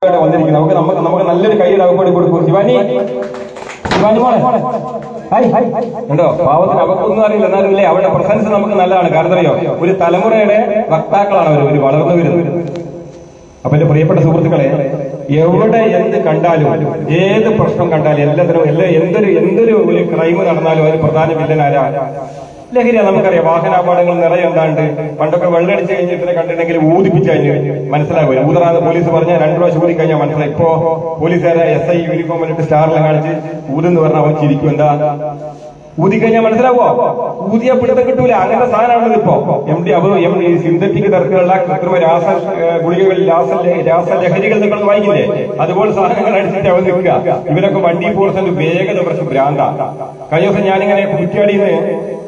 വന്നിരിക്കുന്നത് നമുക്ക് നല്ലൊരു കൈയുടെ അകപ്പാടി കൊടുക്കും. ശിവാനി മോളെ ഉണ്ടോ? പാവത്തിന് അവക്കൊന്നും അറിയില്ല, എന്നാലും ഇല്ലേ അവരുടെ പ്രസൻസ് നമുക്ക് നല്ലതാണ്. കാരണം അറിയോ, ഒരു തലമുറയുടെ വക്താക്കളാണ് അവർ വളർന്നു വരുന്നത്. അപ്പൊ എന്റെ പ്രിയപ്പെട്ട സുഹൃത്തുക്കളെ, എവിടെ എന്ത് കണ്ടാലും ഏത് പ്രശ്നം കണ്ടാലും എല്ലാത്തിനും എന്തൊരു ഒരു ക്രൈം നടന്നാലും അതിന് പ്രധാന വില്ലനാരാ? ലഹരിയാ. നമുക്കറിയാം, വാഹനാപകടങ്ങൾ നിറയെ എന്താണ്ട്. പണ്ടൊക്കെ വെള്ളടിച്ച് കഴിഞ്ഞിട്ട് കണ്ടിട്ടുണ്ടെങ്കിൽ ഊതിപ്പിച്ച് കഴിഞ്ഞ് മനസ്സിലാവില്ല. ഊതറാന്ന് പോലീസ് പറഞ്ഞാൽ 2 പ്രാവശ്യം ഊതി കഴിഞ്ഞാൽ മനസ്സിലായി. ഇപ്പോ പോലീസുകാരെ SI യൂണിഫോം ഇട്ട് സ്റ്റാറിലും കാണിച്ച് ഊതെന്ന് പറഞ്ഞാൽ അവൻ ചിരിക്കും. എന്താ ഊതിക്കഴിഞ്ഞാൽ മനസ്സിലാവോ? ഊതിയാ പിടുത്തം കിട്ടൂല. അങ്ങനത്തെ സാധനമാണത് ഇപ്പോ. സിന്തറ്റിക് തരത്തിലുള്ള കൃത്രിമ ഗുളികകൾ, രാസലഹരികൾ നിങ്ങൾ വായിക്കില്ലേ? അതുപോലെ സാധനങ്ങൾ അടിച്ചിട്ട് അവൻ നിൽക്കുക. ഇവരൊക്കെ വണ്ടി പോകുന്ന വേഗത കുറച്ച് ഭ്രാന്ത. കഴിഞ്ഞ ദിവസം ഞാനിങ്ങനെ കുറ്റിയാടിന്ന്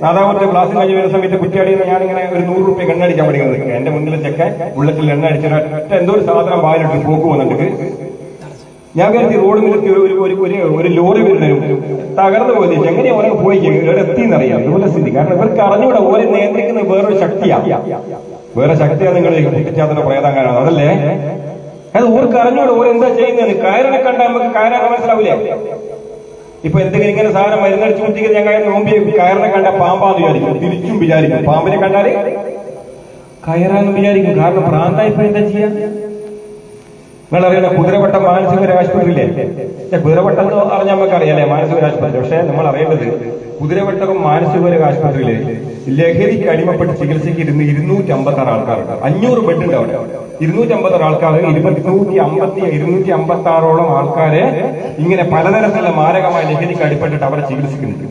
നാദാപുരത്തെ ക്ലാസ് കഴിഞ്ഞ് വരുന്ന സമയത്ത് കുറ്റിയാടിന്ന് ഞാനിങ്ങനെ ഒരു 100 രൂപ എണ്ണ അടിക്കാൻ വേണ്ടി നിൽക്കുക. എന്റെ മുന്നിലെ ചെക്കൻ ബുള്ളറ്റിൽ എണ്ണ അടിച്ചിട്ട് എന്തോ ഒരു സാധനം വായിലിട്ട് പോക്ക് പോകുന്നുണ്ട്. ഞാൻ കരുതി റോഡ് നിലത്തി ഒരു ലോറി വരുന്നതിനും തകർന്നു പോയി. എങ്ങനെയാ ഓരോ പോയി ഇവിടെ എത്തിയെന്നറിയാം. അതുപോലെ സ്ഥിതി. കാരണം ഇവർക്ക് അറിഞ്ഞൂടെ ഓരോ നിയന്ത്രിക്കുന്ന വേറൊരു ശക്തിയാണ്. വേറെ ശക്തിയാണ് നിങ്ങൾ കുട്ടിച്ചാത്തന്റെ പ്രേതാങ്ങാനാണ്. അതല്ലേ? അത് ഓർക്ക് അറിഞ്ഞൂടെ ഓരെന്താ ചെയ്യുന്നത്. കയറിനെ കണ്ടാൽ നമുക്ക് കയറാൻ മനസ്സിലാവില്ലേ? ഇപ്പൊ എന്തെങ്കിലും ഇങ്ങനെ സാധനം മരുന്നടിച്ചു കുത്തിക്കുന്നത് ഞാൻ നോമ്പി കയറിനെ കണ്ട പാമ്പാന്ന് വിചാരിക്കും, തിരിച്ചും വിചാരിക്കും. പാമ്പിനെ കണ്ടാല് കയറാന്ന് വിചാരിക്കും. കാരണം പ്രാന്തായിപ്പോ എന്താ ചെയ്യാ? നിങ്ങളറിയാലോ, കുതിരവട്ടം മാനസിക ആശുപത്രിയില്ലേ? കുതിരവട്ടം എന്ന് പറഞ്ഞാൽ നമുക്ക് അറിയാലേ മാനസിക ആശുപത്രി. പക്ഷെ നമ്മൾ അറിയേണ്ടത് കുതിരവട്ടവും മാനസിക ആശുപത്രിയിലെ ലഹരിക്ക് അടിമപ്പെട്ട് ചികിത്സയ്ക്ക് 256 ആൾക്കാരുണ്ട്. 500 ബെഡ് ഉണ്ട് അവിടെ. 256 ആൾക്കാർ, 256 ആൾക്കാരെ ഇങ്ങനെ പലതരത്തിലുള്ള മാരകമായ ലഹരിക്ക് അടിപ്പെട്ടിട്ട് അവരെ ചികിത്സിക്കുന്നുണ്ട്.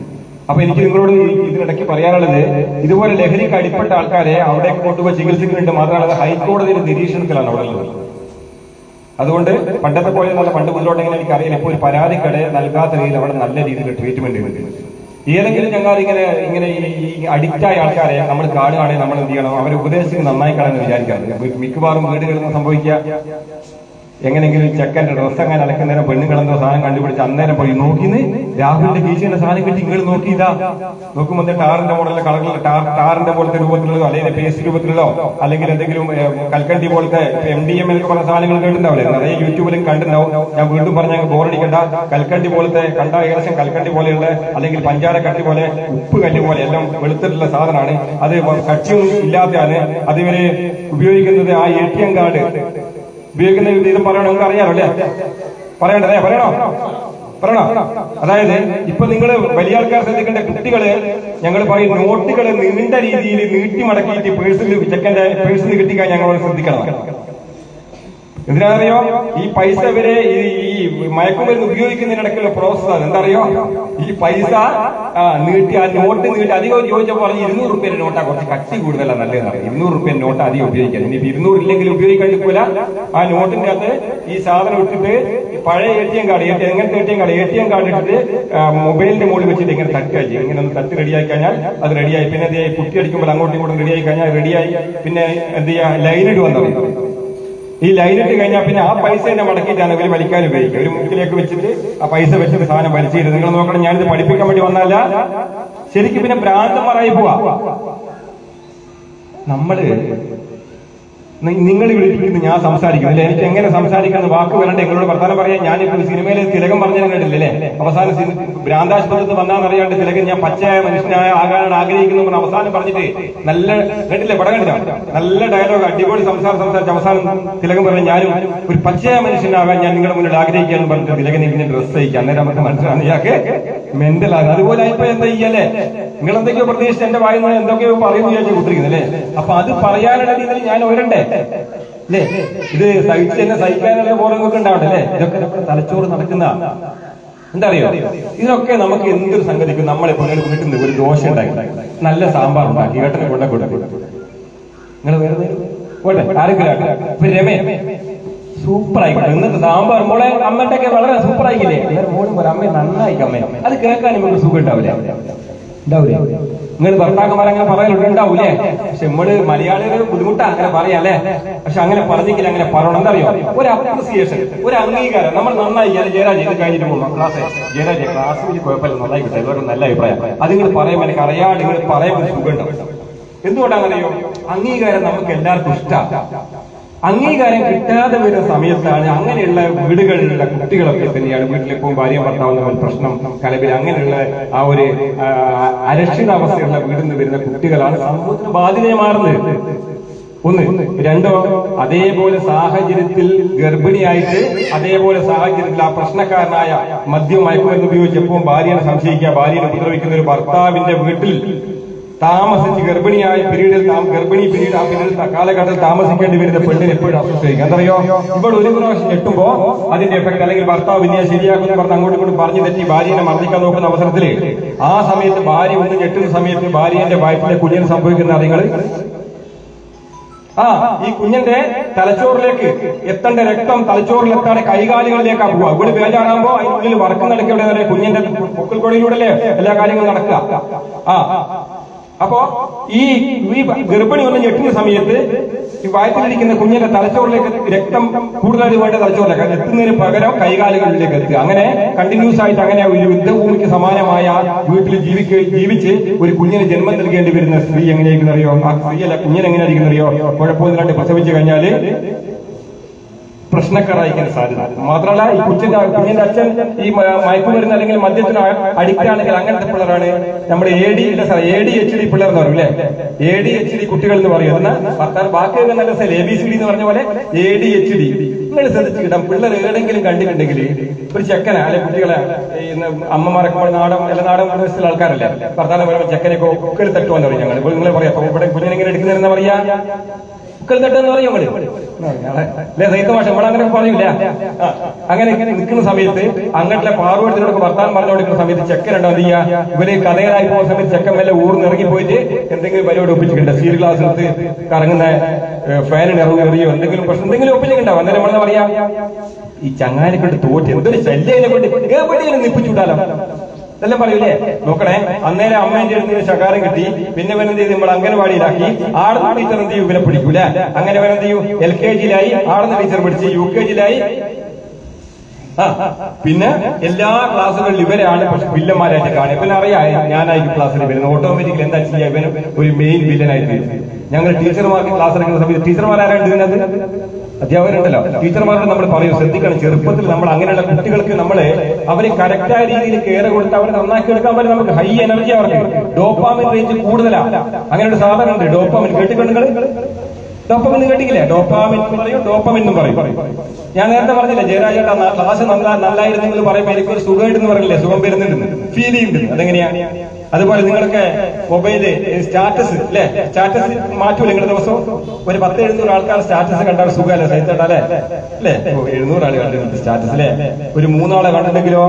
അപ്പൊ എനിക്ക് നിങ്ങളോട് ഇതിനിടയ്ക്ക് പറയാനുള്ളത്, ഇതുപോലെ ലഹരിക്ക് അടിപ്പെട്ട ആൾക്കാരെ അവിടെ കൊണ്ടുപോയി ചികിത്സിക്കുന്നുണ്ട്. മാത്രമല്ല ഹൈക്കോടതിയുടെ നിരീക്ഷണത്തിലാണ് അവിടെ ഉള്ളത്. അതുകൊണ്ട് പണ്ടത്തെ പോലെ നല്ല പണ്ട് മുതലോട്ടെങ്കിലും എനിക്കറിയില്ല. ഇപ്പോൾ ഒരു പരാതിക്കട നൽകാത്ത രീതിയിൽ അവിടെ നല്ല രീതിയിൽ ട്രീറ്റ്മെന്റ് ഉണ്ട്. ഏതെങ്കിലും ഞങ്ങൾ ഇങ്ങനെ ഈ അഡിക്റ്റായ ആൾക്കാരെ നമ്മൾ കാണുകയാണെങ്കിൽ നമ്മൾ എന്ത് ചെയ്യണം? അവരെ ഉപദേശിച്ച് നന്നായി കാണാമെന്ന് വിചാരിക്കാറുണ്ട്. മിക്കവാറും വീടുകളിൽ നിന്ന് സംഭവിക്കുക, എങ്ങനെയെങ്കിലും ചെക്കൻ്റെ ഡ്രസ്സ് അങ്ങനെ അലക്കുന്നേരം പെണ്ണുങ്ങളെന്തോ സാധനം കണ്ടുപിടിച്ച് അന്നേരം പോയി നോക്കിന്ന് രാഹുലിന്റെ കീശിന്റെ സാധനം കിട്ടി നിങ്ങൾ നോക്കിയതാ. നോക്കുമ്പോൾ ടാറിന്റെ മോഡലിലെ കളറിലുള്ള ടാറിന്റെ പോലത്തെ രൂപത്തിലുള്ളതോ അല്ലെങ്കിൽ പേസ്റ്റ് രൂപത്തിലുള്ളതോ അല്ലെങ്കിൽ എന്തെങ്കിലും കൽക്കണ്ടി പോലത്തെ MDM എന്നൊക്കെ പറഞ്ഞ സാധനങ്ങൾ കേട്ടിട്ടുണ്ടാവില്ലേ? നിറയെ യൂട്യൂബിലും കണ്ടിട്ടുണ്ടാവും. ഞാൻ വീണ്ടും പറഞ്ഞാൽ ബോറടിക്കണ്ട. കൽക്കണ്ടി പോലത്തെ കണ്ട ഏകദേശം കൽക്കണ്ടി പോലെയുള്ള അല്ലെങ്കിൽ പഞ്ചാര കട്ടി പോലെ ഉപ്പ് കല്ല് പോലെ എല്ലാം വെളുത്തിട്ടുള്ള സാധനമാണ്. അത് കക്ഷിയൊന്നും ഇല്ലാത്തതാണ്. അതിവര് ഉപയോഗിക്കുന്നത് ആ ATM കാർഡ് ഉപയോഗിക്കുന്ന വിധം പറയണോ? നിങ്ങൾക്ക് അറിയാമോ അല്ലേ? പറയണ്ടേ? പറയണോ? അതായത് ഇപ്പൊ നിങ്ങൾ വലിയ ആൾക്കാർ ശ്രദ്ധിക്കേണ്ട, കുട്ടികള് ഞങ്ങൾ പറയും നോട്ടുകള് നീണ്ട രീതിയിൽ നീട്ടി മടക്കിയിട്ട് പേഴ്സിൽ ചെക്കന്റെ പേഴ്സിൽ കിട്ടിക്കാൻ ഞങ്ങളോട് ശ്രദ്ധിക്കണം. എന്തിനാണെന്നറിയോ? ഈ പൈസ വരെ ഈ മയക്കുമരുന്ന് ഉപയോഗിക്കുന്നതിനിടയ്ക്കുള്ള പ്രോസസ്സാണ്. എന്താ അറിയോ? ഈ പൈസ നീട്ടി ആ നോട്ട് നീട്ടി അധികം ചോദിച്ചപ്പോൾ പറഞ്ഞ് 200 രൂപയുടെ നോട്ടാ കുറച്ച് കട്ടി കൂടുതലാണ് നല്ലതെന്നാണ്. 200 രൂപയുടെ നോട്ട് അധികം ഉപയോഗിക്കാൻ. ഇനി 200 ഇല്ലെങ്കിൽ ഉപയോഗിക്കാൻ കിട്ടൂല. ആ നോട്ടിന്റെ അകത്ത് ഈ സാധനം ഇട്ടിട്ട് പഴയ ATM കാർഡ്, എങ്ങനത്തെ ATM കാർഡ് ഇട്ടിട്ട് മൊബൈലിന്റെ മുകളിൽ വെച്ചിട്ട് ഇങ്ങനെ തട്ടുക ചെയ്യും. ഇങ്ങനെ ഒന്ന് തട്ടി റെഡിയായി കഴിഞ്ഞാൽ അത് റെഡിയായി. പിന്നെ എന്ത് ചെയ്യാം? കുട്ടി അടിക്കുമ്പോൾ അങ്ങോട്ടും ഇങ്ങോട്ടും റെഡിയായി കഴിഞ്ഞാൽ റെഡിയായി. പിന്നെ എന്ത് ചെയ്യാ? ലൈനിട്ട് വന്നത്. ഈ ലൈനിട്ട് കഴിഞ്ഞാൽ പിന്നെ ആ പൈസ തന്നെ മടക്കിയിട്ടാണ് ഇവര് വലിക്കാൻ ഉപയോഗിക്കുക. ഒരു മുക്കിലേക്ക് വെച്ചിട്ട് ആ പൈസ വെച്ചിട്ട് സാധനം വലിച്ചിരുന്നു. നിങ്ങൾ നോക്കണം, ഞാനിത് പഠിപ്പിക്കാൻ വേണ്ടി വന്നല്ല. ശരിക്കും പിന്നെ ഭ്രാന്തന്മാരായി പോവാ നമ്മള്. നിങ്ങൾ ഇവിടെ ഇരിക്കുന്നു, ഞാൻ സംസാരിക്കുന്നില്ല. എനിക്ക് എങ്ങനെ സംസാരിക്കുന്ന വാക്ക് വരണ്ട? നിങ്ങളോട് വർത്താനം പറയാൻ. ഞാനിപ്പോ സിനിമയിലെ തിലകം പറഞ്ഞു കേട്ടില്ലേ? അവസാനം ഭ്രാന്താശുപത്രിയിൽ വന്നാന്നറിയാണ്ട് തിലകൻ ഞാൻ പച്ചയായ മനുഷ്യനായ ആകാനാണ് ആഗ്രഹിക്കുന്നു അവസാനം പറഞ്ഞിട്ട് നല്ല കേട്ടില്ലേ? പടം കണ്ടില്ല? നല്ല ഡയലോഗ്, അടിപൊളി സംസാരിച്ച് അവസാനം തിലകം പറഞ്ഞു, ഞാനും ഒരു പച്ചയായ മനുഷ്യനാകാൻ ഞാൻ നിങ്ങളുടെ മുന്നിൽ ആഗ്രഹിക്കാന്ന് പറഞ്ഞിട്ട് തിലകൻ ഇതിന്റെ ഡ്രസ് അയക്കുക. അന്നേരം നമുക്ക് മനസ്സിലാണ് ഇയാൾക്ക് മെന്റലാണ്. അതുപോലെ ഇപ്പൊ എന്താ ചെയ്യല്ലേ? നിങ്ങൾ എന്തൊക്കെയോ പ്രതീക്ഷിച്ച് എന്റെ വായിൽ നിന്ന് എന്തൊക്കെയോ പറയുന്നു വിചാരിച്ചു കുത്തിരിക്കുന്നല്ലേ? അപ്പൊ അത് പറയാനുള്ള രീതിയിൽ ഞാൻ ഒരണ്ടേ അല്ലേ? ഇത് സഹിച്ച് തന്നെ സഹിക്കാനുള്ള ബോധങ്ങളൊക്കെ ഉണ്ടാവണ്ടല്ലേ? ഇതൊക്കെ നമ്മുടെ തലച്ചോറ് നടക്കുന്ന എന്താ അറിയോ? ഇതൊക്കെ നമുക്ക് എന്തൊരു സംഗതിക്കും. നമ്മളെപ്പോ വീട്ടിൽ നിന്ന് ഒരു ദോശ ഉണ്ടാക്കി, നല്ല സാമ്പാർ ഉണ്ടാക്കി, ഏട്ടനെ കൊണ്ട കൊടുക്കും. നിങ്ങൾ വേറെ പോട്ടെ ആരെങ്കിലും ഇപ്പൊ രമേ സൂപ്പർ ആയിക്കോട്ടെ. ഇന്നത്തെ സാമ്പാർ മോളെ അമ്മന്റെ ഒക്കെ വളരെ സൂപ്പർ ആയിക്കില്ലേ? മോളും പോലെ അമ്മ നന്നായിക്കും. അമ്മ അത് കേൾക്കാൻ നമുക്ക് സുഖം ഉണ്ടാവില്ലേ? ഉണ്ടാവില്ലേ? നിങ്ങൾ ഭർത്താക്കന്മാർ അങ്ങനെ പറയലുണ്ടാവൂലേ? പക്ഷെ നമ്മള് മലയാളികൾ ബുദ്ധിമുട്ടാ അങ്ങനെ പറയാല്ലേ? പക്ഷെ അങ്ങനെ പറഞ്ഞെങ്കിൽ അങ്ങനെ പറയണം. എന്താ അറിയോ? ഒരു അപ്രിസിയേഷൻ, ഒരു അംഗീകാരം. നമ്മൾ നന്നായി ജയരാജ് ഇത് കഴിഞ്ഞിട്ട് പോകും ജയരാജ് ക്ലാസ്സിൽ കുഴപ്പമില്ല, നന്നായി കിട്ടും, ഇവരുടെ നല്ല അഭിപ്രായം. അത് നിങ്ങൾ പറയുമ്പോൾ എനിക്ക് അറിയാതെ നിങ്ങൾ പറയുമ്പോൾ സുഖം ഉണ്ടാവും. എന്തുകൊണ്ടാണെന്നറിയോ? അംഗീകാരം നമുക്ക് എല്ലാവർക്കും ഇഷ്ടമാണ്. അംഗീകാരം കിട്ടാതെ വരുന്ന സമയത്താണ് അങ്ങനെയുള്ള വീടുകളിലുള്ള കുട്ടികളൊക്കെ തന്നെയാണ് വീട്ടിലെപ്പോഴും ഭാര്യ ഭർത്താവ് തമ്മിൽ പ്രശ്നം കലവിൽ അങ്ങനെയുള്ള ആ ഒരു അരക്ഷിതാവസ്ഥയുള്ള വീട്ടിൽ നിന്ന് വരുന്ന കുട്ടികളാണ് സമൂഹത്തിന് ബാധ്യതയെ മാറുന്നത്. ഒന്ന്. രണ്ടോ, അതേപോലെ സാഹചര്യത്തിൽ ഗർഭിണിയായിട്ട് അതേപോലെ സാഹചര്യത്തിൽ ആ പ്രശ്നക്കാരനായ മദ്യം മയക്കുമരുന്ന് ഉപയോഗിച്ചപ്പോൾ ഭാര്യനെ സംശയിക്കുക, ഭാര്യനെ ഉപദ്രവിക്കുന്ന ഒരു ഭർത്താവിന്റെ വീട്ടിൽ താമസിച്ച് ഗർഭിണിയായ ഗർഭിണി പീരീഡ് ആ പീരീഡ് കാലഘട്ടത്തിൽ താമസിക്കേണ്ടി വരുന്ന പെണ്ണിന് എപ്പോഴും അസ്വസ്ഥയിക്കും. എന്തറിയോ, ഇവിടെ ഒരു പ്രാവശ്യം ഞെട്ടുമ്പോ അതിന്റെ എഫക്ട് അല്ലെങ്കിൽ ഭർത്താവ് പിന്നെ ശരിയാക്കുന്ന പറഞ്ഞ് അങ്ങോട്ടും ഇങ്ങോട്ടും പറഞ്ഞു തെറ്റി ഭാര്യനെ മർദ്ദിക്കാൻ നോക്കുന്ന അവസരത്തില് ആ സമയത്ത് ഭാര്യ ഒന്ന് ഞെട്ടുന്ന സമയത്ത് ഭാര്യന്റെ വയറ്റിലെ കുഞ്ഞിന് സംഭവിക്കുന്ന അറിയങ്ങൾ ഈ കുഞ്ഞിന്റെ തലച്ചോറിലേക്ക് എത്തേണ്ട രക്തം തലച്ചോറിലെത്താതെ കൈകാലുകളിലേക്കാ പോവുക. ഇവിടെ ബേജാറാകുമ്പോ അതിനുള്ളിൽ വറക്കം നടക്കുക എവിടെ കുഞ്ഞിന്റെ പൊക്കിൾക്കൊടിയിലൂടെ എല്ലാ കാര്യങ്ങളും നടക്കുക. അപ്പോ ഈ ഗർഭിണി ഒന്ന് ഞെട്ടുന്ന സമയത്ത് ഈ വയറ്റിലിരിക്കുന്ന കുഞ്ഞിന്റെ തലച്ചോറിലേക്ക് രക്തം കൂടുതലായി വേണ്ട തലച്ചോറിലേക്ക് എത്തുന്നതിന് പകരം കൈകാലുകളിലേക്ക് എത്തുക. അങ്ങനെ കണ്ടിന്യൂസ് ആയിട്ട് അങ്ങനെ ഒരു യുദ്ധഭൂമിക്ക് സമാനമായ വീട്ടിൽ ജീവിച്ച് ഒരു കുഞ്ഞിന് ജന്മം നൽകേണ്ടി വരുന്ന സ്ത്രീ എങ്ങനെയായിരിക്കുന്നറിയോ? ആ സ്ത്രീയല്ല, കുഞ്ഞിന് എങ്ങനെയായിരിക്കുന്നറിയോ? കുഴപ്പമൊന്നുമില്ലാണ്ട് പ്രസവിച്ചു കഴിഞ്ഞാല് പ്രശ്നക്കാരായിരിക്കാൻ സാധ്യത. മാത്രമല്ല ഈ കുഞ്ഞിന്റെ അച്ഛൻ ഈ മയക്കുമരുന്ന് അല്ലെങ്കിൽ മദ്യത്തിന് അഡിക്റ്റ് ആണെങ്കിൽ അങ്ങനത്തെ പിള്ളേരാണ് നമ്മുടെ ADHD പിള്ളേർ എന്ന് പറയും അല്ലെ. ADHD കുട്ടികൾ എന്ന് പറയും. എന്നാൽ ബാക്കിയൊക്കെ നല്ല ABCD എന്ന് പറഞ്ഞ പോലെ ADHD നിങ്ങൾ ശ്രദ്ധിച്ചിടാം. പിള്ളേർ ഏതെങ്കിലും കണ്ടിട്ടുണ്ടെങ്കിൽ ഒരു ചെക്കന അല്ലെ കുട്ടികളെ അമ്മമാരൊക്കെ എല്ലാ നാടൻ പ്രദേശത്തുള്ള ആൾക്കാരല്ലേ ഭർത്താനം പറയുമ്പോൾ ചെക്കനെ കുക്കൽ തട്ടുവാന്ന് പറയും. ഞങ്ങൾ നിങ്ങൾ പറയാം ഇവിടെ കുഞ്ഞിനെങ്ങനെ എടുക്കുന്നതെന്ന് പറയാ കുക്കൽ തട്ടെന്ന് പറയും അല്ലേ സൈത്ത ഭാഷ നമ്മളങ്ങനെ പറയൂല. അങ്ങനെ നിൽക്കുന്ന സമയത്ത് അങ്ങനത്തെ പാർവത്തിനോടൊക്കെ വർത്താനം പറഞ്ഞുകൊണ്ടിരിക്കുന്ന സമയത്ത് ചെക്കനുണ്ടോ എന്ത് ചെയ്യാ ഇവര് കഥകളായി പോകുന്ന സമയത്ത് ചെക്കൻ വല്ല ഊർന്നിറങ്ങി പോയിട്ട് എന്തെങ്കിലും പരിപാടി ഒപ്പിച്ചിട്ടുണ്ട്. സ്റ്റീൽ ഗ്ലാസ് എടുത്ത് കറങ്ങുന്ന ഫാനിന് എറിയോ എന്തെങ്കിലും പ്രശ്നം എന്തെങ്കിലും ഒപ്പിച്ചിട്ടുണ്ടാവും. അന്നേരം നമ്മളെ പറയാ ഈ ചങ്ങാനെ കൊണ്ട് തോറ്റ് എന്തൊരു ശല്യനെ കൊണ്ട് എവിടെയെങ്കിലും നിപ്പിച്ചുവിട്ടാലോ ഇതെല്ലാം പറയൂലേ. നോക്കണേ, അന്നേരം അമ്മേന്റെ അടുത്ത് ശകാരം കിട്ടി. പിന്നെ എന്ത് ചെയ്ത് നമ്മൾ അംഗനവാടിയിലാക്കി. ആടുന്ന ടീച്ചർ എന്ത് ചെയ്യും? ഇവനെ പിടിക്കൂല. അങ്ങനെ എന്ത് ചെയ്യും? LKG-യിലായി ആടുന്ന ടീച്ചർ പിടിച്ച്, UKG-യിലായി. പിന്നെ എല്ലാ ക്ലാസ്സുകളിലും ഇവരാണ് വില്ലന്മാരായിട്ട് കാണുക. പിന്നെ അറിയാം ഞാനായിരിക്കും ക്ലാസ്സിൽ വരുന്നത്. ഓട്ടോമാറ്റിക്കലി എന്താ ചെയ്യുക? ഇവന് ഒരു മെയിൻ വില്ലനായിട്ട് വരും. ഞങ്ങൾ ടീച്ചർമാർക്ക് ക്ലാസ് എടുക്കുന്ന സമയത്ത് ടീച്ചർമാരാരാണ് ഇതിനകത്ത്? അധ്യാപകരുണ്ടല്ലോ. ടീച്ചർമാരോട് നമ്മൾ പറയും ശ്രദ്ധിക്കണം, ചെറുപ്പത്തിൽ നമ്മൾ അങ്ങനെയുള്ള കുട്ടികൾക്ക് നമ്മള് അവര് കറക്റ്റായ രീതിയിൽ കെയർ കൊടുത്ത് അവരെ നന്നാക്കി എടുക്കാൻ പറ്റും. നമുക്ക് ഹൈ എനർജി അവർക്ക് ഡോപ്പാമിൻ റേഞ്ച് കൂടുതലാണ്. അങ്ങനെ ഒരു സാധനം ഉണ്ട് ഡോപ്പാമിൻ. കേട്ടിട്ടുണ്ടെങ്കിൽ ഡോപ്പാമിൻ കേട്ടിട്ടില്ലേ? ഡോപ്പാമിൻ എന്ന് പറയും, ഡോപ്പാമിൻ എന്നും പറയും. ഞാൻ നേരത്തെ പറഞ്ഞില്ലേ ജയരാജേട്ടാ ക്ലാസ് നല്ലായിരുന്നെങ്കിൽ പറയുമ്പോൾ എനിക്കൊരു സുഖമായിട്ടെന്ന് പറയില്ലേ, സുഖം വരുന്നുണ്ട്, ഫീൽ ചെയ്യുന്നുണ്ട്. അതെങ്ങനെയാണ്? അതുപോലെ നിങ്ങളൊക്കെ മൊബൈല് സ്റ്റാറ്റസ് അല്ലെ, സ്റ്റാറ്റസ് മാറ്റൂല നിങ്ങൾ ദിവസവും ഒരു 10-700 ആൾക്കാർ സ്റ്റാറ്റസ് കണ്ടാൽ സുഖമല്ലേ സഹിച്ചേട്ടാ അല്ലെ? അല്ലെ 700 ആൾ കണ്ടിട്ടുണ്ട് സ്റ്റാറ്റസ് അല്ലെ. ഒരു 3 ആളെ കണ്ടിട്ടുണ്ടെങ്കിലോ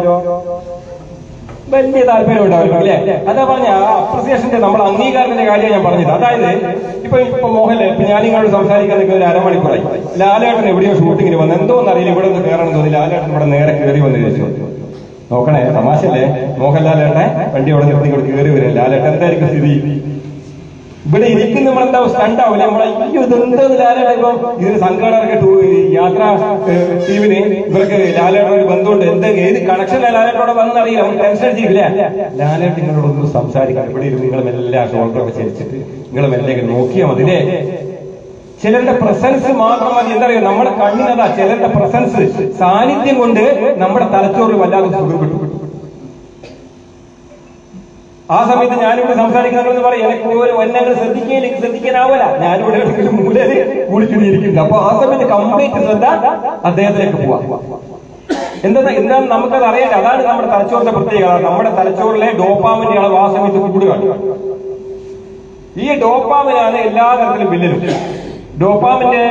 വലിയ താല്പര്യം ഉണ്ടാവില്ല അല്ലെ. അതാ പറഞ്ഞ അപ്രിസിയേഷന്റെ നമ്മൾ അംഗീകാരത്തിന്റെ കാര്യം ഞാൻ പറഞ്ഞത്. അതായത് ഇപ്പൊ മോഹൻലാൽ ഇപ്പൊ ഞാൻ നിങ്ങളോട് സംസാരിക്കാൻ നിൽക്കുന്ന ഒരു അരമണിക്കൂറായി. ലാലേട്ടൻ എവിടെയോ ഷൂട്ടിങ്ങിന് വന്ന് എന്തോന്നറിയില്ല ഇവിടെ ഒന്ന് കയറണം തോന്നി. ലാലേട്ടൻ ഇവിടെ നേരെ കയറി വന്ന് ചോദിച്ചു. നോക്കണേ, തമാശല്ലേ? മോഹൻലാലേട്ടെ വണ്ടി അവിടെ നിർത്തി കൊടുത്ത് കയറി വരും. ലാലേട്ടൻ എന്തായിരിക്കും സ്ഥിതി? ഇവിടെ ഇരിക്കുന്ന നമ്മളെന്താവും സ്റ്റണ്ടാവില്ല. നമ്മളെ ഇതെന്തോ ലാലേട്ട ഇപ്പൊ ഇതിന് സംഘാടകർക്ക് യാത്രാ ടീമിന് ഇവർക്ക് ലാലേട്ട ഒരു ബന്ധമുണ്ട്. എന്തെങ്കിലും ഏത് കണക്ഷനിലെ ലാലേട്ടോടെ വന്നറിയില്ല. നമുക്ക് ടെൻഷൻ അടിച്ചിട്ടില്ല. ലാലേട്ട് നിങ്ങളോടൊന്നും സംസാരിക്കണം. ഇവിടെ ഇരുന്ന് നിങ്ങളും എല്ലാ ഷോൾഡറൊക്കെ ചരിച്ചിട്ട് നിങ്ങളും എല്ലാം നോക്കിയാൽ മതിലേ. ചിലരുടെ പ്രസൻസ് മാത്രം മതി. എന്താ പറയുക, നമ്മുടെ കണ്ണിനതാ ചിലരുടെ പ്രസൻസ് സാന്നിധ്യം കൊണ്ട് നമ്മുടെ തലച്ചോറിൽ വല്ലാതെ സുഖം കിട്ടും. ആ സമയത്ത് ഞാനിവിടെ സംസാരിക്കുന്നതെന്ന് പറയും എനിക്ക് ഒരു വന്നങ്ങൾ ശ്രദ്ധിക്കാനാവില്ല. ഞാനിവിടെ എവിടെയെങ്കിലും മൂലര് കുളിച്ചിരിക്കുന്നത്. അപ്പൊ ആ സമയത്ത് കംപ്ലീറ്റ് ശ്രദ്ധ അദ്ദേഹത്തിലേക്ക് പോവാം. എന്താണ് നമുക്കത് അറിയാം. അതാണ് നമ്മുടെ തലച്ചോറിന്റെ പ്രത്യേകത. നമ്മുടെ തലച്ചോറിലെ ഡോപ്പാമിന്റെ അളവ് ആ സമയത്ത് കൂടുകയാണ്. ഈ ഡോപ്പാമിനാണ് എല്ലാ തരത്തിലും വില്ലനും. ഡോപ്പാമിന്റെ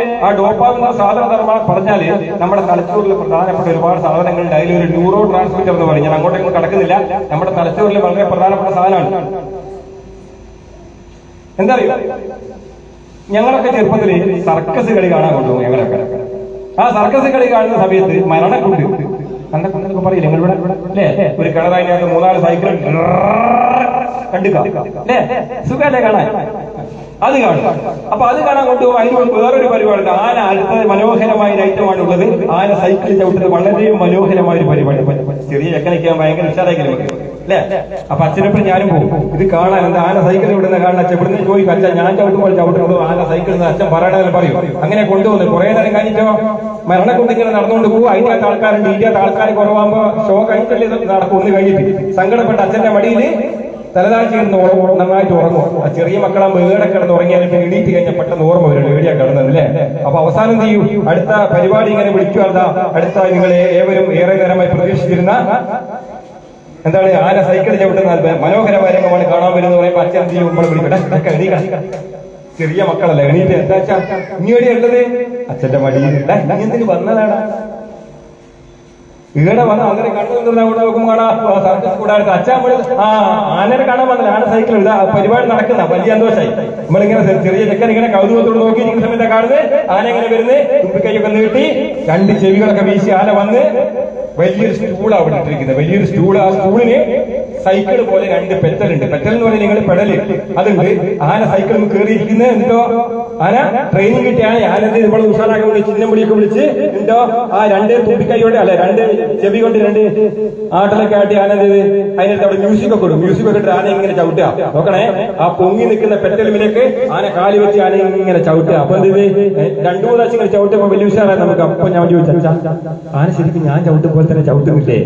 സാധന ധർമ്മം പറഞ്ഞാല് നമ്മുടെ തലച്ചോറിൽ പ്രധാനപ്പെട്ട ഒരുപാട് സാധനങ്ങളുണ്ട്. അതിലൊരു ന്യൂറോ ട്രാൻസ്മിറ്റർ എന്ന് പറയും. ഞാൻ അങ്ങോട്ടേക്ക് കടക്കുന്നില്ല. നമ്മുടെ തലച്ചോറിൽ വളരെ പ്രധാനപ്പെട്ട സാധനമാണ്. എന്താ അറിയോ, ഞങ്ങളൊക്കെ ചെറുപ്പത്തിൽ സർക്കസ് കളി കാണാൻ കൊണ്ടുപോകും. ഞങ്ങളൊക്കെ ആ സർക്കസ് കളി കാണുന്ന സമയത്ത് മരണക്കുണ്ട് എന്നൊക്കെ പറയില്ല ഞങ്ങളിവിടെ അല്ലേ. ഒരു കിണറായിട്ട് 3-4 സൈക്കിൾ കണ്ടുക്കാം അല്ലേ, സുഖല്ലേ കാണാൻ. അത് കാണും. അപ്പൊ അത് കാണാൻ കൊണ്ടുപോകും. അതിന് വേറൊരു പരിപാടി. ആന അടുത്ത മനോഹരമായ ഒരു ഐറ്റമാണ് ഉള്ളത്. ആന സൈക്കിൾ ചവിട്ടുന്നത് വളരെ മനോഹരമായ ഒരു പരിപാടി. ചെറിയ ചെക്കനൊക്കെ ഭയങ്കര ഉഷാറായിരിക്കും അല്ലെ? അപ്പൊ അച്ഛനൊപ്പം ഞാനും പോകും. ഇത് കാണാൻ എന്താ ആന സൈക്കിൾ ഇവിടുന്ന് കാണാൻ അച്ഛൻ ഇവിടുന്ന് ചോദിക്കും, അച്ഛൻ ഞാൻ ചവിട്ടുമ്പോൾ ചവിട്ടുന്നത് ആന സൈക്കിൾ അച്ഛൻ പറയണമെന്ന് പറയും. അങ്ങനെ കൊണ്ടുപോകുന്നു. കുറെ നേരം കഴിഞ്ഞിട്ടോ മരണക്കൊണ്ട് ഇങ്ങനെ നടന്നുകൊണ്ട് പോകും. അതിനകത്ത് ആൾക്കാരുണ്ട്, ഇതിനകത്ത് ആൾക്കാർ കുറവാകുമ്പോ ഷോ കഴിഞ്ഞിട്ടല്ലേ നടക്കും. ഒന്ന് കഴിഞ്ഞിട്ട് സങ്കടപ്പെട്ട അച്ഛന്റെ മടിയിൽ തലതാഴ്ച കിടന്ന് നന്നായിട്ട് ഉറങ്ങും. ആ ചെറിയ മക്കളാകുമ്പോ ഏടെ കിടന്ന് ഉറങ്ങിയാലും പിന്നെ എണീറ്റ് കഴിഞ്ഞാൽ പെട്ടെന്ന് ഓർമ്മ വരും എവിടെയാ കിടന്നത് അല്ലേ? അപ്പൊ അവസാനം എന്ത് ചെയ്യും? അടുത്ത പരിപാടി ഇങ്ങനെ വിളിക്കുക. അടുത്ത നിങ്ങൾ ഏവരും ഏറെ നേരമായി പ്രതീക്ഷിച്ചിരുന്ന എന്താണ് ആന സൈക്കിൾ ചവിട്ടുന്ന മനോഹരമായ രംഗമാണ് കാണാൻ വരുന്നത് പറയുമ്പോ അച്ഛൻ എന്ത് ചെയ്യും? നമ്മൾ വിളിക്കട്ടെ. ചെറിയ മക്കളല്ലേ എണീറ്റ് എന്താ വെച്ചാ ഇങ്ങോട്ട് ഉള്ളത് അച്ഛന്റെ മടിയിൽ എന്തിന് വന്നതാണ് ഇവിടെ വന്ന് അങ്ങനെ കണ്ടു നോക്കും കാണാം കൂടാതെ അച്ഛൻ ആനനെ കാണാൻ വന്നില്ല. ആന സൈക്കിൾ ഇതാ പരിപാടി നടക്കുന്ന വലിയ സന്തോഷമായി. നമ്മളിങ്ങനെ ചെറിയ ചെക്കൻ ഇങ്ങനെ കൗതുകത്തോട് നോക്കിയിരിക്കുന്ന സമയത്ത് കാണുന്നത് ആന ഇങ്ങനെ വരുന്നത് തുമ്പിക്കൈയൊക്കെ നീട്ടി രണ്ട് ചെവികളൊക്കെ വീശി ആന വന്ന് വലിയൊരു സ്റ്റൂൾ അവിടെ ഇട്ടിരിക്കുന്നത്. വലിയൊരു സ്റ്റൂൾ. ആ സ്റ്റൂളിന് സൈക്കിൾ പോലെ രണ്ട് പെറ്റലുണ്ട്. പെറ്റൽ എന്ന് പറഞ്ഞാൽ നിങ്ങൾ പെടല് അതുണ്ട്. ആന സൈക്കിളിൽ കയറിയിരിക്കുന്നത് എന്തോ ആന ട്രെയിനിങ് കിട്ടിയാണ്. ആനത് നമ്മൾ ഉഷാറാക്കി വിളിച്ച് ചിന്നമുടിയൊക്കെ വിളിച്ച് എന്തോ ആ രണ്ട് തുമ്പിക്കൈയോടെ അല്ലെ രണ്ട് ചെവി കൊണ്ട് രണ്ട് ആട്ടലൊക്കെ ആട്ടി ആനത് അതിനകത്ത് അവിടെ മ്യൂസിക് ഒക്കെ ഇടും. മ്യൂസിക് ഒക്കെ ഇട്ട് ആന ഇങ്ങനെ ചവിട്ടുക. നോക്കണേ, ആ പൊങ്ങി നിൽക്കുന്ന പെറ്റലുമിലേക്ക് ആന കാലി വെച്ച് ആന ഇങ്ങനെ ചവിട്ടുക. അപ്പൊ എന്ത് രണ്ടു മൂന്ന് പ്രാവശ്യം ഇങ്ങനെ ചവിട്ടുമ്പോ വലിയ ഉഷാറായി നമുക്ക്. അപ്പൊ ഞാൻ ചോദിച്ചാ ആന ശരിക്കും ഞാൻ ചവിട്ടുമ്പോൾ തന്നെ ചവിട്ടുന്നില്ലേ?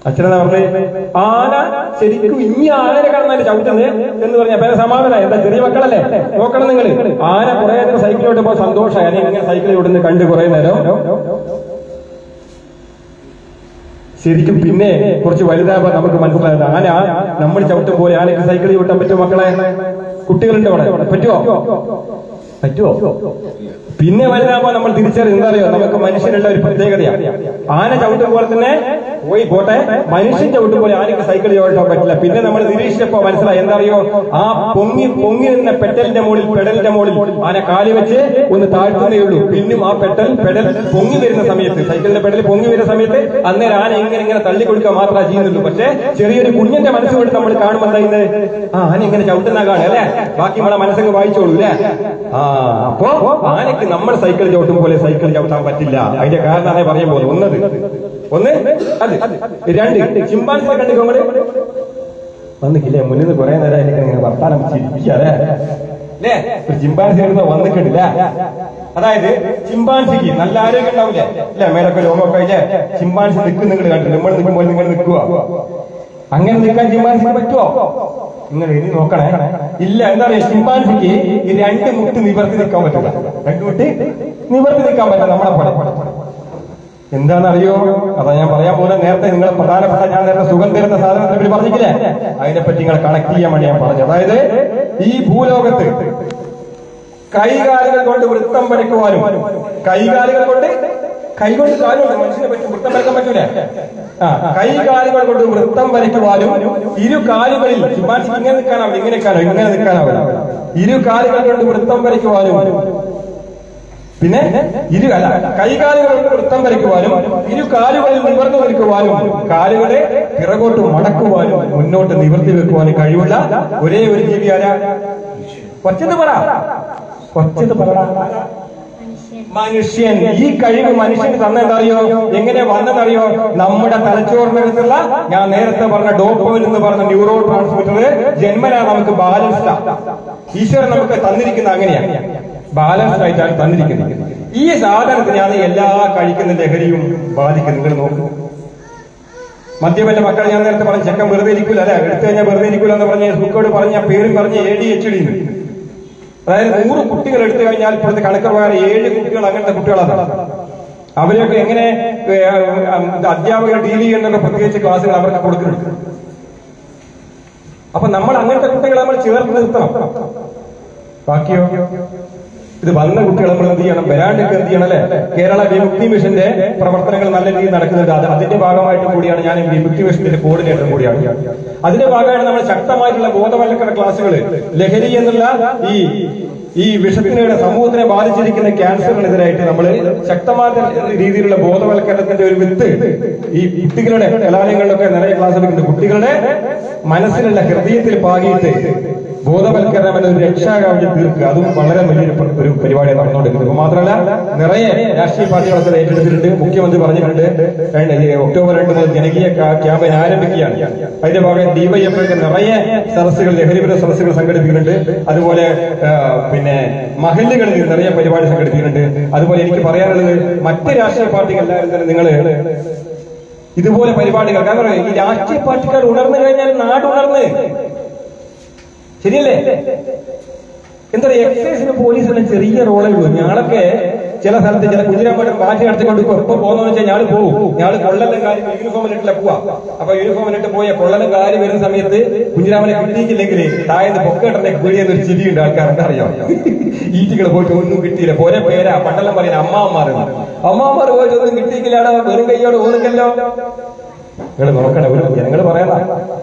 അച്ഛനെന്താ പറഞ്ഞേ? ആന ശരിക്കും ഇനി ആനനെ കാണുന്നതിന്റെ ചവിട്ടുന്നത് എന്ന് പറഞ്ഞാൽ പേരെ സമാധാനം. എന്താ ചെറിയ മക്കളല്ലേ, നോക്കണം നിങ്ങൾ. ആന കുറെ നേരം സൈക്കിളിലോട്ട് പോ സന്തോഷമായി. ആന ഇങ്ങനെ സൈക്കിൾ ഇവിടുന്ന് കണ്ട് കുറെ നേരം ശരിക്കും പിന്നെ കുറച്ച് വലുതാകുമ്പോ നമുക്ക് മനസ്സിലായത് ആന നമ്മൾ ചവിട്ടും പോലെ ആനയ്ക്ക് സൈക്കിൾ ചവിട്ടാൻ പറ്റുമോ? മക്കളെ കുട്ടികളുണ്ട് അവിടെ, പറ്റുമോ? പിന്നെ വലുതാകുമ്പോ നമ്മൾ തിരിച്ചറിയും എന്താ അറിയോ, നമുക്ക് മനുഷ്യനുള്ള ഒരു പ്രത്യേകതയാണ്. ആന ചവിട്ടും പോലെ തന്നെ പോട്ടെ, മനുഷ്യൻ ചവിട്ടും പോലെ ആനയ്ക്ക് സൈക്കിൾ ചവിട്ടാൻ പറ്റില്ല. പിന്നെ നമ്മൾ നിരീക്ഷിച്ചപ്പോ മനസ്സിലായി എന്താ അറിയോ, ആ പൊങ്ങി നിന്ന പെടലിന്റെ മുകളിൽ ആന കാലി വെച്ച് ഒന്ന് താഴ്ത്തുന്നേ ഉള്ളൂ. പിന്നും ആ പെടൽ പൊങ്ങി വരുന്ന സമയത്ത്, സൈക്കിളിന്റെ പെടൽ പൊങ്ങി വരുന്ന സമയത്ത് അന്നേരം ആന ഇങ്ങനെ തള്ളിക്കൊടുക്കുക മാത്രമേ ചെയ്യുന്നുള്ളൂ. പക്ഷെ ചെറിയൊരു കുഞ്ഞിന്റെ മനസ്സുകൊണ്ട് നമ്മൾ കാണുമ്പോൾ എന്താ ആന ഇങ്ങനെ ചവിട്ടുന്ന കാണുക അല്ലെ? ബാക്കി നമ്മളെ മനസ്സങ്ങ് വായിച്ചോളൂ അല്ലെ? അപ്പോ ആനയ്ക്ക് നമ്മൾ സൈക്കിൾ ചവിട്ടും പോലെ സൈക്കിൾ ചവിട്ടാൻ പറ്റില്ല. അതിന്റെ കാരണമാണ് പറയാൻ പോകുന്നത്. ഒന്ന് അത് രണ്ട് ചിമ്പാൻസി കണ്ടിക്കോ വന്നിക്കില്ലേ? മുന്നിൽ നിന്ന് കുറെ നേരം ഇങ്ങനെ വർത്താനം ചിരിക്കാല്ലേ? അല്ലേ? ഒരു ചിമ്പാൻസി എടുത്ത് വന്നിട്ടില്ല. അതായത് ചിമ്പാൻസിക്ക് നല്ല ആരോഗ്യം ഉണ്ടാവില്ലേ അല്ലെ? മേലൊക്കെ രോഗമൊക്കെ കഴിഞ്ഞാൽ ചിമ്പാൻസി നിൽക്കും. നിങ്ങൾ കണ്ടില്ല? നമ്മൾ നിൽക്കുമ്പോൾ നിങ്ങൾ നിൽക്കുക. അങ്ങനെ നിൽക്കാൻ ചിമ്പാൻസിക്ക് പറ്റുമോ? നിങ്ങൾ ഇനി നോക്കണേ. ഇല്ല. എന്താ പറയാ, ചിമ്പാൻസിക്ക് ഈ രണ്ട് മുട്ട് നിവർത്തി നിൽക്കാൻ പറ്റില്ല. രണ്ട് മുട്ട് നിവർത്തി നിൽക്കാൻ പറ്റില്ല നമ്മളെ പോലെ. എന്താണെന്നറിയോ? അതാ ഞാൻ പറയാൻ പോകുന്നത്. നേരത്തെ നിങ്ങൾ പ്രധാനപ്പെട്ട ഞാൻ നേരത്തെ സുഖം തരുന്ന സാധനത്തെ പറ്റി പറഞ്ഞില്ലേ? അതിനെപ്പറ്റി നിങ്ങൾ കണക്ട് ചെയ്യാൻ വേണ്ടി ഞാൻ പറഞ്ഞത്. അതായത് ഈ ഭൂലോകത്ത് കൈകാലുകൾ കൊണ്ട് വൃത്തം വരയ്ക്കുവാനും കൈകാലുകൾ കൊണ്ട് കാലുകൊണ്ട് മനുഷ്യനെ പറ്റി വൃത്തം വരയ്ക്കാൻ പറ്റൂലേ? കൈകാലുകൾ കൊണ്ട് വൃത്തം വരയ്ക്കുവാനും ഇരു കാലുകളിൽ ചിമ്പാൻസിക്ക് ഇങ്ങനെ നിൽക്കാനാവില്ല, ഇങ്ങനെ നിൽക്കാനാവില്ല. ഇരു കാലുകൾ കൊണ്ട് വൃത്തം വരയ്ക്കുവാനും പിന്നെ കൈകാലുകൾ കൊണ്ട് വൃത്തം വരയ്ക്കുവാനും ഇരു കാലുകളിൽ നിവർന്നു നിൽക്കുവാനും കാലുകളെ പിറകോട്ട് മടക്കുവാനും മുന്നോട്ട് നിവർത്തി വെക്കുവാനും കഴിവുള്ള ഒരേ ഒരു ജീവി ആരാ? കൊച്ചത് പറ. മനുഷ്യൻ. ഈ കഴിവ് മനുഷ്യന് തന്നെന്തറിയോ? എങ്ങനെ വന്നതറിയോ? നമ്മുടെ തലച്ചോറിനകത്തുള്ള ഞാൻ നേരത്തെ പറഞ്ഞ ഡോപ്പമിൻ എന്ന് പറഞ്ഞ ന്യൂറോ ട്രാൻസ്മിറ്റർ ജന്മനാ നമുക്ക് ബാലൻസ്ഡ്. ഈശ്വരൻ നമുക്ക് തന്നിരിക്കുന്ന അങ്ങനെയാണ്, ബാലൻസ്ഡ് ആയിട്ടാണ് തന്നിരിക്കുന്നത്. ഈ സാധനത്തിനാണ് എല്ലാ കഴിക്കുന്ന ലഹരിയും ബാധിക്കുന്നത്. നിങ്ങൾ നോക്കൂ, മദ്യപന്റെ മക്കളെ ഞാൻ നേരത്തെ പറഞ്ഞ ചെക്കൻ വെറുതെ ഇരിക്കൂല അല്ലെ? എടുത്തു കഴിഞ്ഞാൽ വെറുതെ ഇരിക്കൂല എന്ന് പറഞ്ഞ ബുക്കോട് പറഞ്ഞ പേരും പറഞ്ഞ ADHD. അതായത് 100 കുട്ടികൾ എടുത്തു കഴിഞ്ഞാൽ ഇപ്പോഴത്തെ കണക്ക് പ്രകാരം 7 കുട്ടികൾ അങ്ങനത്തെ കുട്ടികളാണ്. അവരെയൊക്കെ എങ്ങനെ അധ്യാപകർ ഡീൽ ചെയ്യുന്ന പ്രത്യേകിച്ച് ക്ലാസ്സുകൾ അവർക്ക് കൊടുക്കുന്നുണ്ട്. അപ്പൊ നമ്മൾ അങ്ങനത്തെ കുട്ടികളെ നമ്മൾ ചേർത്ത് നിർത്തണം. ബാക്കിയോ ഇത് വന്ന കുട്ടികൾ നമ്മൾ എന്ത് ചെയ്യണം? വരാണ്ടൊക്കെ എന്ത് ചെയ്യണം അല്ലെ? കേരള വിമുക്തി മിഷന്റെ പ്രവർത്തനങ്ങൾ നല്ല രീതിയിൽ നടക്കുന്നുണ്ട്. അതിന്റെ ഭാഗമായിട്ട് കൂടിയാണ് ഞാൻ വിമുക്തി മിഷന്റെ കോർഡിനേറ്റർ കൂടിയാണ്. അതിന്റെ ഭാഗമായിട്ട് നമ്മൾ ശക്തമായിട്ടുള്ള ബോധവൽക്കരണ ക്ലാസ്സുകൾ, ലഹരി എന്നുള്ള ഈ വിഷത്തിനെതിരെ സമൂഹത്തിനെ ബാധിച്ചിരിക്കുന്ന ക്യാൻസറിനെതിരായിട്ട് നമ്മൾ ശക്തമായ രീതിയിലുള്ള ബോധവൽക്കരണത്തിന്റെ ഒരു വിത്ത് ഈ കുട്ടികളുടെ കലാലയങ്ങളിലൊക്കെ നിറയെ ക്ലാസ് എടുക്കുന്നുണ്ട്. കുട്ടികളുടെ മനസ്സിലുള്ള ഹൃദയത്തിൽ പാകിയിട്ട് ബോധവൽക്കരണം എന്നൊരു രക്ഷാകവചം തീർക്കുക, അതും വളരെ വലിയൊരു ഒരു പരിപാടി നടന്നുകൊണ്ടിരിക്കുന്നത്. മാത്രമല്ല നിറയെ രാഷ്ട്രീയ പാർട്ടികളൊക്കെ ഏറ്റെടുത്തിട്ടുണ്ട്. മുഖ്യമന്ത്രി പറഞ്ഞിട്ടുണ്ട് ഒക്ടോബർ 2 മുതൽ ജനകീയ ക്യാമ്പയിൻ ആരംഭിക്കുകയാണ്. അതിന്റെ ഭാഗം ഡിവൈഎഫ്ഐക്ക് നിറയെ സദസ്സുകൾ, ലഹരിവിരുദ്ധ സദസ്സുകൾ സംഘടിപ്പിക്കുന്നുണ്ട്. അതുപോലെ പിന്നെ മഹല്ലുകളിൽ നിറയെ പരിപാടി സംഘടിപ്പിക്കുന്നുണ്ട്. അതുപോലെ എനിക്ക് പറയാനുള്ളത് മറ്റ് രാഷ്ട്രീയ പാർട്ടികൾ എല്ലാവരും തന്നെ നിങ്ങൾ ഇതുപോലെ പരിപാടികൾ, കാരണം ഈ രാഷ്ട്രീയ പാർട്ടികൾ ഉണർന്നു കഴിഞ്ഞാൽ നാട് ഉണർന്ന്, ശരിയല്ലേ? എന്താ പറയുക, എക്സൈസിന് പോലീസിന് ചെറിയ റോളേ ഉള്ളൂ. ഞാളൊക്കെ ചില സ്ഥലത്ത് ചില കുഞ്ഞിരാമോട്ട് മാറ്റി നടത്തിക്കൊണ്ട് എപ്പോ പോകുന്ന വെച്ചാൽ ഞാൾ പോകും. ഞാൾ കൊള്ളലും കാര്യം യൂണിഫോമിലിട്ടില്ല പോവാ. അപ്പൊ യൂണിഫോമിലിട്ട് പോയ കൊള്ളലും കാര്യം വരുന്ന സമയത്ത് കുഞ്ഞിരാമനെ കിട്ടിയില്ലെങ്കിൽ താഴെ പൊക്കേട്ടന്റെ കുഴിയെന്നൊരു ചിരിയുണ്ട് ആൾക്കാർക്ക് അറിയാം. ഈറ്റികൾ പോയിട്ട് ഒന്നും കിട്ടിയില്ല. പോരെ പേരാ പണ്ടെല്ലാം പറയുന്നത് അമ്മാമാർ പോയിട്ട് ഒന്നും കിട്ടിയില്ലാടോ, വെറും കൈയോട് ഓർക്കല്ലോ. നിങ്ങൾ നോക്കണേ, ഒരു ജനങ്ങൾ പറയാ.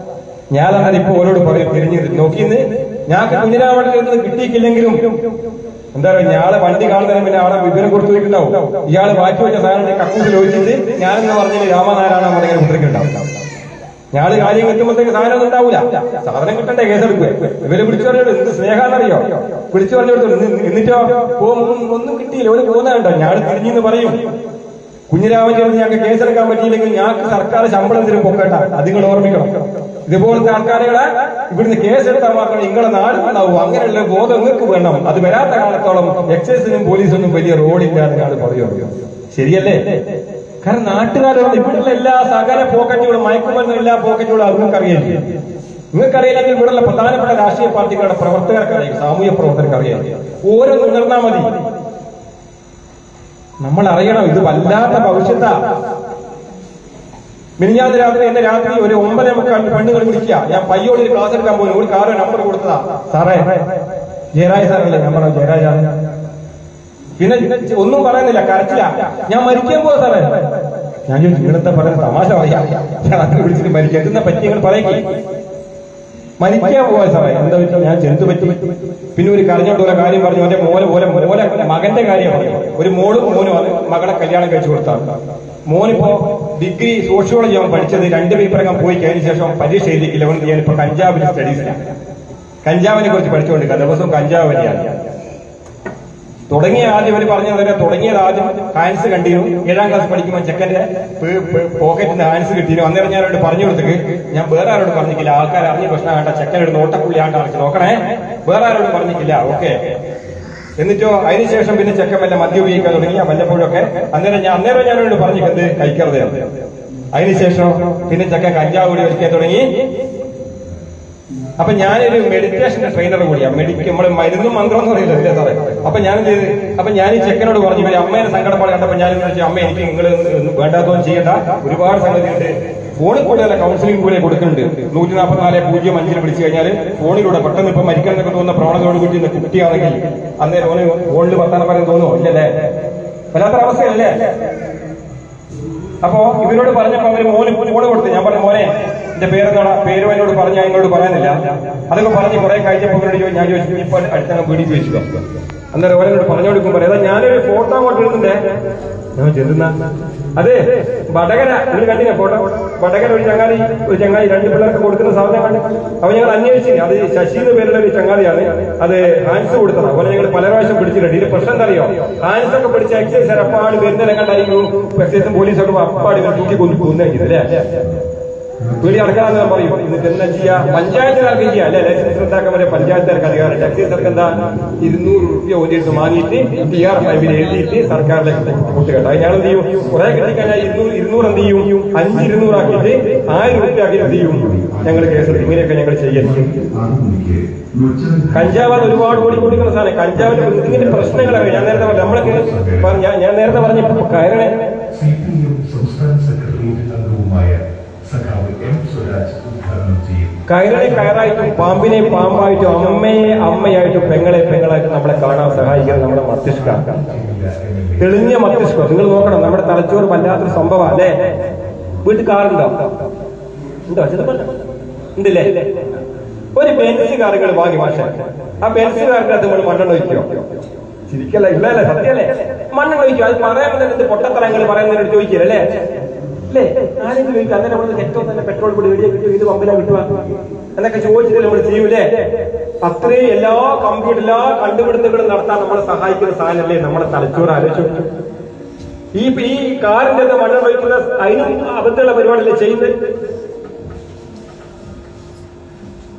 ഞാനന്നാൽ ഇപ്പൊ ഓരോട് പറയും തിരിഞ്ഞ് നോക്കിന്ന് ഞങ്ങൾക്ക് കുഞ്ഞിരാമണിൽ കിട്ടിയിട്ടില്ലെങ്കിലും എന്താ പറയുക, ഞാളെ വണ്ടി കാണുന്നതിന് പിന്നെ ആളെ വിവരം കൊടുത്തു വെക്കുന്നുണ്ടാവും. ഇയാള് മാറ്റി വെച്ച സാധനം കക്കൂസിൽ ഒഴിച്ചിട്ട് ഞാനെന്ന് പറഞ്ഞിട്ട് രാമനാരായണ പറഞ്ഞ കുട്ടിക്കുണ്ടാവും. ഞാള് കാര്യം കിട്ടുമ്പോഴത്തേക്ക് സാധനം ഒന്നും ഉണ്ടാവൂല. സാധനം കിട്ടണ്ടേ, കേസെടുക്കുക. ഇവര് വിളിച്ചു പറഞ്ഞോട് എന്ത് സ്നേഹാന്നറിയോ, വിളിച്ചു പറഞ്ഞോട് എന്നിട്ടോ ഒന്നും കിട്ടിയില്ല, ഒരു പോകുന്നുണ്ടോ. ഞാള് തിരിഞ്ഞെന്ന് പറയും, കുഞ്ഞിരാമന്റെ ഞങ്ങൾക്ക് കേസെടുക്കാൻ പറ്റിയില്ലെങ്കിൽ ഞങ്ങൾക്ക് സർക്കാർ ശമ്പളം തരും പൊക്കേട്ട. അത് നിങ്ങൾ ഓർമ്മിക്കണം. ഇതുപോലത്തെ ആൾക്കാരുകളെ ഇവിടുന്ന് കേസെടുത്താൽ മാത്രമേ നിങ്ങളെ നാട് ഉണ്ടാവൂ. അങ്ങനെയുള്ള ബോധം നിങ്ങൾക്ക് വേണം. അത് വരാത്ത കാലത്തോളം എക്സൈസിനും പോലീസിനും വലിയ റോളില്ല എന്ന് ഞാൻ പറയുമോ? ശരിയല്ലേ? കാരണം നാട്ടുകാരോട് ഇവിടുള്ള എല്ലാ സകല പോക്കറ്റുകളും, മയക്കുമരുന്ന് എല്ലാ പോക്കറ്റുകളും അത് നിങ്ങൾക്കറിയില്ലേ? നിങ്ങൾക്കറിയില്ലെങ്കിൽ ഇവിടെയുള്ള പ്രധാനപ്പെട്ട രാഷ്ട്രീയ പാർട്ടികളുടെ പ്രവർത്തകർക്കറിയാം, സാമൂഹ്യ പ്രവർത്തകർക്കറിയാം. ഓരോ ഉണർന്നാൽ മതി. നമ്മൾ അറിയണം, ഇത് വല്ലാത്ത ഭവിഷ്യത്താ. മിനിഞ്ഞാന്ന് രാത്രി എന്നെ രാത്രി ഒരു 9:45 പെണ്ണുകൾ വിളിക്കുക. ഞാൻ പയ്യോട് ഒരു ക്ലാസ് എടുക്കാൻ പോകുന്നു. ഒരു കാറ് നമ്പർ കൊടുത്തതാ. സാറേ, ജയരാജ് സാറല്ലേ? ഞാൻ പറഞ്ഞു ജയരാജാണ്. പിന്നെ ഒന്നും പറയുന്നില്ല, കരച്ചില്ല. ഞാൻ മരിക്കാൻ പോവാ സാറേ. ഞാൻ ചോദിച്ചു നിങ്ങളെന്താ പറയുന്നത്? തമാശ പറയാ. രാത്രി വിളിച്ചിട്ട് മരിക്കാൻ എന്താ പറ്റി നിങ്ങൾ പറയേ? മരിക്കാൻ പോവാ സാറേ. എന്താ വെച്ചാൽ ഞാൻ ചെന്ത് പറ്റി. പിന്നെ ഒരു കരഞ്ഞോണ്ട് ഒരു കാര്യം പറഞ്ഞു. അവന്റെ മോലെ മകന്റെ കാര്യം പറഞ്ഞു. ഒരു മോളും മോനുമാണ് മകളെ കല്യാണം കഴിച്ചു കൊടുത്താണ്. മോനിപ്പോ ഡിഗ്രി സോഷ്യോളജി അവൻ പഠിച്ചത് 2 പേപ്പറകം പോയി കഴിഞ്ഞ ശേഷം പരീക്ഷ എഴുതിക്കില്ല. അവൻ ഞാനിപ്പോ കഞ്ചാവിന്റെ സ്റ്റഡീസിലാണ്. കഞ്ചാവിനെ കുറിച്ച് പഠിച്ചുകൊണ്ടിരിക്കുക. ദിവസവും കഞ്ചാവ് വരെയാണ്. തുടങ്ങിയ ആദ്യം അവർ പറഞ്ഞത് തുടങ്ങിയത് ആദ്യം ഹാൻസ് കണ്ടിരുന്നു. 7ാം ക്ലാസ് പഠിക്കുമ്പോൾ ചെക്കന്റെ പോക്കറ്റിന് ഹാൻസ് കിട്ടിയിരുന്നു. അന്നേരം ഞാൻ അവരോട് പറഞ്ഞു കൊടുത്തത്, ഞാൻ വേറെ ആരോട് പറഞ്ഞിട്ടില്ല. ആൾക്കാർ അറിഞ്ഞ പ്രശ്നം വേണ്ട, ചെക്കനൊരു നോട്ടപ്പുള്ളി ആണ്ട് അടച്ച് നോക്കണേ, വേറെ ആരോട് പറഞ്ഞിട്ടില്ല. ഓക്കെ. എന്നിട്ടോ അതിനുശേഷം പിന്നെ ചെക്കൻ വല്ല മദ്യം ഉപയോഗിക്കാൻ തുടങ്ങി വല്ലപ്പോഴൊക്കെ. അന്നേരം ഞാനോട് പറഞ്ഞു എന്ത് കഴിക്കരുത്. അതിനുശേഷം പിന്നെ ചെക്കൻ കഞ്ചാവ് കൂടി വലിക്കാൻ തുടങ്ങി. അപ്പൊ ഞാനൊരു മെഡിറ്റേഷന്റെ ട്രെയിനർ കൂടിയാണ്. നമ്മള് മരുന്നും മന്ത്രം എന്ന് പറയുന്നത് സാറേ. അപ്പൊ ഞാൻ എന്ത് ചെയ്ത്, അപ്പൊ ഞാൻ ഈ ചെക്കനോട് പറഞ്ഞു, ഇവര് അമ്മേനെ സങ്കടപ്പാട് കണ്ടപ്പോ ഞാൻ അമ്മ എനിക്ക് നിങ്ങൾ വേണ്ടാത്തതും ചെയ്യണ്ട, ഒരുപാട് സംഗതിയുണ്ട്. ഫോണിൽ കൂടെ അല്ല കൗൺസിലിംഗ് കൂടെ കൊടുക്കുന്നുണ്ട്. 144-05 വിളിച്ചു കഴിഞ്ഞാൽ ഫോണിലൂടെ പെട്ടെന്ന് ഇപ്പൊ മരിക്കാൻ എന്നൊക്കെ തോന്നുന്ന പ്രവണതയോട് കൂടി കുട്ടിയാണെങ്കിൽ അന്നേരം ഓന് ഫോണിൽ വർത്താനം പറയാൻ തോന്നുമോ? ഇല്ലല്ലേ? വല്ലാത്തൊരവസ്ഥയല്ലേ? അപ്പോ ഇവരോട് പറഞ്ഞപ്പോ അവര് ഫോണ് കൊടുത്തു. ഞാൻ പറഞ്ഞു മോനെ എന്റെ പേരെന്താണ്? പേരും എന്നോട് പറഞ്ഞാൽ എന്നോട് പറയാനില്ല. അതൊക്കെ പറഞ്ഞ് കുറെ കഴിഞ്ഞപ്പോ ഞാൻ ചോദിച്ചു ഇപ്പൊ അടുത്തങ്ങ് വീടി ചോദിച്ചു. അന്നേരം ഓരോട് പറഞ്ഞു കൊടുക്കുമ്പോൾ ഏതാ ഞാനൊരു ഫോട്ടോ അങ്ങോട്ട് എടുത്തിട്ടേ ഞാൻ ചെല്ലുന്ന അതെ വടകര. നിങ്ങൾ കണ്ടില്ല ഫോട്ടോ? വടകര ഒരു ചങ്ങാതി 2 പിള്ളേർക്ക് കൊടുക്കുന്ന സാധനം കണ്ടു. അപ്പൊ ഞങ്ങൾ അന്വേഷിച്ചു. അത് ശശി എന്ന് പേരുള്ള ഒരു ചങ്ങാതിയാണ്. അത് ഹാൻസ് കൊടുത്തത്. അതുപോലെ ഞങ്ങൾ പല പ്രാവശ്യം പിടിച്ചിട്ടുണ്ട്. ഇതിന് പ്രശ്നം എന്താ അറിയോ? ഹാൻസ് ഒക്കെ പിടിച്ച എക്സൈസ് അപ്പാട് വരുന്നതിനെ കണ്ടായിരിക്കും എക്സൈസും പോലീസൊക്കെ അപ്പാട് തൂക്കി കൊന്നേക്കില്ലേ? വീടി അടക്കാന്ന് പറയും. എന്നിട്ട് എന്താ ചെയ്യാ? പഞ്ചായത്തുകാർക്ക് ചെയ്യാം അല്ലെ? ലൈസൻസ് റദ്ദാക്കാൻ വരെ പഞ്ചായത്തുകാർക്ക് അധികാരം. എക്സൈസർക്ക് എന്താ 200 രൂപ ഓടിയിട്ട് വാങ്ങിയിട്ട് TR5 എഴുതിയിട്ട് സർക്കാരിലേക്ക് കൊടുത്തുകേട്ടോ. ഞങ്ങൾ എന്ത് ചെയ്യും? കുറെ കിട്ടിക്കഴിഞ്ഞാൽ 200 എന്ത് ചെയ്യും? 500 ആക്കിയിട്ട് 1000 രൂപ ആക്കി എന്ത് ചെയ്യും? ഞങ്ങൾ കേസെടുക്കും. ഇങ്ങനെയൊക്കെ ഞങ്ങൾ ചെയ്യുന്നത്. കഞ്ചാവ് ഒരുപാട് ഓടിക്കൊണ്ടിരിക്കുന്ന സാധനം. കഞ്ചാവിന്റെ ഇതിന്റെ പ്രശ്നങ്ങളാണ് ഞാൻ നേരത്തെ പറഞ്ഞു. നമ്മളൊക്കെ ഞാൻ നേരത്തെ പറഞ്ഞപ്പോ കയറണേ കയറിനെ കയറായിട്ടും പാമ്പിനെ പാമ്പായിട്ടും അമ്മയെ അമ്മയായിട്ടും പെങ്ങളെ പെങ്ങളായിട്ടും നമ്മളെ കാണാൻ സഹായിക്കുന്നത് നമ്മുടെ മസ്തിഷ്കമാണ്. തെളിഞ്ഞ മസ്തിഷ്കം. നിങ്ങൾ നോക്കണം, നമ്മുടെ തലച്ചോറ് വല്ലാത്തൊരു സംഭവം അല്ലേ? വീട്ടിൽ കാറുണ്ടോ? ഉണ്ടോ? ഉണ്ടല്ലേ? ഒരു ബെൻസ് കാറുകൾ വാങ്ങി മാഷ. ആ ബെൻസ് കാറിന്റെ അത് നമ്മൾ മണ്ണെണ്ണ ഒഴിക്കോ? ശരിക്കല്ല, ഇല്ലല്ലേ? സത്യല്ലേ? മണ്ണെണ്ണ ഒഴിക്കോ? അത് പറയാൻ പൊട്ടത്തരങ്ങൾ പറയുന്നതിനോട് ചോദിക്കില്ലല്ലേ? അല്ലേ? ആരെങ്കിലും ചോദിക്കും അങ്ങനെ നമ്മൾ ഏറ്റവും തന്നെ പെട്രോൾ കൂടി എവിടെയാ കിട്ടും, ഇത് പമ്പിലാ കിട്ടുക എന്നൊക്കെ ചോദിച്ചിട്ട് നമ്മൾ ചെയ്യൂലേ? അത്രയും എല്ലാ കമ്പ്യൂട്ടർ എല്ലാ കണ്ടുപിടുത്തങ്ങളും നടത്താൻ നമ്മളെ സഹായിക്കുന്ന സാധനമല്ലേ നമ്മളെ തലച്ചോറ് ആലോചിച്ചു. ഈ കാറിന്റെ മണ്ണ് വഹിക്കുന്ന അതിനും അബദ്ധമുള്ള പരിപാടിയല്ലേ ചെയ്യുന്നത്?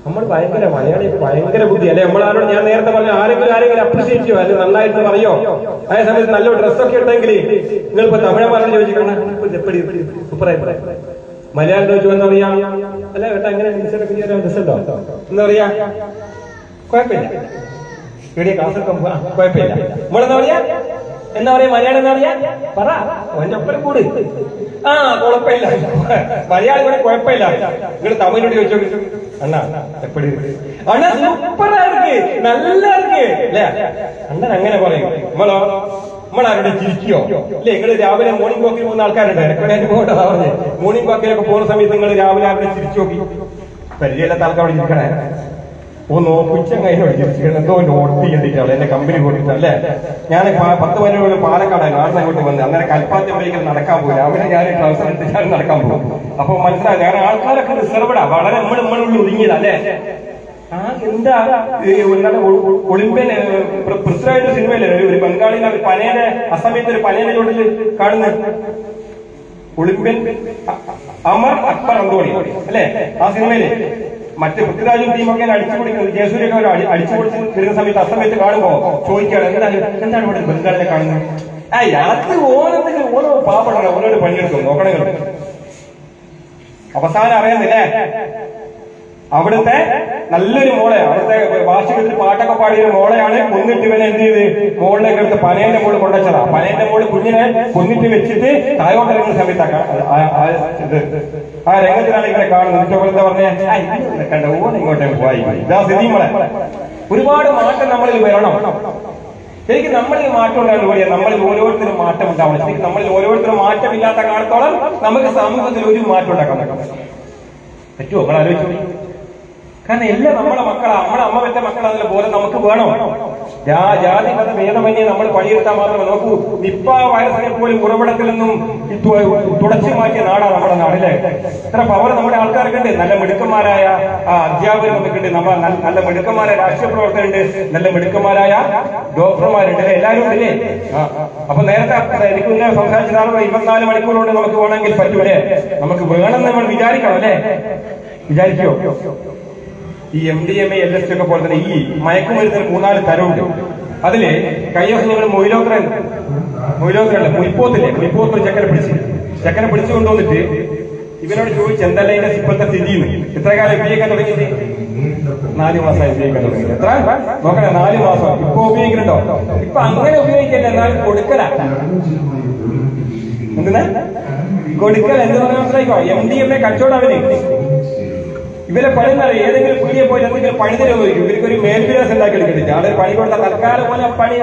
നമ്മൾ ഭയങ്കര മലയാളിക്ക് ഭയങ്കര ബുദ്ധി അല്ലെ? നമ്മളാരോട് ഞാൻ നേരത്തെ പറഞ്ഞു ആരെങ്കിലും അപ്രീഷിയേറ്റ് ചെയ്യോ, അല്ലെങ്കിൽ നന്നായിട്ട് പറയോ? അതേ സമയത്ത് നല്ല ഡ്രസ്സൊക്കെ ഉണ്ടെങ്കിൽ നിങ്ങളിപ്പോ തമിഴന്മാരോട് ചോദിക്കണം സൂപ്പറായി, മലയാളം ചോദിച്ചു എന്താ പറയാ? അല്ല കേട്ടോ അങ്ങനെ ഡ്രസ്സല്ലോ എന്താ പറയാ? കുഴപ്പമില്ല, ഇവിടെ കാസർഗോഡ് കുഴപ്പമില്ല. നമ്മളെന്താ പറയാ? എന്താ പറയാ? മലയാളം എന്താ പറയാ? പറ ഒന്നൊപ്പം കൂട്. ആ കുഴപ്പമില്ല, മലയാളം കൂടെ കുഴപ്പമില്ല. നിങ്ങൾ തമിഴിനോട് ചോദിച്ചോ, അണ്ണാ എപ്പടി അണ്ണാ സൂപ്പറാ ഇருக்கு, നല്ല ഇருக்கு അല്ലേ? അണ്ണൻ അങ്ങനെ പറയും. നമ്മളാരുടെ ചിരിക്കോ അല്ലെ? നിങ്ങൾ രാവിലെ മോർണിംഗ് വാക്കിൽ പോകുന്ന ആൾക്കാരുണ്ട്, എനിക്ക് പറഞ്ഞ് മോർണിംഗ് വാക്കിലൊക്കെ പോകുന്ന സമയത്ത് നിങ്ങൾ രാവിലെ അവിടെ ചിരിച്ചു നോക്കി. പരിചയമില്ലാത്ത ആൾക്കാരോട് ചിരിക്കണേ, നോക്കുച്ചങ്ങോട് ചിരിച്ചിട്ട് എന്തോ നോട്ട് ചെയ്തിട്ടാണ് എന്റെ കമ്പനി കൊടുത്തിട്ട് അല്ലേ? ഞാൻ 10 മണിയോട് പാലക്കാടാണ് നാട്ടിൽ അങ്ങോട്ട് വന്നത്. അങ്ങനെ കൽപ്പാത്തിലേക്ക് നടക്കാൻ പോയി. രാവിലെ ഞാൻ ട്രൗസർ എടുത്ത് ഞാൻ നടക്കാൻ പോകും. അപ്പൊ മനസ്സിലായി ഞാൻ ആൾക്കാരൊക്കെ റിസർവ്ഡാ, വളരെ നമ്മളുള്ളിൽ ഒതുങ്ങിയതാ അല്ലേ? ആ എന്താ ഒളിമ്പ്യൻ പൃഥ്വിരാജ് സിനിമയിലെ ഒരു ബംഗാളിനെ പനേനെ അസമയത്ത് ഒരു പനേനെ ചോട്ടിൽ കാണുന്നത് ഒളിമ്പ്യൻ അമർ അക്ബർ അന്തോണി അല്ലെ? ആ സിനിമയില് മറ്റേ പൃഥ്വിരാജും ടീമൊക്കെ അടിച്ചുപൊളിക്കുന്നത്, ജയസൂര്യൊക്കെ അവർ അടിച്ചുപൊളിച്ച് വരുന്ന സമയത്ത് അസമയത്ത് കാണുമ്പോ ചോദിക്കുകയാണ് എന്താണ് ഇവിടെ ബംഗാളിനെ കാണുന്നത്? അത് ഓരോ പാവപ്പെടണം, ഓരോരോ പണിയെടുക്കും നോക്കണങ്ങൾ. അവസാനം അറിയുന്നില്ലേ അവിടുത്തെ നല്ലൊരു മോളെ, അവിടുത്തെ വാർഷികത്തിൽ പാട്ടൊക്കെ പാടിയൊരു മോളെയാണ് കൊന്നിട്ട് ഇവനെ എന്ത് ചെയ്ത് മോളിലേക്ക് എടുത്ത് പനേന്റെ മോള് കൊണ്ടുവച്ചതാ. പനേന്റെ മോള് കുഞ്ഞിനെ കൊന്നിട്ട് വെച്ചിട്ട് തായോട്ടിറങ്ങുന്ന സമയത്താണ് ആ രംഗത്തിലാണ് ഇവരെ കാണുന്നത്. എന്താ പറഞ്ഞേ? കണ്ട ഓൻ ഇങ്ങോട്ടേക്ക് പോയി. ഇതാ സ്ഥിതി മോളെ. ഒരുപാട് മാറ്റം നമ്മളിൽ വരണം. ശരിക്കും നമ്മളിൽ മാറ്റം ഉണ്ടാകുന്ന നമ്മളിൽ ഓരോരുത്തരും മാറ്റം ഉണ്ടാവണം. ശരിക്കും നമ്മളിൽ ഓരോരുത്തരും മാറ്റമില്ലാത്ത കാലത്തോളം നമുക്ക് സമൂഹത്തിൽ ഒരു മാറ്റം ഉണ്ടാക്കാൻ പറ്റുമോ? നമ്മൾ ആലോചിച്ചു. കാരണം എല്ലാം നമ്മളെ മക്കളാ, നമ്മളെ അമ്മ വെച്ച മക്കളാണല്ലോ പോലെ നമുക്ക് വേണം. ജാതി മത ഭേദമന്യേ നമ്മൾ പണിയെടുത്താൽ മാത്രമേ നോക്കൂ. നിപ്പ വൈറസിനെ പോലും ഉറവിടത്തിൽ നിന്നും തുടച്ചു മാറ്റിയ നാടാണ് നമ്മുടെ നാടിലെ. ഇത്ര പവർ നമ്മുടെ ആൾക്കാർക്ക് ഉണ്ട്. നല്ല മിടുക്കന്മാരായ അധ്യാപകർ നമുക്കുണ്ട്, നല്ല മിടുക്കന്മാരായ രാഷ്ട്രീയ പ്രവർത്തകരുണ്ട്, നല്ല മിടുക്കന്മാരായ ഡോക്ടർമാരുണ്ട്, എല്ലാവരും ഉണ്ടല്ലേ? അപ്പൊ നേരത്തെ എനിക്ക് മുന്നേ സംസാരിച്ചതാണ് 24 മണിക്കൂറുകൊണ്ട് നമുക്ക് വേണമെങ്കിൽ പറ്റൂലേ? നമുക്ക് വേണമെന്ന് നമ്മൾ വിചാരിക്കണം അല്ലേ? വിചാരിക്കോ? ഈ MDMA LSD ഒക്കെ പോലെ തന്നെ ഈ മയക്കുമരുന്നിന് 3-4 തരമുണ്ട്. അതില് കഴിഞ്ഞ ദിവസം ഞങ്ങൾ മൊയിലോത്രല്ല മുയിപ്പോത്തൊരു ചക്കനെ പിടിച്ചു കൊണ്ടുവന്നിട്ട് ഇവനോട് ചോദിച്ചു എന്തല്ല ഇതിന്റെ ഇപ്പോഴത്തെ സ്ഥിതിന്ന്. എത്ര കാലം ഉപയോഗിക്കാൻ തുടങ്ങിയത്? 4 മാസമായി ഉപയോഗിക്കാൻ തുടങ്ങിയത്. എത്ര നോക്കണേ? 4 മാസം. ഇപ്പൊ ഉപയോഗിക്കുന്നുണ്ടോ? ഇപ്പൊ അങ്ങനെ ഉപയോഗിക്കല്ല, എന്നാലും കൊടുക്കല. എന്തിനാ കൊടുക്കല? എന്ത് പറഞ്ഞാൽ മനസ്സിലായിക്കോ? MDMA കച്ചവടം അവന്. ഇവരെ പണിന്നറിയ ഏതെങ്കിലും പീടിയെ പോയി എന്തെങ്കിലും പണി തരുമായിരിക്കും. ഇവർക്കൊരു മേൽവിലാസം ഉണ്ടാക്കി എടുക്കുന്നില്ല. ആളൊരു പണി കൊടുത്താൽ തൽക്കാലം പോലെ പണി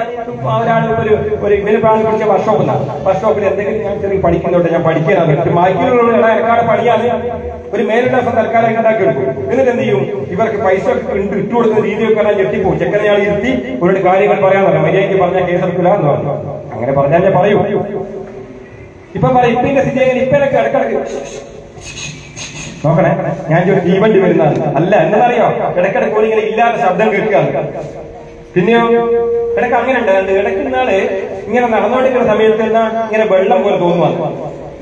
ഒരാൾ ഒരു ഇവര് പ്രാണി പിടിച്ച വർക്ക്ഷോപ്പിൽ എന്തെങ്കിലും ഞാൻ ചെറിയ പഠിക്കുന്നുണ്ട്, ഞാൻ പഠിക്കാനാണ് ബാക്കിയുള്ള ഇടക്കാട് പണിയാണ് ഒരു മേൽവിലാസം തൽക്കാലം ഉണ്ടാക്കി എടുക്കും. എന്നിട്ട് എന്ത് ചെയ്യും? ഇവർക്ക് പൈസ ഇട്ടുകൊടുക്കുന്ന രീതിയൊക്കെ ഞാൻ ഞെട്ടിപ്പോകും. ചെക്കനെ ഞാൻ ഇരുത്തി ഒരു കാര്യങ്ങൾ പറയാൻ മര്യാദയ്ക്ക് പറഞ്ഞാൽ കേസെടുക്കില്ല എന്ന് പറഞ്ഞു. അങ്ങനെ പറഞ്ഞാൽ ഞാൻ പറയൂ. ഇപ്പൊ പറയും ഇപ്പിന്റെ സ്ഥിതി എങ്ങനെ? ഇപ്പനൊക്കെ ഇടക്കിടക്ക് നോക്കണേ, ഞാൻ ഒരു തീവണ്ടി വരുന്നതാണ് അല്ല എന്നറിയോ? ഇടയ്ക്കിടയ്ക്ക് ഇങ്ങനെ ഇല്ലാത്ത ശബ്ദം കേൾക്കുകയാണ്. പിന്നെയോ ഇടയ്ക്ക് അങ്ങനെ ഉണ്ട്. ഇടയ്ക്ക് നാള് ഇങ്ങനെ നടന്നുകൊണ്ടിരിക്കുന്ന സമയത്ത് എന്നാ ഇങ്ങനെ വെള്ളം പോലെ തോന്നുവാണ്.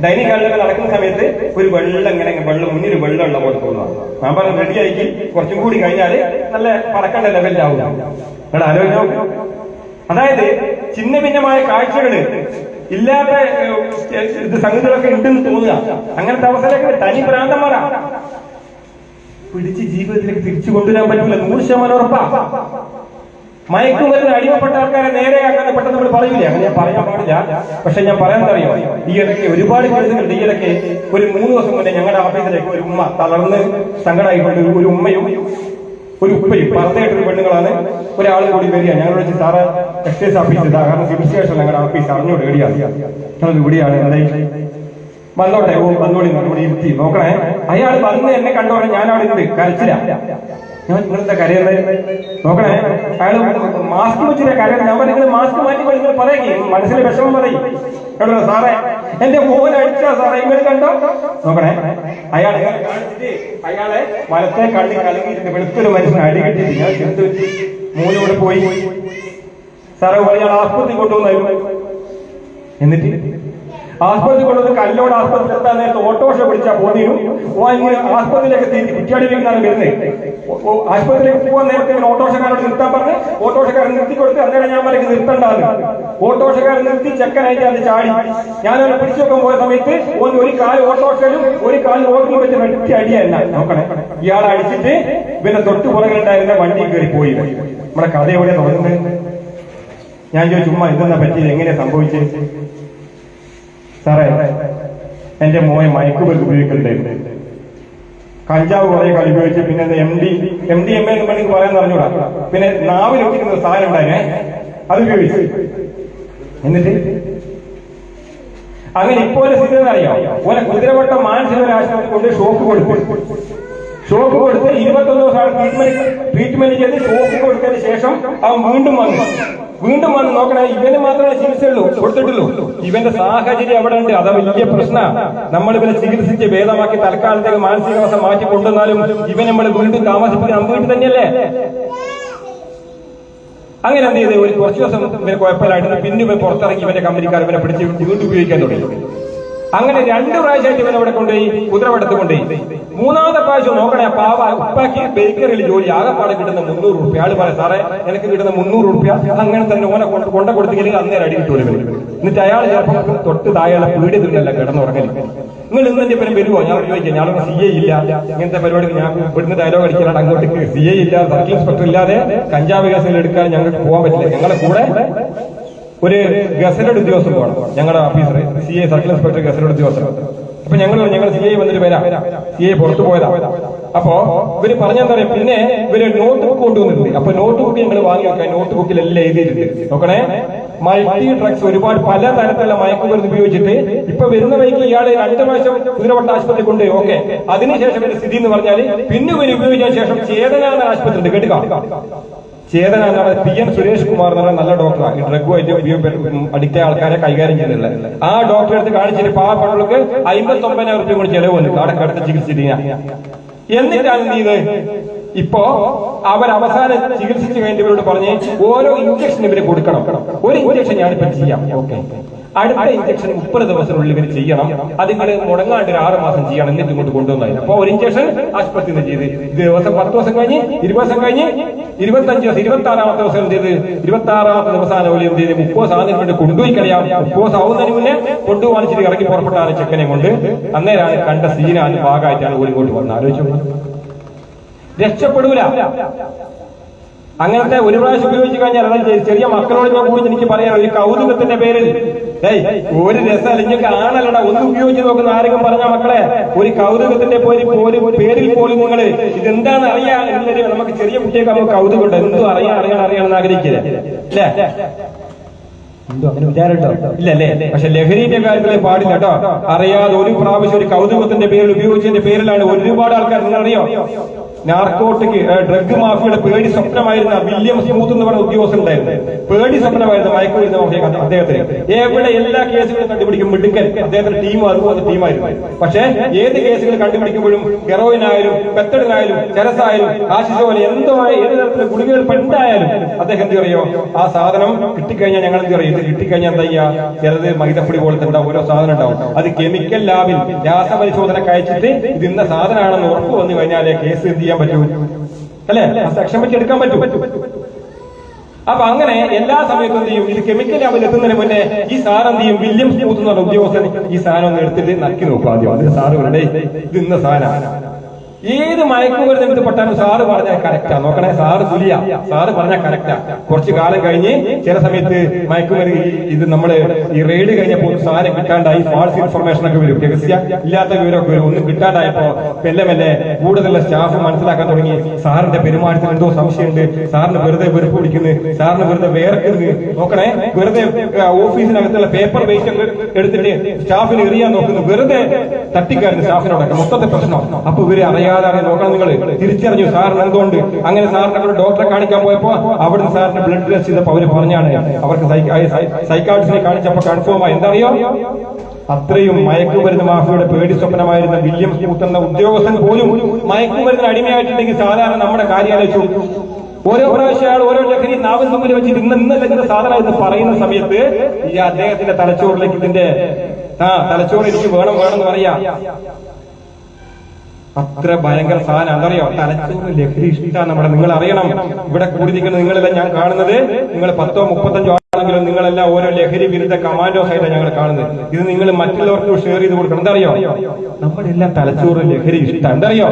ഡൈനിങ് ഹാളിലൊക്കെ നടക്കുന്ന സമയത്ത് ഒരു വെള്ളം മുന്നിൽ വെള്ളമുള്ള പോലെ തോന്നുവാണ്. ഞാൻ പറഞ്ഞ റെഡി ആക്കി കുറച്ചും കൂടി കഴിഞ്ഞാല് നല്ല പറക്കേണ്ട ലെവലിലാവും. നിങ്ങൾ ആലോചിച്ചോ? അതായത് ചിന്ന ഭിന്നമായ കാഴ്ചകള് ഇല്ലാത്ത ഇത് സംഗതികളൊക്കെ ഉണ്ടെന്ന് തോന്നുക. അങ്ങനത്തെ അവസരമൊക്കെ തനി ഭ്രാന്തന്മാരാ. പിടിച്ച് ജീവിതത്തിലേക്ക് തിരിച്ചു കൊണ്ടുവരാൻ പറ്റില്ല, 100% ഉറപ്പാ. മയക്കുമരുന്ന് അടിമപ്പെട്ട ആൾക്കാരെ നേരെയാക്കാൻ പെട്ടെന്ന് നമ്മൾ പറയൂലേ? അങ്ങനെ ഞാൻ പറയാൻ പാടില്ല. പക്ഷെ ഞാൻ പറയാൻ അറിയോ, ഈ ഇടയ്ക്ക് ഒരുപാട് കേസുകളുണ്ട്. ഈ ഇടയ്ക്ക് ഒരു 3 ദിവസം മുന്നേ ഞങ്ങളുടെ ഓഫീസിലേക്ക് ഒരു ഉമ്മ തളർന്ന് സങ്കടമായിക്കൊണ്ട് ഒരു ഉമ്മയും ഒരു ഉപ്പയും പറഞ്ഞായിട്ടൊരു പെണ്ണുങ്ങളാണ് ഒരാൾ കൂടി വരിക. ഞങ്ങൾ വിളിച്ച് സാറ് എക്സൈസ് ഓഫീസ് ഇതാ, കാരണം തീർച്ചയായിട്ടും ഞങ്ങളുടെ ഓഫീസ് അറിഞ്ഞോട് എവിടെയാണ് ഞങ്ങൾ ഇവിടെയാണ് വന്നോട്ടെ. വന്നോടി മറുപടി ഇരുത്തി നോക്കണേ. അയാൾ വന്ന് എന്നെ കണ്ടോടെ ഞാൻ അവിടെ ഇരുന്ന് കരച്ചില്ല. ഞാൻ നിങ്ങളെന്താ കരയുന്നത് നോക്കണേ. അയാൾ മാസ്ക് വെച്ചിട്ട് കരയുന്നത്. ഞാൻ നിങ്ങൾ മാസ്ക് മാറ്റി നിങ്ങൾ പറയേ, മനസ്സിലെ വിഷമം പറയും. കേട്ടോ സാറേ എന്റെ മോൻ അടിച്ചാ സാറേ, ഇങ്ങനെ കണ്ടോ നോക്കണേ. അയാളെ കാണിച്ചിട്ട് അയാളെ വലത്തെ കണ്ണി കലങ്ങിയിട്ട് വെളുത്തൊരു മനുഷ്യൻ അടി കിട്ടിയിട്ട് ഞാൻ ചെറുത്ത് വെച്ച് മോനോട് പോയി സാറേ അയാൾ ആസ്പത്രി കൊണ്ടുവന്നായിരുന്നു. എന്നിട്ട് ആസ്പത്രി കൊണ്ടുവന്ന് കല്ലോട് ആസ്പത്രി എത്താൻ നേരത്തെ ഓട്ടോറിക്ഷ പിടിച്ചാൽ പോന്നിരും ആസ്പത്രിയിലേക്ക് തിരിച്ച് കുറ്റിയാടിയിലേക്കാണ് വരുന്നത്. ആശുപത്രിയിലേക്ക് പോകാൻ നേരത്തെ ഓട്ടോറിക്ഷക്കാരോട് നിർത്താൻ പറഞ്ഞ് ഓട്ടോറിക്ഷക്കാരൻ നിർത്തി കൊടുത്ത് അന്നേരം ഞാൻ മലക്ക് നിർത്തണ്ടാന്ന്. ഓട്ടോറിക്ഷക്കാരൻ നിർത്തി ചെക്കനായിട്ട് അത് ചാടി. ഞാനവരെ പിടിച്ചു വെക്കാൻ പോയ സമയത്ത് ഒരു കാല് ഓട്ടോറിക്ഷയിലും ഒരു കാല് റോഡിലും വെച്ച് വെട്ടി അടിയല്ല. നോക്കണേ, ഇയാളെ അടിച്ചിട്ട് പിന്നെ തൊട്ട് പുറകിലുണ്ടായിരുന്ന വണ്ടി കയറി പോയി. നമ്മുടെ കഥ എവിടെ തുടങ്ങുന്നത്? ഞാൻ ചോദിച്ചു ചുമ്മാ ഇതെന്നാ പറ്റിയത്, എങ്ങനെയാ സംഭവിച്ചത്? സാറേ എന്റെ മോയെ മയക്കുമരുന്ന് ഉപയോഗിക്കുന്നുണ്ടായിരുന്നു. കഞ്ചാവ് കുറെ കളി ഉപയോഗിച്ച് പിന്നെ എം ഡി എം എ എന്ന് വേണമെങ്കിൽ പറയാൻ പറഞ്ഞൂടാ. പിന്നെ നാവിൽ ഒട്ടിക്കുന്ന സാധനം ഉണ്ടായിരുന്നേ, അത് ഉപയോഗിച്ചു. എന്നിട്ട് അങ്ങനെ ഇപ്പോലെ സ്ഥിതി അറിയാം. ഓനെ കുതിരവട്ടം മാനസിക ആശുപത്രി കൊണ്ട് ഷോക്ക് കൊടുത്ത് 21 ദിവസം ട്രീറ്റ്മെന്റ് ചെയ്ത് ഷോക്ക് കൊടുത്തതിന് ശേഷം അവൻ വീണ്ടും വന്ന് നോക്കണേ. ഇവന് മാത്രമേ ചികിത്സയുള്ളൂ കൊടുത്തിട്ടുള്ളൂ. ഇവന്റെ സാഹചര്യം അവിടെ ഉണ്ട്, അതാ വലിയ പ്രശ്നമാണ്. നമ്മൾ ഇവനെ ചികിത്സിച്ച് ഭേദമാക്കി തൽക്കാലത്തേക്ക് മാനസികാവസ്ഥ മാറ്റി കൊണ്ടുവന്നാലും ഇവൻ നമ്മൾ വീണ്ടും താമസിപ്പിക്കാൻ നമ്മൾ വീട്ടിൽ തന്നെയല്ലേ. അങ്ങനെ എന്ത് ചെയ്ത് ഒരു കുറച്ച് ദിവസം ഇവന് കുഴപ്പമില്ലായിട്ട് പിന്നെ ഇവൻ പുറത്തിറങ്ങി ഇവന്റെ കമ്പനിക്കാർ ഇവനെ പിടിച്ച് വീണ്ടും ഉപയോഗിക്കാൻ തുടങ്ങി. അങ്ങനെ 2 പ്രാവശ്യമായിട്ട് ഇവൻ അവിടെ കൊണ്ടുപോയി കുതിരവട്ടത്ത് കൊണ്ടുപോയി. 3ാമത്തെ പ്രാവശ്യം നോക്കണേ, പാവ ഉപ്പാക്കി ബേക്കറിയിൽ ജോലി ആകെപ്പാടെ കിട്ടുന്ന 300 രൂപ. ആള് പറയാം സാറേ എനിക്ക് കിട്ടുന്ന 300 രൂപ അങ്ങനെ തന്നെ ഓനെ കൊണ്ട കൊടുത്തില്ലെങ്കിൽ അന്നേരം അടി കിട്ടൂല. എന്നിട്ട് അയാൾ ചിലപ്പോൾ തൊട്ട് താഴെ പീടി തിന്നല്ല കിടന്നുറങ്ങി. നിങ്ങൾ ഇന്നെ പേരും വരുമോ? ഞാൻ ചോദിക്കാം. ഞാൻ CA ഇല്ല, ഇങ്ങനത്തെ പരിപാടിക്ക് ഞാൻ ഇവിടുന്ന് ഡയലോഗ് അടിക്കാനാണ് അങ്ങോട്ടേക്ക്. CA ഇല്ല, സർക്കിൾ ഇൻസ്പെക്ടർ ഇല്ലാതെ കഞ്ചാവ് കേസുകൾ എടുക്കാൻ ഞങ്ങൾക്ക് പോകാൻ പറ്റില്ല. ഞങ്ങളെ കൂടെ ഒരു ഗസറ്റഡ് ഉദ്യോഗസ്ഥർ പോകണം, ഞങ്ങളുടെ officer CA circle inspector gazetted ഉദ്യോഗസ്ഥർ. അപ്പൊ ഞങ്ങൾ CA വന്നിട്ട് വരാം, CA പുറത്തു പോയതാ. അപ്പോ ഇവര് പറഞ്ഞെന്താ പറയാ, പിന്നെ ഇവര് നോട്ട് ബുക്ക് കൊണ്ടുവന്നിട്ടുണ്ട്. അപ്പൊ നോട്ട് ബുക്ക് ഞങ്ങൾ വാങ്ങി വെക്കാം. നോട്ട് ബുക്കിൽ എല്ലാം എഴുതിയിട്ടുണ്ട്. നോക്കണേ, മൾട്ടി ഡ്രഗ്സ് ഒരുപാട് പല തരത്തിലുള്ള മയക്കുമരുന്ന് ഉപയോഗിച്ചിട്ട് ഇപ്പൊ വരുന്ന വഴിക്ക് ഇയാള് 2 പ്രാവശ്യം കുതിരവട്ട ആശുപത്രി കൊണ്ട്. ഓക്കെ, അതിനുശേഷം ഒരു സ്ഥിതി എന്ന് പറഞ്ഞാല് പിന്നെ ഇവര് ഉപയോഗിച്ചതിന് ശേഷം ചേതന എന്ന ആശുപത്രി ഉണ്ട്, കേട്ടുക. ചേതന എന്നാണ് PM സുരേഷ് കുമാർ എന്ന് പറഞ്ഞ നല്ല ഡോക്ടറാണ്. ഈ ഡ്രഗുമായിട്ട് അഡിക്റ്റ് ആയ ആൾക്കാരെ കൈകാര്യം ചെയ്യുന്നില്ല. ആ ഡോക്ടറെ അടുത്ത് കാണിച്ചിട്ട് പാവപ്പെട്ടവർക്ക് 59,000 രൂപ കൂടി ചെലവ് വന്നു അവിടെ കിടത്ത് ചികിത്സിച്ചിരിക്കുക. എന്നിട്ടാണ് എന്ത് ചെയ്ത് ഇപ്പോ അവരവസാനം ചികിത്സിച്ച് കഴിഞ്ഞവരോട് പറഞ്ഞ് ഓരോ ഇഞ്ചക്ഷൻ ഇവര് കൊടുക്കണം. ഒരു ഇഞ്ചക്ഷൻ ഞാനിപ്പോ ചെയ്യാം. ഓക്കെ, അടുത്ത ഇഞ്ചക്ഷൻ 30 ദിവസത്തിനുള്ളിൽ ഇവർ ചെയ്യണം. അതിങ്ങൾ മുടങ്ങാണ്ട് 6 മാസം ചെയ്യണം. എന്നിട്ട് ഇങ്ങോട്ട് കൊണ്ടുവന്നായി. അപ്പൊ ഒരു ഇഞ്ചക്ഷൻ ആശുപത്രിയിൽ നിന്ന് ചെയ്ത് ദിവസം 10 ദിവസം കഴിഞ്ഞ് 20 ദിവസം കഴിഞ്ഞ് 25 ദിവസം 26ാമത്തെ ദിവസം ചെയ്ത് 26ാമത്തെ ദിവസം എന്ത് ചെയ്ത് 30 സാധനം കൊണ്ട് കൊണ്ടുപോയി കളയാം. 30 ആവുന്നതിന് മുന്നേ കൊണ്ടുപോകാൻ ഇറങ്ങി പുറപ്പെട്ടാണ് ചെക്കനെ കൊണ്ട്. അന്നേരം കണ്ട സീനാണ് ഭാഗമായിട്ടാണ് ഓരിങ്ങോട്ട് വന്നത്. ആലോചിച്ചു, രക്ഷപ്പെടൂല. അങ്ങനത്തെ ഒരു പ്രാവശ്യം ഉപയോഗിച്ച് കഴിഞ്ഞാൽ ചെറിയ മക്കളോട് ഞാൻ കൂടി എനിക്ക് പറയാം, ഒരു കൗതുകത്തിന്റെ പേരിൽ ഒരു രസം നിങ്ങൾക്ക് ആണല്ലടാ ഒന്ന് ഉപയോഗിച്ച് നോക്കുന്ന ആരെങ്കിലും പറഞ്ഞ മക്കളെ, ഒരു കൗതുകത്തിന്റെ പേരിൽ പോലും നിങ്ങൾ ഇതെന്താണെന്ന് അറിയാൻ എല്ലാവരും നമുക്ക് ചെറിയ കുട്ടിയൊക്കെ നമുക്ക് കൗതുകമുണ്ട്. എന്തോ അറിയാണെന്ന് ആഗ്രഹിക്കില്ല അല്ലേ? എന്തോ അങ്ങനെ വിചാരമുണ്ടോ? ഇല്ലല്ലേ? പക്ഷെ ലഹരിന്റെ കാര്യത്തിലെ പാടില്ല കേട്ടോ. അറിയാതെ ഒരു പ്രാവശ്യം ഒരു കൗതുകത്തിന്റെ പേരിൽ ഉപയോഗിച്ചതിന്റെ പേരിലാണ് ഒരുപാട് ആൾക്കാർ, നിങ്ങളറിയോ, നാർക്കോട്ടിക് ഡ്രഗ് മാഫിയുടെ പേടി സ്വപ്നമായിരുന്ന വില്യം സ്മൂത്ത് എന്ന് പറഞ്ഞ ഉദ്യോഗസ്ഥനുണ്ടായിരുന്നു. പേടി സ്വപ്നമായിരുന്നു മയക്കുമരുന്ന് മാഫിയ അദ്ദേഹത്തിന്. എവിടെ എല്ലാ കേസുകളും കണ്ടുപിടിക്കും മിടുക്കൻ. അദ്ദേഹത്തിന്റെ ടീമും അതുപോലെ ടീമായിരുന്നു. പക്ഷെ ഏത് കേസുകൾ കണ്ടുപിടിക്കുമ്പോഴും ഹെറോയിനായാലും പെത്തഡിനായാലും ചെരസായാലും ആശിസോല എന്തോ ഏത് തരത്തിലുള്ള ഗുളികകൾ പെട്ടായാലും അദ്ദേഹം എന്ത് പറയോ, ആ സാധനം കിട്ടിക്കഴിഞ്ഞാൽ ഞങ്ങൾ എന്ത് പറയും, ഇത് കിട്ടിക്കഴിഞ്ഞാൽ എന്താ ചെയ്യാ, ചിലത് മൈദപ്പൊടി പോലത്തെ ഉണ്ടാവും, ഓരോ സാധനം ഉണ്ടാവും. അത് കെമിക്കൽ ലാബിൽ രാസപരിശോധന കഴിച്ചിട്ട് ഇത് ഇന്ന സാധനമാണെന്ന് ഉറപ്പ് വന്നു കഴിഞ്ഞാലേ കേസ് എന്ത് ചെയ്യാൻ പറ്റൂ അല്ലെ, സെക്ഷൻ വെച്ച് എടുക്കാൻ പറ്റും. അപ്പൊ അങ്ങനെ എല്ലാ സമയത്തും എന്ത് ചെയ്യും, ഇത് കെമിക്കൽ ലാബിൽ എത്തുന്നതിന് മുന്നേ ഈ സാധനം എന്ത് ചെയ്യും, വില്യം സ്മൂത്ത് എന്ന് പറഞ്ഞ ഉദ്യോഗസ്ഥൻ ഈ സാധനം ഒന്ന് എടുത്തിട്ട് നക്കി നോക്കും ആദ്യം. അതിന് സാറുകളുടെ ഇത് ഇന്ന സാധനം. ഏത് മയക്കുമരുന്ന് എടുത്ത് പെട്ടാലും സാറ് പറഞ്ഞാൽ കറക്റ്റാ. നോക്കണേ, സാറ് പുലിയ, സാറ് പറഞ്ഞാൽ കറക്റ്റാ. കുറച്ചു കാലം കഴിഞ്ഞ് ചില സമയത്ത് മയക്കുമരുന്ന് ഇത് നമ്മള് ഈ റെയ്ഡ് കഴിഞ്ഞപ്പോൾ സാധനം കിട്ടാണ്ടായി, ഫാൾസ് ഇൻഫർമേഷൻ ഒക്കെ വരും, രഹസ്യ ഇല്ലാത്ത വിവരമൊക്കെ വരും. ഒന്നും കിട്ടാണ്ടായപ്പോ മെല്ലെ കൂടുതലുള്ള സ്റ്റാഫ് മനസ്സിലാക്കാൻ തുടങ്ങി, സാറിന്റെ പെരുമാറ്റത്തിൽ എന്തോ സംശയമുണ്ട്, സാറിന് വെറുതെ വെറുപ്പ് പിടിക്കുന്നു, സാറിന് വെറുതെ വേർക്കുന്നു. നോക്കണേ, വെറുതെ ഓഫീസിനകത്തുള്ള പേപ്പർ വെയിറ്റ് ഒക്കെ എടുത്തിട്ട് സ്റ്റാഫിന് എറിയാൻ നോക്കുന്നു, വെറുതെ തട്ടിക്കാരുന്നു സ്റ്റാഫിനോടൊക്കെ. മൊത്തത്തെ പ്രശ്നം. അപ്പൊ ഇവര് അറിയാതെ നോക്കണം, നിങ്ങൾ തിരിച്ചറിഞ്ഞു സാറിന് എന്തുകൊണ്ട്. അങ്ങനെ സാറിനെ ഒരു ഡോക്ടറെ കാണിക്കാൻ പോയപ്പോ അവിടുന്ന് സാറിന് ബ്ലഡ് ടെസ്റ്റ് ചെയ്തപ്പോ അവര് പറഞ്ഞാണ്, അവർക്ക് സൈക്കാട്രിസ്റ്റിനെ കാണിച്ചപ്പോ കൺഫേം ആയി. എന്താ അറിയോ, അത്രയും മയക്കുമരുന്ന് മാഫിയുടെ പേടി സ്വപ്നമായിരുന്ന വില്യം സ്മൂത്ത് എന്ന ഉദ്യോഗസ്ഥൻ പോലും മയക്കുമരുന്നിന് അടിമയായിട്ടുണ്ടെങ്കിൽ സാധാരണ നമ്മുടെ കാര്യം ആലോചിച്ചു. ഓരോ പ്രാവശ്യം അയാൾ ഓരോ ലഹരി നാവിൻ മുമ്പിൽ വെച്ചിട്ട് ഇന്നലെ സാധനം എന്ന് പറയുന്ന സമയത്ത് ഈ അദ്ദേഹത്തിന്റെ തലച്ചോറിലേക്ക് ഇതിന്റെ തലച്ചോറ് എനിക്ക് വേണം എന്ന് പറയാ. അത്ര ഭയങ്കര സാധനം എന്തറിയോ, തലച്ചോറ് ലഹരി ഇഷ്ടമാണ് നമ്മുടെ. നിങ്ങൾ അറിയണം, ഇവിടെ കൂടിയിരിക്കുന്ന നിങ്ങളെല്ലാം ഞാൻ കാണുന്നത്, നിങ്ങൾ 10 35 ആണെങ്കിലും നിങ്ങളെല്ലാം ഓരോ ലഹരി വിരുദ്ധ കമാൻഡോസ് ആയിട്ടാണ് ഞങ്ങൾ കാണുന്നത്. ഇത് നിങ്ങൾ മറ്റുള്ളവർക്ക് ഷെയർ ചെയ്ത് കൊടുക്കണം. എന്തറിയോ, നമ്മുടെ എല്ലാം തലച്ചോറ് ലഹരി ഇഷ്ടം. എന്തറിയോ,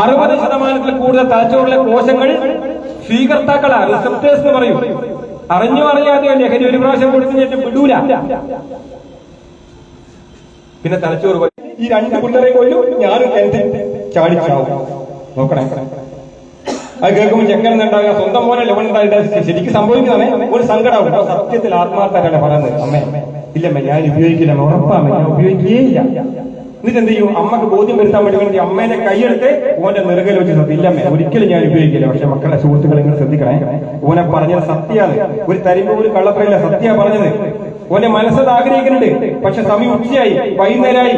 60% കൂടുതൽ തലച്ചോറിലെ കോശങ്ങൾ സ്വീകർത്താക്കളാ, റിസപ്റ്റേഴ്സ് എന്ന് പറയും. അറിഞ്ഞോ അറിയാതെയോ ലഹരി ഒരു പ്രാവശ്യം കൊടുത്തു വിടൂല. പിന്നെ തലച്ചോറ് ഈ 2 പിള്ളേരെ കൊല്ലും, ഞാനും ചാടിച്ചാവും. നോക്കണേ, അത് കേൾക്കുമ്പോൾ ചെക്കനെന്നുണ്ടാവുക, സ്വന്തം പോലെ ലെവനുണ്ടായിട്ട് ശരിക്കും സംഭവിക്കുന്നതാണ്. ഒരു സങ്കടമാവും. സത്യത്തിൽ ആത്മാർത്ഥമായിട്ടാണ് പറയുന്നത്, അമ്മേ ഇല്ലമ്മേ ഞാൻ ഉപയോഗിക്കില്ല, ഉറപ്പാമ്മ ഞാൻ ഉപയോഗിക്കുകയില്ല. എന്നിട്ട് എന്ത് ചെയ്യും, അമ്മക്ക് ബോധ്യം വരുത്താൻ വേണ്ടി അമ്മേനെ കൈയെടുത്ത് ഓന്റെ നെറുകയിൽ വെച്ച് സത്യം, ഇല്ലമ്മേ ഒരിക്കലും ഞാൻ ഉപയോഗിക്കില്ല. പക്ഷെ മക്കളെ സുഹൃത്തുക്കളെ നിങ്ങൾ ശ്രദ്ധിക്കണേ, ഓനെ പറഞ്ഞത് സത്യമാണ്. ഒരു തരിമ്പ് ഒരു കള്ളപ്പറയില്ല, സത്യ പറഞ്ഞത്. ഓനെ മനസ്സത് ആഗ്രഹിക്കുന്നുണ്ട്. പക്ഷെ സമയം ഉച്ചയായി, വൈകുന്നേരമായി,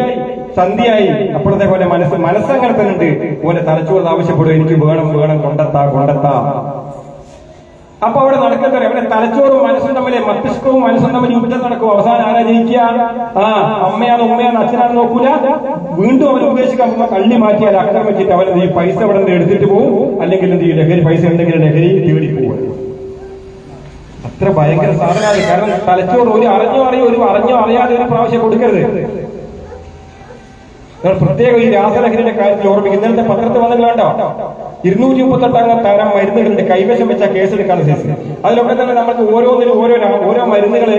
സന്ധ്യയായി. അപ്പോഴത്തെ പോലെ മനസ്സങ്ങനെ തന്നെ ഉണ്ട്. ഓന്റെ തലച്ചോറ് ആവശ്യപ്പെടും, എനിക്ക് വേണം കൊണ്ടെത്താ. അപ്പൊ അവിടെ നടക്കുന്നത് അവന്റെ തലച്ചോറും മനസ്സും തമ്മിലെ, മസ്തിഷ്കവും മനസ്സും തമ്മിൽ യുദ്ധം നടക്കും. അവസാനം ആരാ ജയിക്കുക? അമ്മയാണ് ഉമ്മയാണ് അച്ഛനാണ് നോക്കൂല. വീണ്ടും അവൻ ഉപദേശിക്കാൻ കള്ളി മാറ്റിയാൽ ആക്രമിച്ചിട്ട് അവൻ ഈ പൈസ ഇവിടെ നിന്ന് എടുത്തിട്ട് പോകും. അല്ലെങ്കിൽ എന്ത് ചെയ്യും, ലഹരി പൈസ ഉണ്ടെങ്കിൽ ലഹരി തേടി പോകും. അത്ര ഭയങ്കര സാധനമാണ്. കാരണം തലച്ചോറ് ഒരു അറിഞ്ഞോ അറിയാതെ ഒരു പ്രാവശ്യം കൊടുക്കരുത്. പ്രത്യേകം ഈ രാസലഹരിയുടെ കാര്യത്തിൽ ഓർമ്മിക്കും. ഇന്നലത്തെ പത്രത്തിൽ വന്നല്ലോ, 238 തരം മരുന്നുകളുണ്ട് കൈവശം വെച്ച കേസെടുക്കാണ് ശേഷം. അതിലൊക്കെ തന്നെ നമുക്ക് ഓരോന്നിനും ഓരോ മരുന്നുകൾ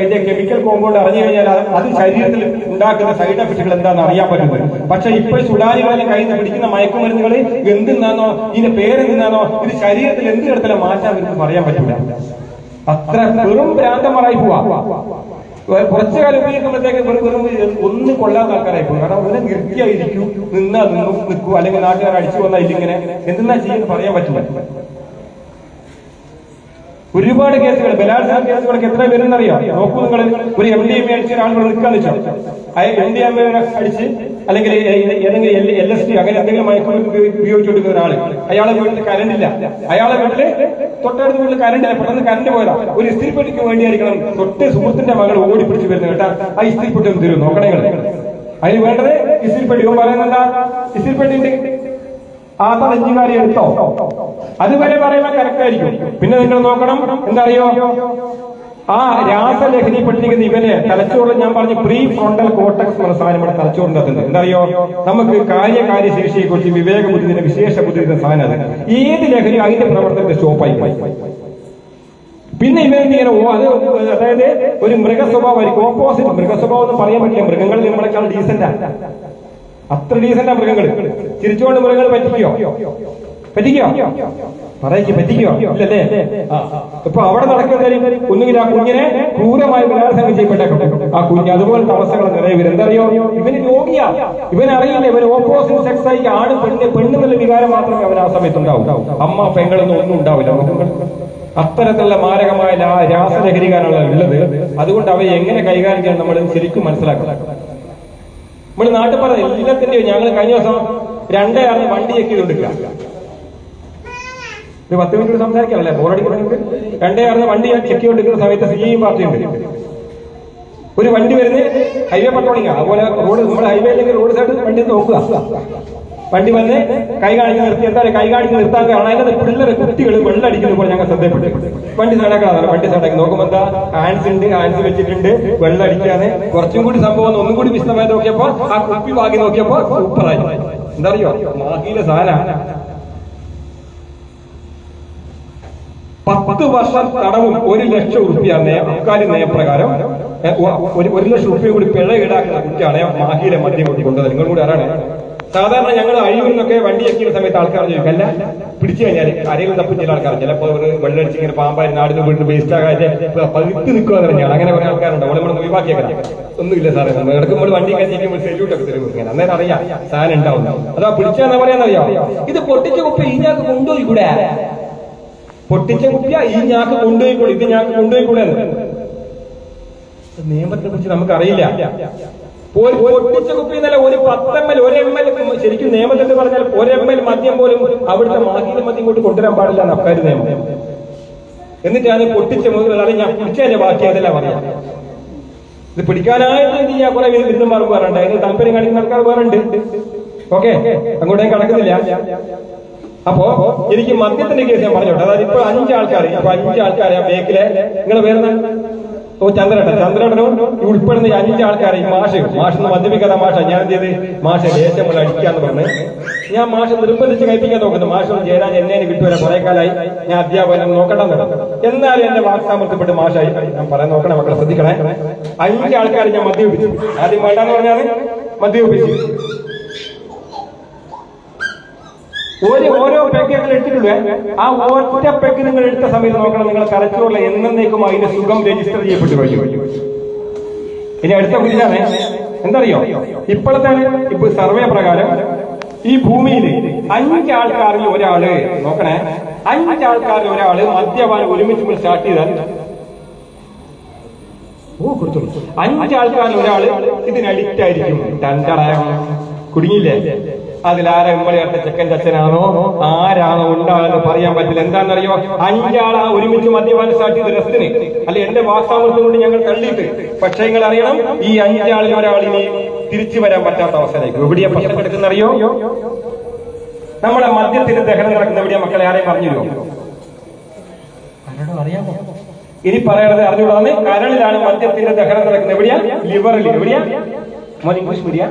ഇതിന്റെ കെമിക്കൽ കോമ്പൗണ്ട് അറിഞ്ഞു കഴിഞ്ഞാൽ അത് ശരീരത്തിൽ ഉണ്ടാക്കുന്ന സൈഡ് എഫക്റ്റുകൾ എന്താണെന്ന് അറിയാൻ പറ്റുന്നത്. പക്ഷെ ഇപ്പോൾ സുഡാനികളെ കയ്യിൽ നിന്ന് പിടിക്കുന്ന മയക്കുമരുന്നുകൾ എന്തിനാണോ, ഇതിന്റെ പേരെന്തിനാണോ, ഇത് ശരീരത്തിൽ എന്ത് തരത്തിലും മാറ്റാൻ വരുന്നത് പറയാൻ പറ്റില്ല. അത്ര വെറും ഭ്രാന്തന്മാരായി പോവാ. കുറച്ചു കാലം ഉപയോഗിക്കുമ്പോഴത്തേക്ക് വെറും ഒന്നും കൊള്ളാത്ത ആൾക്കാരായി പോകും. കാരണം അവനെ നിർത്തിയായിരിക്കും, നിൽക്കൂ, അല്ലെങ്കിൽ നാട്ടുകാർ അടിച്ചു വന്നാൽ ഇല്ലിങ്ങനെ എന്തെന്നാ ചെയ്യുന്നത് പറയാൻ പറ്റില്ല. ഒരുപാട് കേസുകൾ, ബലാത്സംഗ കേസുകളൊക്കെ എത്ര പേരെന്നറിയാം. നോക്കൂ നിങ്ങൾ, ഒരു MDMA അടിച്ച ഒരാൾ നിൽക്കാന്ന് വെച്ചോ, MDMA അടിച്ച് അല്ലെങ്കിൽ ഏതെങ്കിലും LSD അങ്ങനെ എന്തെങ്കിലും മയക്കുമരുന്ന് ഉപയോഗിച്ചുകൊണ്ടിരിക്കുന്ന ഒരാള്, അയാളെ വീട്ടിൽ കറണ്ട് ഇല്ല, അയാളെ വീട്ടില് തൊട്ടടുത്ത വീട്ടിൽ കറണ്ട് ഇല്ല, പെട്ടെന്ന് കറണ്ട് പോയതാ. ഒരു ഇസ്തിരിപ്പെട്ടിക്ക് വേണ്ടിയായിരിക്കണം തൊട്ട് സുഹൃത്തിന്റെ മകൾ ഓടിപ്പിടിച്ച് വരുന്നത് കേട്ടാ, ആ ഇസ്തിരിപ്പെട്ടി ഒന്ന് തരും നോക്കണേ. അതിന് വേണ്ടത് ഇസ്തിരിപ്പെട്ടി. ഇവൻ പറയുന്നെന്താ, ഇസ്തിരിപ്പെട്ടി ഉണ്ട്, ആ തലഞ്ചുകാരി എടുത്തോ, അതുവരെ പറയുമ്പോൾ കറക്റ്റ് ആയിരിക്കും. പിന്നെ നിങ്ങൾ നോക്കണം, എന്താ അറിയോ, ആ രാസലഹരി പെട്ടിരിക്കുന്ന ഇവന് തലച്ചോറിൽ ഞാൻ പറഞ്ഞ പ്രീ ഫ്രോണ്ടൽ കോർട്ടക്സ് എന്ന സാധനം നമ്മുടെ തലച്ചോറിന്റെ അകത്തുണ്ട്. എന്താ അറിയോ, നമുക്ക് കാര്യശേഷിയെ കുറിച്ച് വിവേക ബുദ്ധിയുടെ വിശേഷ ബുദ്ധിയുടെ സാധനം. ഏത് ലഹരി അതിന്റെ പ്രവർത്തനത്തെ സ്റ്റോപ്പായി പോയി. പിന്നെ ഇവരിങ്ങനെ അതായത് ഒരു മൃഗസ്വഭാവമായിരിക്കും, ഓപ്പോസിറ്റ്. മൃഗസ്വഭാവം എന്ന് പറയാൻ പറ്റില്ല, മൃഗങ്ങൾ നമ്മളെക്കാൾ ഡീസന്റാ, അത്ര ഡീസന്റാ മൃഗങ്ങൾ. ചിരിച്ചുകൊണ്ട് മൃഗങ്ങൾ പറ്റിക്കോ പറ്റിക്കോ ഇല്ലല്ലേ? ഇപ്പൊ അവിടെ നടക്കുന്ന ഒന്നുകിൽ ആ കുഞ്ഞിനെ ക്രൂരമായി ബലാത്സംഗം ചെയ്യപ്പെട്ടേക്കും, ആ കുഞ്ഞ് അതുപോലത്തെ അവസ്ഥകൾ നിറയെ. എന്തറിയോ, ഇവന് രോഗിയാ, ഇവനറിയില്ല, ഇവന് ഓപ്പോസിറ്റ് സെക്സ് ആയി ആണ് പെണ്ണെന്നുള്ള വികാരം മാത്രമേ അവൻ ആ സമയത്തുണ്ടാവും. അമ്മ പെങ്ങളൊന്നും ഒന്നും ഉണ്ടാവില്ല. അത്തരത്തിലുള്ള മാരകമായ രാസലഹരികാരാണ് ഉള്ളത്. അതുകൊണ്ട് അവയെ എങ്ങനെ കൈകാര്യം ചെയ്യാൻ നമ്മൾ ശരിക്കും മനസ്സിലാക്കണം. നമ്മൾ നാട്ടിൽ പറഞ്ഞ എല്ലാത്തിന്റെയും ഞങ്ങൾ കഴിഞ്ഞ ദിവസം 2 വണ്ടി ചെക്ക് ചെയ്ത് കൊടുക്കുക. 10 മിനിറ്റ് സംസാരിക്കാനല്ലേ, ബോറടിക്കുന്നത്. 2 വണ്ടി ചെക്ക് ചെയ്തുകൊണ്ടിരിക്കുന്ന സമയത്ത് CIM പാർട്ടി ഉണ്ട്. ഒരു വണ്ടി വരുന്നത് ഹൈവേ പട്രോളിംഗ്, അതുപോലെ റോഡ്, നമ്മുടെ ഹൈവേ അല്ലെങ്കിൽ റോഡ് സൈഡ് വണ്ടി നോക്കുക. വണ്ടി വന്ന് കൈ കാണിച്ച് നിർത്തി, എന്താ കൈ കാണിച്ച് നിർത്താൻ കാരണം അതിനകത്ത് പിള്ളേർ കുട്ടികൾ വെള്ളടിക്കുന്ന പോലെ ഞങ്ങൾ ശ്രദ്ധപ്പെട്ടു. വണ്ടി സൈഡാക്കാതെ വണ്ടി സൈഡാക്കി നോക്കുമ്പോൾ എന്താ ഹാൻഡ്സ് ഉണ്ട്, ഹാൻഡ്സ് വെച്ചിട്ടുണ്ട്, വെള്ളടിക്കാതെ. കുറച്ചും കൂടി സംഭവം ഒന്നും കൂടി വിശദമായി നോക്കിയപ്പോ ആ കുപ്പി വാങ്ങി നോക്കിയപ്പോ സൂപ്പറായി. എന്താ അറിയോ, മാഹിയിലെ സാധന 10 വർഷം തടവും 1 ലക്ഷം റുപ്യ അബ്കാരി നയപ്രകാരം 1 ലക്ഷം റുപ്യ കൂടി പിഴ ഈടാക്കുന്ന കുട്ടിയാണ് മാഹിയിലെ മദ്യം കൊണ്ടുവന്നത്. നിങ്ങൾ കൂടി ആരാണ്? സാധാരണ ഞങ്ങൾ അഴിവിൽ നിന്നൊക്കെ വണ്ടി എത്തിയ സമയത്ത് ആൾക്കാർ ചോദിക്കും, അല്ല പിടിച്ചു കഴിഞ്ഞാൽ ആരെങ്കിലും തപ്പും ചില ആൾക്കാർ, ചിലപ്പോൾ വെള്ളടിച്ച് ഇങ്ങനെ പാമ്പായി നാടിന് വീട്ടിൽ വേസ്റ്റ് ആകാതെ പകുതി നിൽക്കുക തന്നെയാണ്. അങ്ങനെ കുറെ ആൾക്കാരുണ്ട്. അവിടെ നമ്മൾ ഒഴിവാക്കിയേക്കാം. ഒന്നുമില്ല സാറേ, എടുക്കുമ്പോൾ വണ്ടി കഴിക്കുമ്പോൾ സെല്യൂട്ടൊക്കെ തരും. ഇങ്ങനെ അന്നേരം അറിയാം സാധനം ഉണ്ടാവുന്നു. അതാ പിടിച്ചാന്ന് പറയാന്നറിയാം. ഇത് പൊട്ടിച്ച കുപ്പി ഈ ഞാക്ക് കൊണ്ടുപോയി കൂടെ, പൊട്ടിച്ച കുപ്പിയ ഈ ഞാക്ക് കൊണ്ടുപോയിക്കൂടെ, ഇത് ഞാക്ക് കൊണ്ടുപോയിക്കൂടെ. നിയമത്തെ കുറിച്ച് നമുക്കറിയില്ല. പൊട്ടിച്ച കുപ്പി എന്നല്ല, ഒരു 10 ml 1 ml ശരിക്കും നിയമത്തിൽ പറഞ്ഞാൽ 1 ml മദ്യം പോലും അവിടുത്തെ മാഹിയിലെ മദ്യം കൊണ്ട് കൊണ്ടുവരാൻ പാടില്ല എന്ന് അക്കാര്യം നിയമം. എന്നിട്ടാണ് പൊട്ടിച്ച മുതൽ ഞാൻ കുടിച്ചതിന്റെ ബാക്കി അതല്ല പറയാം. ഇത് പിടിക്കാനായിട്ട് എന്ത് ചെയ്യാ, കുറെ വിരുദ്ധന്മാർ വേറുണ്ട്, അതിന് താല്പര്യം കാണിക്കുന്ന ആൾക്കാർ വേറുണ്ട്. ഓക്കെ, അങ്ങോട്ടേക്ക് കടക്കുന്നില്ല. അപ്പോ എനിക്ക് മദ്യത്തിന്റെ കേസ് ഞാൻ പറഞ്ഞോട്ടെ. അതായത് ഇപ്പൊ 5 ആൾക്കാർ, ഇപ്പൊ 5 ആൾക്കാരെ ആ ബേക്കിലെ നിങ്ങളെ പേരുന്ന ചന്ദ്രേട്ടനും ഉൾപ്പെടുന്ന 5 ആൾക്കാരെ ഈ മാഷ് മദ്യപിക്കാത്ത മാഷ ഞാൻ എന്ത് ചെയ്ത് മാഷ ദേശം പോലെ അടിക്കാന്ന് പറഞ്ഞ് ഞാൻ മാഷ നിർബന്ധിച്ച് കഴിപ്പിക്കാൻ നോക്കുന്നു. മാഷോട് ചേരാൻ എന്നെ കിട്ടുവരെ കുറെ കാലമായി ഞാൻ അധ്യാപനം നോക്കണ്ടെന്ന് പറഞ്ഞു. എന്നാലും എന്റെ വാക്സാമർത്ഥ്യപ്പെട്ട് മാഷായി ഞാൻ പറയാൻ നോക്കണേ, മക്കളെ ശ്രദ്ധിക്കണേ. 5 ആൾക്കാർ ഞാൻ മദ്യപിച്ചു. ആദ്യം വേണ്ടാന്ന് പറഞ്ഞാൽ മദ്യപിച്ചു. ഓരോ പെഗ് നിങ്ങൾ എടുത്തിട്ടുള്ളൂ. ആ ഒറ്റ പെഗ് നിങ്ങൾ എടുത്ത സമയത്ത് നോക്കണം, നിങ്ങൾ തലച്ചോറിലെ എന്നേക്കും അതിന്റെ സുഖം രജിസ്റ്റർ ചെയ്യപ്പെട്ടു കഴിഞ്ഞു. ഇനി അടുത്ത കുറിച്ചാണ് എന്തറിയോ, ഇപ്പോഴത്തെ ഇപ്പൊ സർവേ പ്രകാരം ഈ ഭൂമിയിൽ 5 ആൾക്കാരിൽ ഒരാള് നോക്കണേ, 5 ആൾക്കാരിൽ ഒരാള് മദ്യപാനം ഒരുമിച്ച് സ്റ്റാർട്ട് ചെയ്താൽ 5 ആൾക്കാരിൽ ഒരാള് ഇതിന് അഡിക്റ്റ് ആയിരിക്കും. കുടുങ്ങിയില്ലേ? അതിലാരാ ഉമ്മളിയാട്ട ചെക്കൻ്റെ അച്ഛനാണോ ആരാണോ ഉണ്ടാകുന്ന പറയാൻ പറ്റില്ല. എന്താണെന്നറിയോ, 5 ആളാ ഒരുമിച്ച് മദ്യപാനം സ്റ്റാർട്ട് ചെയ്ത് രസത്തിന് അല്ലെ എന്റെ വാക്സാമർത്ഥ്യം കൊണ്ട് ഞങ്ങൾ തള്ളിയിട്ട്. പക്ഷെ നിങ്ങൾ അറിയണം, ഈ 5 ആളിൽ ഒരാൾ ഇനി തിരിച്ചു വരാൻ പറ്റാത്ത അവസ്ഥയിലേക്ക്. എവിടെയാ പ്രശ്നം എടുക്കുന്നറിയോ? നമ്മുടെ മദ്യത്തിന് ദഹനം നടക്കുന്ന എവിടെയാ മക്കളെ? ആരെയും പറഞ്ഞിരുമോ? അറിയാമോ? ഇനി പറയണത് അറിഞ്ഞുകൂടാന്ന്. കരളിലാണ് മദ്യത്തിന്റെ ദഹനം നടക്കുന്നത്. എവിടെയാ? ലിവറിൽ. എവിടെയാ? ഇംഗ്ലീഷ് മീഡിയ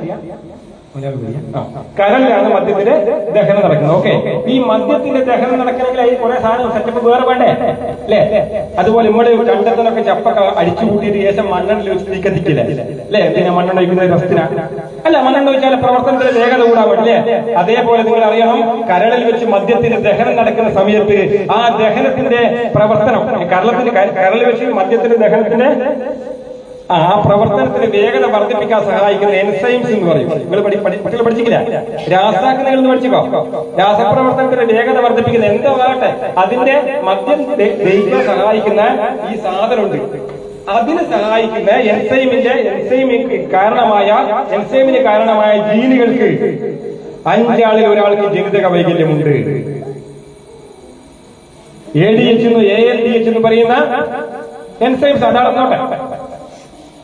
കരളിലാണ് മദ്യത്തിന്റെ ദഹനം നടക്കുന്നത്. ഓക്കെ, ഈ മദ്യത്തിന്റെ ദഹനം നടക്കണമെങ്കിൽ അതിൽ കുറെ സാധനം സെറ്റപ്പ് വേറെ വേണ്ടേ അല്ലേ? അതുപോലെ നമ്മുടെ കണ്ടത്തിനൊക്കെ ചപ്പൊക്കെ അടിച്ചു കൂട്ടിയിട്ട് ശേഷം മണ്ണെണ്ണ എത്തിക്കില്ല അല്ലെ? പിന്നെ മണ്ണെണ്ണ ഒഴിക്കുന്നത് രസത്തിനാ അല്ല, മണ്ണെണ്ണ ഒഴിച്ചാൽ പ്രവർത്തനത്തിന്റെ വേഗത കൂടാൻ പറ്റില്ലേ? അതേപോലെ നിങ്ങൾ അറിയണം, കരളിൽ വെച്ച് മദ്യത്തിന്റെ ദഹനം നടക്കുന്ന സമയത്ത് ആ ദഹനത്തിന്റെ പ്രവർത്തനം കരളിൽ വെച്ച് മദ്യത്തിന്റെ ദഹനത്തിന്റെ ആ പ്രവർത്തനത്തിന് വേഗത വർദ്ധിപ്പിക്കാൻ സഹായിക്കുന്ന എൻസൈംസ് എന്ന് പറയും. നിങ്ങൾ കുട്ടികൾ പഠിച്ചിട്ടില്ല? രാസാഗ്നികൾ എന്ന് പഠിച്ചിക്കോ? രാസപ്രവർത്തനത്തിന് വേഗത വർദ്ധിപ്പിക്കുന്ന എന്തോ ആകട്ടെ, അതിന്റെ മദ്യം ദഹിക്കാൻ സഹായിക്കുന്ന ഈ സാധനമുണ്ട്. അതിന് സഹായിക്കുന്ന എൻസൈമിന് കാരണമായ ജീനുകൾക്ക് 5 ആളിൽ ഒരാൾക്ക് ജനിതക വൈകല്യമുണ്ട്. ADH എന്നും ALDH എന്ന് പറയുന്ന എൻസൈംസ് അതാണെന്നോട്ടെ.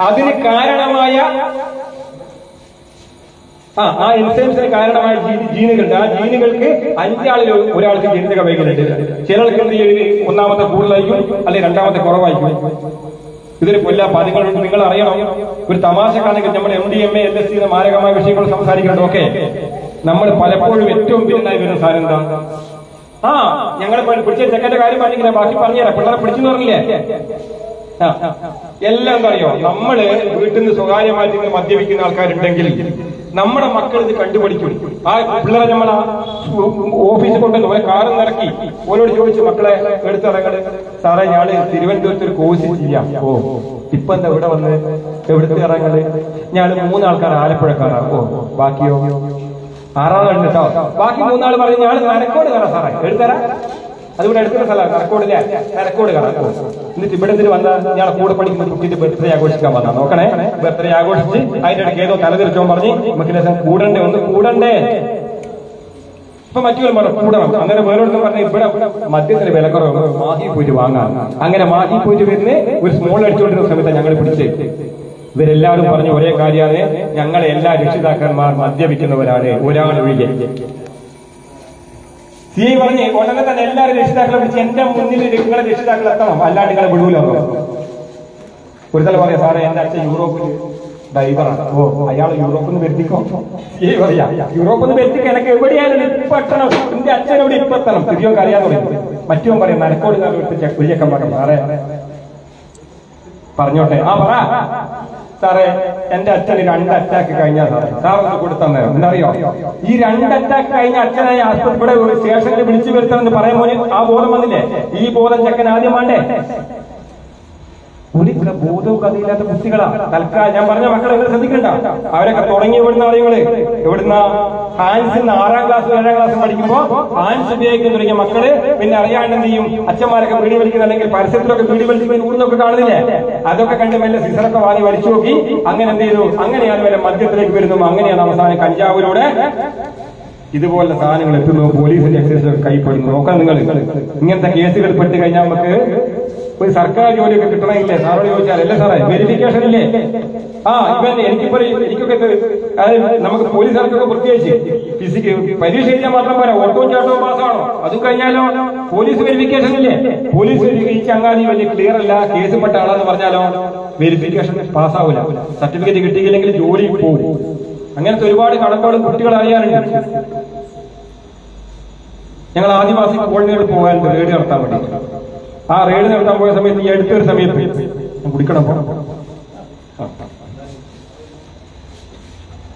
അതിന് കാരണമായ ആ എൻസൈംസിന് കാരണമായ ജീനുകളുണ്ട്. ആ ജീനുകൾക്ക് 5 ആളിൽ ഒരാൾക്ക് ജനിതക വൈകല്യമുണ്ട്. ചിലർക്ക് 1ാമത്തെ കൂടുതലായിരിക്കും, അല്ലെങ്കിൽ 2ാമത്തെ കുറവായിരിക്കും. ഇതൊരു പതികളുണ്ട്. നിങ്ങൾ അറിയണം, ഒരു തമാശക്കാണെങ്കിൽ നമ്മൾ MDMA LSD മാരകമായ വിഷയങ്ങൾ സംസാരിക്കുന്നുണ്ട്. ഓക്കെ, നമ്മൾ പലപ്പോഴും ഏറ്റവും ഭിന്നായി വരുന്ന സാധനം എന്താ? ഞങ്ങൾ പിടിച്ച ചെക്കന്റെ കാര്യം പറഞ്ഞില്ല, ബാക്കി പറഞ്ഞുതരാം. പിള്ളേരെ പിടിച്ചെന്ന് പറഞ്ഞില്ലേ? എല്ലാം എന്താ അറിയോ, നമ്മള് വീട്ടിൽ നിന്ന് സ്വകാര്യമായിട്ട് മദ്യപിക്കുന്ന ആൾക്കാരുണ്ടെങ്കിൽ നമ്മുടെ മക്കൾ ഇത് കണ്ടുപിടിക്കും. ആ പിള്ളേരെ നമ്മൾ ഓഫീസിൽ കൊണ്ടുവന്ന് ഒരു കാറ് നിറക്കി ഓരോട് ചോദിച്ചു, മക്കളെ എടുത്തിറങ്ങട് സാറേ, ഞാള് തിരുവനന്തപുരത്ത് ഒരു കോഴ്സ് ചെയ്യാം. ഇപ്പൊ എന്താ ഇവിടെ വന്ന് എവിടുത്തെ ഇറങ്ങല്? ഞാള് 3 ആൾക്കാർ ആലപ്പുഴക്കാരാ. ബാക്കിയോ 6 ആളുണ്ട് കേട്ടോ. ബാക്കി 3 ആള് പറഞ്ഞു ഞാള് നരക്കോട് കയറാം സാറേ, എടുത്തരാ. അതിവിടെ എടുക്കുന്ന സ്ഥലം നരക്കോടില്ലേ? നരക്കോട് കയറാം. എന്നിട്ട് ഇവിടെ നിന്ന് വന്ന ഞാളെ കൂടെ പഠിക്കുന്ന കുട്ടിന്റെ ബർത്ത്ഡേ ആഘോഷിക്കാൻ വന്നാ. നോക്കണേ, ബർത്ത്ഡേ ആഘോഷിച്ച് അതിന്റെ ഇടയ്ക്ക് ഏതോ തലതിരിച്ചോ പറഞ്ഞ് നമുക്ക് കൂടണ്ടേ, ഒന്ന് കൂടണ്ടേ. ഇപ്പൊ മറ്റു കൂടണം. അങ്ങനെ വേറൊന്നും പറഞ്ഞ ഇവിടെ മദ്യത്തിന് വില കുറവ്, മാഹി പോയിട്ട് വാങ്ങാം. അങ്ങനെ മാഹി പോയിട്ട് വരുന്ന ഒരു സ്മോൾ അടിച്ചുകൊണ്ടിരുന്ന സമയത്ത് ഞങ്ങൾ പിടിച്ച്. ഇവരെല്ലാവരും പറഞ്ഞ ഒരേ കാര്യമാണ്, ഞങ്ങളെ എല്ലാ രക്ഷിതാക്കന്മാർ മദ്യപിക്കുന്നവരാണ്, ഒരാൾ ഒഴികെ. CI പറഞ്ഞ് ഉടനെ തന്നെ എല്ലാവരും രക്ഷിതാക്കളെ വിളിച്ച് എന്റെ മുന്നിൽ നിങ്ങളെ രക്ഷിതാക്കൾ എത്തണം, അല്ലാണ്ട് നിങ്ങളെ വിടൂല. ഒരു തല പറയാം, സാറേ എന്റെ അച്ഛൻ യൂറോപ്പിൽ ഡ്രൈവറാണ്. അയാൾ യൂറോപ്പിൽ നിന്ന് വരുത്തിക്കോ. CI പറയാ, യൂറോപ്പിൽ നിന്ന് വരുത്തിക്കോ, എനിക്ക് എവിടെയായാലും ഇപ്പൊ എത്തണം, എന്റെ അച്ഛൻ എവിടെ ഇപ്പൊ എത്തണം. തിരിയോക്ക് അറിയാൻ പറയും. മറ്റോ പറയും നരക്കോട് കുഴിയക്കം പറയും. സാറേ പറഞ്ഞോട്ടെ. പറ സാറേ, എന്റെ അച്ഛന് 2 അറ്റാക്ക് കഴിഞ്ഞാൽ സാറൊന്ന് കൊടുത്തന്നോ? എന്നറിയോ, ഈ 2 അറ്റാക്ക് കഴിഞ്ഞ അച്ഛനായി ഇവിടെ സ്റ്റേഷനിൽ വിളിച്ചു വരുത്തണമെന്ന് പറയാൻ പോലെ ആ ബോധം വന്നില്ലേ? ഈ ബോധം ചെക്കൻ ആദ്യം വേണ്ടേ? ഒരു ബോധവും കഥയില്ലാത്ത കുട്ടികളാ. തൽക്കാലം ഞാൻ പറഞ്ഞ മക്കളെ നിങ്ങൾ ശ്രദ്ധിക്കണ്ട. അവരൊക്കെ തുടങ്ങി എവിടുന്ന ആളുകള് എവിടുന്ന ഹാൻസിന്ന് 6ാം ക്ലാസ് 7ാം ക്ലാസ് പഠിക്കുമ്പോ ഹാൻസ് ഉപയോഗിക്കാൻ തുടങ്ങിയ മക്കള് പിന്നെ അറിയാണ്ട് എന്ത് ചെയ്യും, അച്ഛന്മാരൊക്കെ വീടി വലിക്കുന്ന അല്ലെങ്കിൽ പരിസരത്തിലൊക്കെ വീടി വലിക്കുന്ന ഊർന്നൊക്കെ കാണുന്നില്ലേ, അതൊക്കെ കണ്ട് മെല്ലെ സിസറൊക്കെ വാങ്ങി വലിച്ചു നോക്കി. അങ്ങനെ എന്ത് ചെയ്തു, അങ്ങനെയാണ് വല്ല മദ്യത്തിലേക്ക് വരുന്നു. അങ്ങനെയാണ് അവസാനം കഞ്ചാവിലൂടെ ഇതുപോലുള്ള സാധനങ്ങൾ എത്തുന്നു. പോലീസിന്റെ എക്സൈസ് കൈപ്പെടുന്നു. നോക്കാം നിങ്ങൾ, ഇങ്ങനത്തെ കേസുകൾ പെട്ട് കഴിഞ്ഞാൽ നമുക്ക് ഒരു സർക്കാർ ജോലിയൊക്കെ കിട്ടണമെങ്കിലേ സാറോട് ചോദിച്ചാൽ അല്ലേ സാറേ വെരിഫിക്കേഷൻ ഇല്ലേ? ഇവൻ എനിക്കൊക്കെ അതായത് നമുക്ക് പോലീസുകാർക്കൊക്കെ പ്രത്യേകിച്ച് ഫിസിക്ക് പരീക്ഷ എഴുതിയാൽ മാത്രം പോരാ, ഓട്ടവും ചാട്ടവും പാസ്സാണോ? അതും കഴിഞ്ഞാലോ പോലീസ് വെരിഫിക്കേഷൻ ഇല്ലേ? പോലീസ് ഈ ചങ്ങാതി വലിയ ക്ലിയർ അല്ല, കേസ് പെട്ട ആളെന്ന് പറഞ്ഞാലോ വെരിഫിക്കേഷൻ പാസ്സാവില്ല, സർട്ടിഫിക്കറ്റ് കിട്ടിയില്ലെങ്കിൽ ജോലി പോകും. അങ്ങനത്തെ ഒരുപാട് കണക്കുകളും കുട്ടികൾ അറിയാറുണ്ട്. ഞങ്ങൾ ആദിവാസി കോളനികൾ പോകാറുണ്ട് റെയ്ഡ് നടത്താൻ വേണ്ടി. ആ റെയ്ഡ് നടത്താൻ പോയ സമയത്ത് ഈ അടുത്തൊരു സമയത്ത് കുടിക്കണം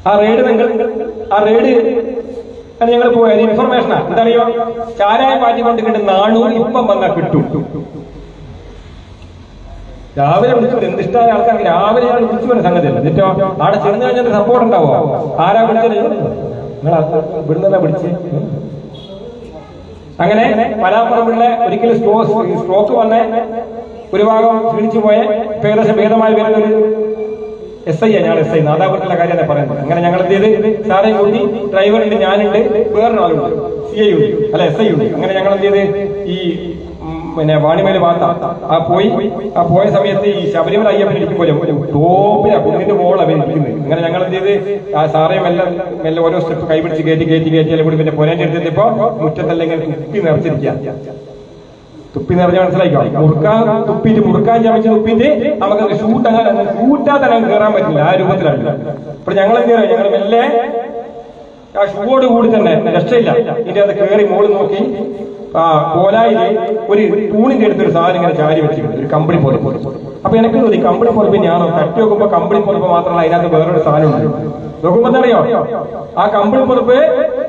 ആ റെയ്ഡ് ഞങ്ങൾ പോയത് ഇൻഫർമേഷനാ. എന്തറിയോ, ചാരായ പാറ്റിക്കൊണ്ടിട്ട് നാണൂർ ഇപ്പം വന്നാൽ കിട്ടും. രാവിലെ വിളിച്ചു, എന്തിഷ്ടമായ ആൾക്കാർക്ക് രാവിലെ ഞാൻ വിളിച്ചു വരുന്ന സംഗതിയല്ല. എന്നിട്ടോ അവിടെ ചെന്ന് കഴിഞ്ഞാൽ സപ്പോർട്ട് ഉണ്ടാവോ? ആരാ വിളിച്ചത്? നിങ്ങൾ ഇവിടുന്ന് വിളിച്ച്. അങ്ങനെ പലാപ്പുറമുള്ള ഒരിക്കലും സ്ട്രോക്ക് വന്ന് ഒരു ഭാഗം ക്ഷീണിച്ചു പോയ ഏകദേശം ഭേദമായി വരുന്നൊരു SI ഞങ്ങൾ SI നാദാപുരത്തിലെ കാര്യമാണ് പറയുന്നത്. അങ്ങനെ ഞങ്ങൾ എന്ത് ചെയ്ത് സാറേ കൂട്ടി, ഡ്രൈവറുണ്ട്, ഞാനുണ്ട്, വേറൊരാളുണ്ട്, CI ഉണ്ട്, അല്ല SI ഉണ്ട്. അങ്ങനെ ഞങ്ങൾ എന്ത് ചെയ്ത് ഈ പിന്നെ വാണിമേല് ഭാഗത്ത പോയ സമയത്ത് ഈ ശബരിമല അയ്യപ്പൻ ഇരിക്കുമ്പോൾ ടോപ്പിലാ കുന്നിന്റെ മോളാണ് അവൻ ഇരിക്കുന്നത്. അങ്ങനെ ഞങ്ങൾ എന്ത് ചെയ്ത് ആ സാറേ മെല്ലെ ഓരോ സ്റ്റെപ്പ് കൈപിടിച്ച് കയറ്റിയാലും കൂടി പിന്നെ പൊരേന്റെ അടുത്തെത്തിയപ്പോ മുറ്റത്തല്ല ഇങ്ങനെ തുപ്പി നിറച്ചിരിക്കുക. തുപ്പി നിറഞ്ഞ മനസ്സിലായിക്കോ, മുറുക്കാൻ ചമച്ച് തുപ്പിട്ട് നമുക്ക് ഷൂട്ടാതെ കയറാൻ പറ്റില്ല. ആ രൂപത്തിലാണ്. അപ്പൊ ഞങ്ങൾ എന്ത് ചെയ്യാം, ഞങ്ങൾ മെല്ലെ ആ ഷൂവോട് കൂടി തന്നെ രക്ഷയില്ല ഇതിന്റെ അത് കയറി മോള് നോക്കി കോലായില് ഒരു തൂണിന്റെ അടുത്തൊരു സാധനം ഇങ്ങനെ ചാരി വെച്ചിട്ടുണ്ട്, ഒരു കമ്പിളി പുറപ്പ്. അപ്പൊ എനിക്ക് തോന്നി കമ്പിളി പുറപ്പ് ഞാനോ തട്ടി നോക്കുമ്പോ കമ്പിളി പുറപ്പ് മാത്രമല്ല അതിനകത്ത് വേറൊരു സാധനമുണ്ട്. നോക്കുമ്പോ എന്തറിയോ, ആ കമ്പിളി പുറപ്പ്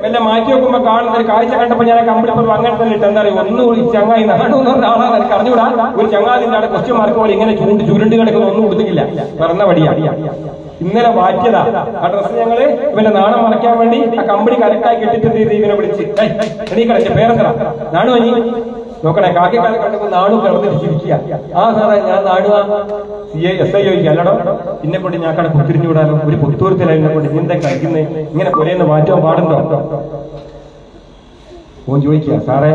എല്ലാം മാറ്റി നോക്കുമ്പോ കാണുന്ന ഒരു കാഴ്ച കണ്ടപ്പോ ഞാൻ ആ കമ്പിളി പുറപ്പ് അങ്ങനെ തന്നെ ഇട്ട് എന്താ പറയുക, ഒന്നും ഈ ചങ്ങായി നാണൂന്ന് പറഞ്ഞ ആളാണ് എനിക്ക് അറിഞ്ഞുകൂടാ. ഒരു ചങ്ങാതിന്റെ അവിടെ ക്വസ്റ്റ്യൻ മാർക്ക് പോലെ ഇങ്ങനെ ചുരുണ്ട് കിടക്കുന്ന ഒന്നും കൊടുത്തിട്ടില്ല, പറഞ്ഞ വടിയാ. ഇന്നലെ മാറ്റിയതാ ആ ഡ്രസ്. ഞങ്ങള് ഇവന്റെ നാണം മറയ്ക്കാൻ വേണ്ടി ആ കമ്പനി കറക്റ്റായി കെട്ടിട്ട് ഇവനെ വിളിച്ച് എണീക്കട പേരെന്തറ നാണു അഞ്ഞി നോക്കണേ, കാക്കിക്കാലം കണ്ടപ്പോ നാണു കിടന്നിരിക്കുക. ആ സാറേ ഞാൻ നാണുവാ. CI SI അല്ലടോ, ഇന്നെ കൊണ്ട് ഞാൻ കട കുത്തിരിഞ്ഞു വിടാനോ ഒരു പുത്തൂരത്തില എന്നെ കൊണ്ട് ഇങ്ങനത്തെ കളിക്കുന്നത് ഇങ്ങനെ കൊലയെന്ന് മാറ്റാൻ പാടുണ്ടോ? ഓൻ ചോദിക്കുക, സാറേ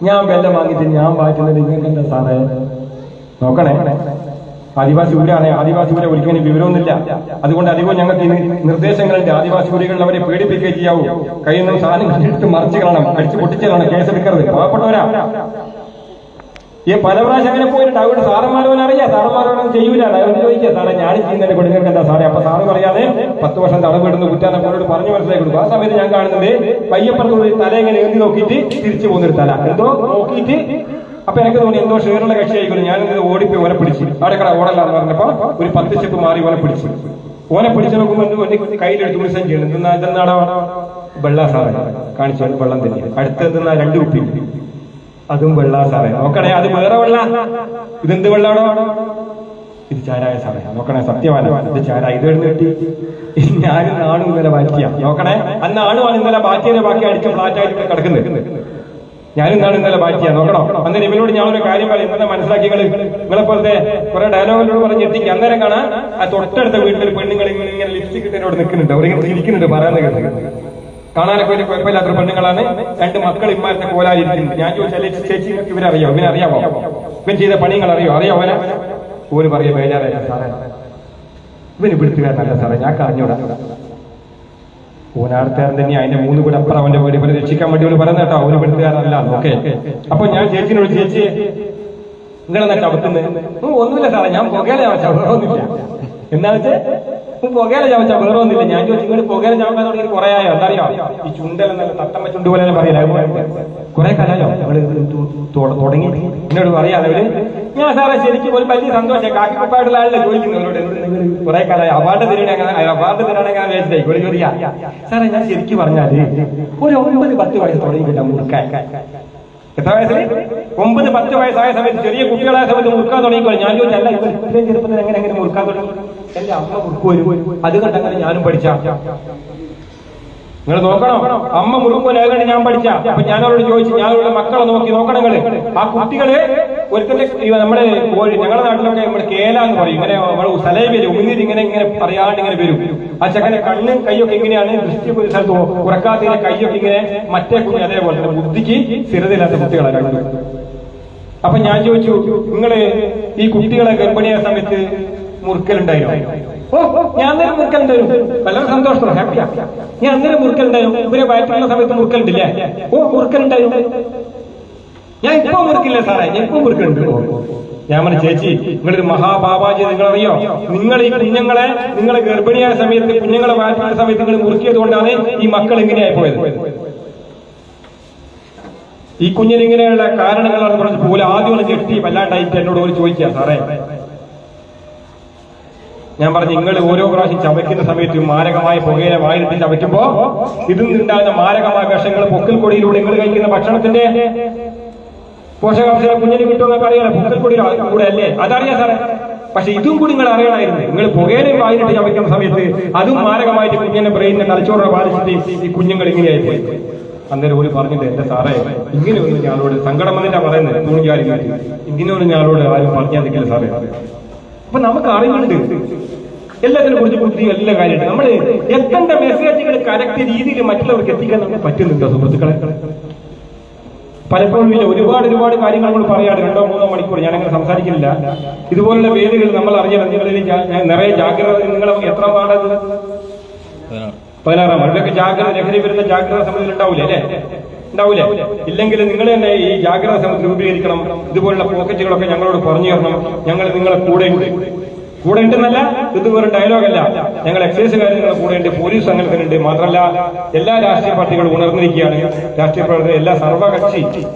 ഞാൻ വെല്ലം വാങ്ങിയിട്ട് ഞാൻ മാറ്റുന്നത് നിങ്ങൾക്ക് എന്താ സാറേ? നോക്കണേ, ആദിവാസി ഊരാണ്. ആദിവാസി ഊരെ ഒരിക്കലും വിവരമൊന്നുമില്ല. അതുകൊണ്ട് അധികവും ഞങ്ങൾക്ക് നിർദ്ദേശങ്ങളുണ്ട്. ആദിവാസി ഊരുകളിൽ അവരെ പേടിപ്പിക്കുകയും ചെയ്യാവൂ. കയ്യിൽ നിന്നും സാധനം എടുത്ത് മറിച്ച് കളയണം, കടിച്ച് പൊട്ടിച്ചാലാണ്, കേസെടുക്കരുത്. പാവപ്പെട്ടവരാ. ഈ പല പ്രാവശ്യം അങ്ങനെ പോയിട്ട് അവിടെ സാറന്മാരോനെ അറിയാം, സാറന്മാരോനും ചെയ്യൂല. അവരോട് ചോദിക്കുക, സാറേ ഞാനും ചെയ്യുന്നതിന്റെ കൊടുങ്ങൾക്ക് എന്താ സാറേ? അപ്പൊ സാറ് പറയാതെ 10 വർഷം തടവിടുന്ന കുറ്റാനെ പോലോട് പറഞ്ഞു മനസ്സിലാക്കി കൊടുക്കും. ആ സമയത്ത് ഞാൻ കാണുന്നത് പയ്യപ്പുറത്ത് തല ഇങ്ങനെ എഴുതി നോക്കിയിട്ട് തിരിച്ചു പോകുന്നൊരു തല എന്തോ നോക്കിയിട്ട്. അപ്പൊ എനിക്ക് തോന്നി എന്തോ ഷെയറുള്ള കക്ഷിയായിക്കോളും. ഞാൻ ഓടിപ്പോയി ഓനെ പിടിച്ചു. അവിടെ കട ഓടല്ലാന്ന് പറഞ്ഞപ്പോ ഒരു 10 സ്റ്റെപ്പ് മാറി ഓനെ പിടിച്ചു. ഓനെ പിടിച്ചു നോക്കുമ്പോൾ കയ്യിലെടുത്ത് ഒരു സഞ്ചി ഉണ്ട്. ഇതെന്നാടോ? വെള്ള സാറേ കാണിച്ചു. വെള്ളം തന്നെ. അടുത്തെന്താ 2 കുപ്പി, അതും വെള്ള സാറേ. നോക്കണേ, അത് വേറെ വെള്ള. ഇതെന്ത് വെള്ളാണോ? ഇത് ചാരായ സാറേ. നോക്കണേ, സത്യമാണ് ഇത് ചാരായ. ഇത് എഴുന്നിട്ട് ഞാനും നാണും ഇന്നലെ മാറ്റിയാ. നോക്കണേ, അന്ന് ആണുമാണ് ഇന്നലെ ബാറ്റിയുടെ ബാക്കി അടിച്ച ഫ്ലാറ്റായിട്ട് കിടക്കുന്നത്. ഞാനും നാളെ ഇന്നലെ ബാറ്റിയാ. നോക്കണോ? അന്നേരം ഇവരോട് ഞാനൊരു കാര്യം പറയാം. ഇന്നലെ മനസ്സിലാക്കി നിങ്ങളെപ്പോലത്തെ കുറെ ഡയലോഗിലോട് പറഞ്ഞ് എത്തിക്കുക. അന്നേരം കാണാൻ ആ തൊട്ടടുത്ത വീട്ടിൽ പെണ്ണുങ്ങൾ ഇങ്ങനെ ലിപ്സ്റ്റിക് ഇട്ടോട് നിൽക്കുന്നുണ്ട്, അവരിങ്ങനെ ഇരിക്കുന്നുണ്ട്. പറയാൻ കാണാനൊക്കെ ഒരു കുഴപ്പമില്ലാത്ത പെണ്ണുങ്ങളാണ്. 2 മക്കൾ ഇമ്മാരത്തെ കോലായിരിക്കുന്നു. ഞാൻ ചോദിച്ചാൽ ചേച്ചി ഇവരറിയാമോ? ഇവനറിയാമോ? ഇവൻ ചെയ്ത പണികൾ അറിയോ? അവനെ ഓര് പറയാ ബേജാറായ സാറേ, ഇവന് പിടുത്തുകാരനല്ല സാറേ, ഞാൻ അറിഞ്ഞൂടാ. ഓനാർത്തുകാരൻ തന്നെ. അതിന്റെ 3 കൂടെ അപ്പുറം അവന്റെ വീട് ഇവരെ രക്ഷിക്കാൻ വേണ്ടി അവര് പറയുന്ന കേട്ടോ, അവര് പെടുത്തുകാരനല്ല. ഓക്കെ. അപ്പൊ ഞാൻ ചേച്ചിനോട്, ചേച്ചി നിങ്ങളെന്നാ ചവത്തുന്നത്? ഒന്നുമില്ല സാറേ, ഞാൻ പുകയില ചവച്ച വേറൊന്നുമില്ല. എന്നാ വെച്ചാൽ പുകയില ചവച്ച വേറൊന്നുമില്ല. ഞാൻ ചോദിച്ചു, നിങ്ങൾ പുകയില ചവക്കാൻ തുടങ്ങി കുറെ ആയോ? എന്താറിയോ, ഈ ചുണ്ടലെന്നല്ല തട്ടമ്മ ചുണ്ട് പോലെ പറയില്ല, കുറെ കാലോ നമ്മള് തുടങ്ങി. എന്നോട് പറയാതെ അവര്. ഞാൻ സാറേ ശരിക്കും ഒരു വലിയ സന്തോഷം. കാക്കിക്കുപ്പായിട്ടുള്ള ആളല്ലേ ചോദിക്കുന്നവരോട് കുറെ കാലമായി അവാർഡ് തരണേക്കാൻ വേണ്ടിട്ടായി ഒരു ചോദിക്കാ. സാറേ ഞാൻ ശരിക്കും പറഞ്ഞാല് ഒരു 9-10 വയസ്സ് തുടങ്ങി കിട്ടാൻ മുറുക്കാൻ. എത്ര വയസ്സിൽ? 9-10 വയസ്സായ സമയത്ത്, ചെറിയ കുട്ടികളായ സമയത്ത് മുറുക്കാൻ തുടങ്ങിക്കോ. ഞാൻ ചോദിച്ചല്ല, ഇത്രയും ചെറുപ്പത്തിൽ എങ്ങനെ മുറുക്കാൻ തുടങ്ങി? എന്റെ അമ്മ മുറുക്ക് വരും, അത് കണ്ടങ്ങനെ ഞാനും പഠിച്ച. നിങ്ങൾ നോക്കണം, അമ്മ മുറുക്കുവനായതുകൊണ്ട് ഞാൻ പഠിച്ച. അപ്പൊ ഞാനവരോട് ചോദിച്ചു, ഞാനവരുടെ മക്കളെ നോക്കണം നിങ്ങള്. ആ കുട്ടികള് ഒരുത്തന്റെ നമ്മുടെ ഞങ്ങളുടെ നാട്ടിലൊക്കെ നമ്മൾ കേല എന്ന് പറയും, ഇങ്ങനെ സ്ഥലം വരും, ഉമിനീര് ഇങ്ങനെ പറയാണ്ട് ഇങ്ങനെ വരും. ആ ചെക്കന്റെ കണ്ണും കൈയൊക്കെ ഇങ്ങനെയാണ്, ദൃഷ്ടി ഒരു സ്ഥലത്ത് ഉറക്കാത്തതിന്റെ കൈയൊക്കെ ഇങ്ങനെ, മറ്റേ കുഞ്ഞ് അതേപോലെ തന്നെ ബുദ്ധിക്ക് സ്ഥിരതയില്ലാത്ത കുട്ടികളാണ് രണ്ടും. അപ്പൊ ഞാൻ ചോദിച്ചു, നിങ്ങള് ഈ കുട്ടികളെ ഗർഭിണിയായ സമയത്ത് മുറുക്കലുണ്ടായിരുന്നു? ഓ, ഞാൻ അന്നേരം മുറുക്കലുണ്ടായിരുന്നു. വളരെ സന്തോഷത്തോടെ ഹാപ്പിയാ. ഞാൻ അന്നേരം മുറുക്കലുണ്ടായിരുന്നു. ഇവരെ വയറ്റിലുള്ള സമയത്ത് മുറുക്കലുണ്ടില്ലേ? ഓ, മുറുക്കലുണ്ടായിരുന്നു. ഞാൻ ഇപ്പൊ മുറുക്കില്ല സാറേ, ഞാൻ ഇപ്പൊ മുറുക്കുന്നുണ്ട്. ഞാൻ പറഞ്ഞു, ചേച്ചി നിങ്ങളൊരു മഹാബാബാജി, നിങ്ങളറിയോ, നിങ്ങൾ ഈ കുഞ്ഞുങ്ങളെ നിങ്ങളെ ഗർഭിണിയായ സമയത്ത്, കുഞ്ഞുങ്ങളെ വയറ്റിലുള്ള സമയത്ത് നിങ്ങൾ മുറുക്കിയത് കൊണ്ടാണ് ഈ മക്കൾ എങ്ങനെയായി പോയത്. ഈ കുഞ്ഞിനിങ്ങനെയുള്ള കാരണങ്ങളാണ് പറഞ്ഞ പോലെ ആദ്യം ഒന്ന് ഞെട്ടി വല്ലാണ്ടായിട്ട് എന്നോട് ഒരു ചോദിക്കുക, സാറേ ഞാൻ പറഞ്ഞു, നിങ്ങൾ ഓരോ പ്രാവശ്യം ചവയ്ക്കുന്ന സമയത്ത് മാരകമായ പുകയില വായിലിട്ട് ചവയ്ക്കുമ്പോ ഇതിൽ നിന്നുണ്ടാകുന്ന മാരകമായ വിഷങ്ങൾ പൊക്കൽ കൊടിയിലൂടെ നിങ്ങൾ കഴിക്കുന്ന ഭക്ഷണത്തിന്റെ പോഷകാംശങ്ങൾ കുഞ്ഞിന് കിട്ടുമെന്നൊക്കെ അറിയാലോ. പൊക്കൽ കൊടിയിൽ കൂടെ അല്ലേ? അതറിയാം സാറേ. പക്ഷെ ഇതും കൂടി നിങ്ങൾ അറിയണമായിരുന്നു. നിങ്ങൾ പുകയിലും വായിലിട്ട് ചവയ്ക്കുന്ന സമയത്ത് അതും മാരകമായിട്ട് കുഞ്ഞിന്റെ ബ്രെയിനിനെ തലച്ചോറിനെ ബാധിച്ചിട്ട് ഈ കുഞ്ഞുങ്ങൾ ഇങ്ങനെയായി പോയി. അന്നേരം പോലും പറഞ്ഞിട്ട്, എന്റെ സാറേ ഇങ്ങനെയൊന്നും ഞാനോട് സങ്കടം വന്നിട്ടാ പറയുന്നത്, തൂണിക്കാരിക്കാരി ഇങ്ങനെയൊന്നും ഞാനോട് ആരും പറഞ്ഞാൽ നിൽക്കില്ല സാറേ. അപ്പൊ നമുക്ക് അറിവുണ്ട് എല്ലാത്തിനെ കുറിച്ച്, ബുദ്ധി എല്ലാ കാര്യമുണ്ട്. നമ്മൾ എത്തേണ്ട മെസ്സേജുകൾ കറക്റ്റ് രീതിയിൽ മറ്റുള്ളവർക്ക് എത്തിക്കാൻ നമുക്ക് പറ്റുന്നുണ്ടോ സുഹൃത്തുക്കളെ? പലപ്പോഴും ഇല്ല. ഒരുപാട് കാര്യങ്ങൾ നമ്മൾ പറയാറ് 2-3 മണിക്കൂർ ഞാനങ്ങനെ സംസാരിക്കുന്നില്ല. ഇതുപോലുള്ള വേദികൾ നമ്മൾ അറിയണം. നിറയെ ജാഗ്രത. നിങ്ങൾ എത്ര പാടത്? 16 അവരുടെയൊക്കെ ജാഗ്രത, ലഹരി വരുന്ന ജാഗ്രത സമിതിയിൽ ഉണ്ടാവൂലേ അല്ലെ? ഉണ്ടാവൂലേ? ഇല്ലെങ്കിൽ നിങ്ങൾ തന്നെ ഈ ജാഗ്രത സമിതി രൂപീകരിക്കണം. ഇതുപോലുള്ള പോക്കറ്റുകളൊക്കെ ഞങ്ങളോട് പറഞ്ഞു തരണം. ഞങ്ങൾ നിങ്ങളെ കൂടെ ഉണ്ടെന്നല്ല, ഇത് വേറെ ഡയലോഗല്ല. ഞങ്ങൾ എക്സൈസുകാർ നിങ്ങളെ കൂടെ ഉണ്ട്, പോലീസ് സംഘടനയുണ്ട്. മാത്രമല്ല എല്ലാ രാഷ്ട്രീയ പാർട്ടികളും ഉണർന്നിരിക്കുകയാണ്. രാഷ്ട്രീയ പ്രവർത്തകർ എല്ലാ സർവകക്ഷി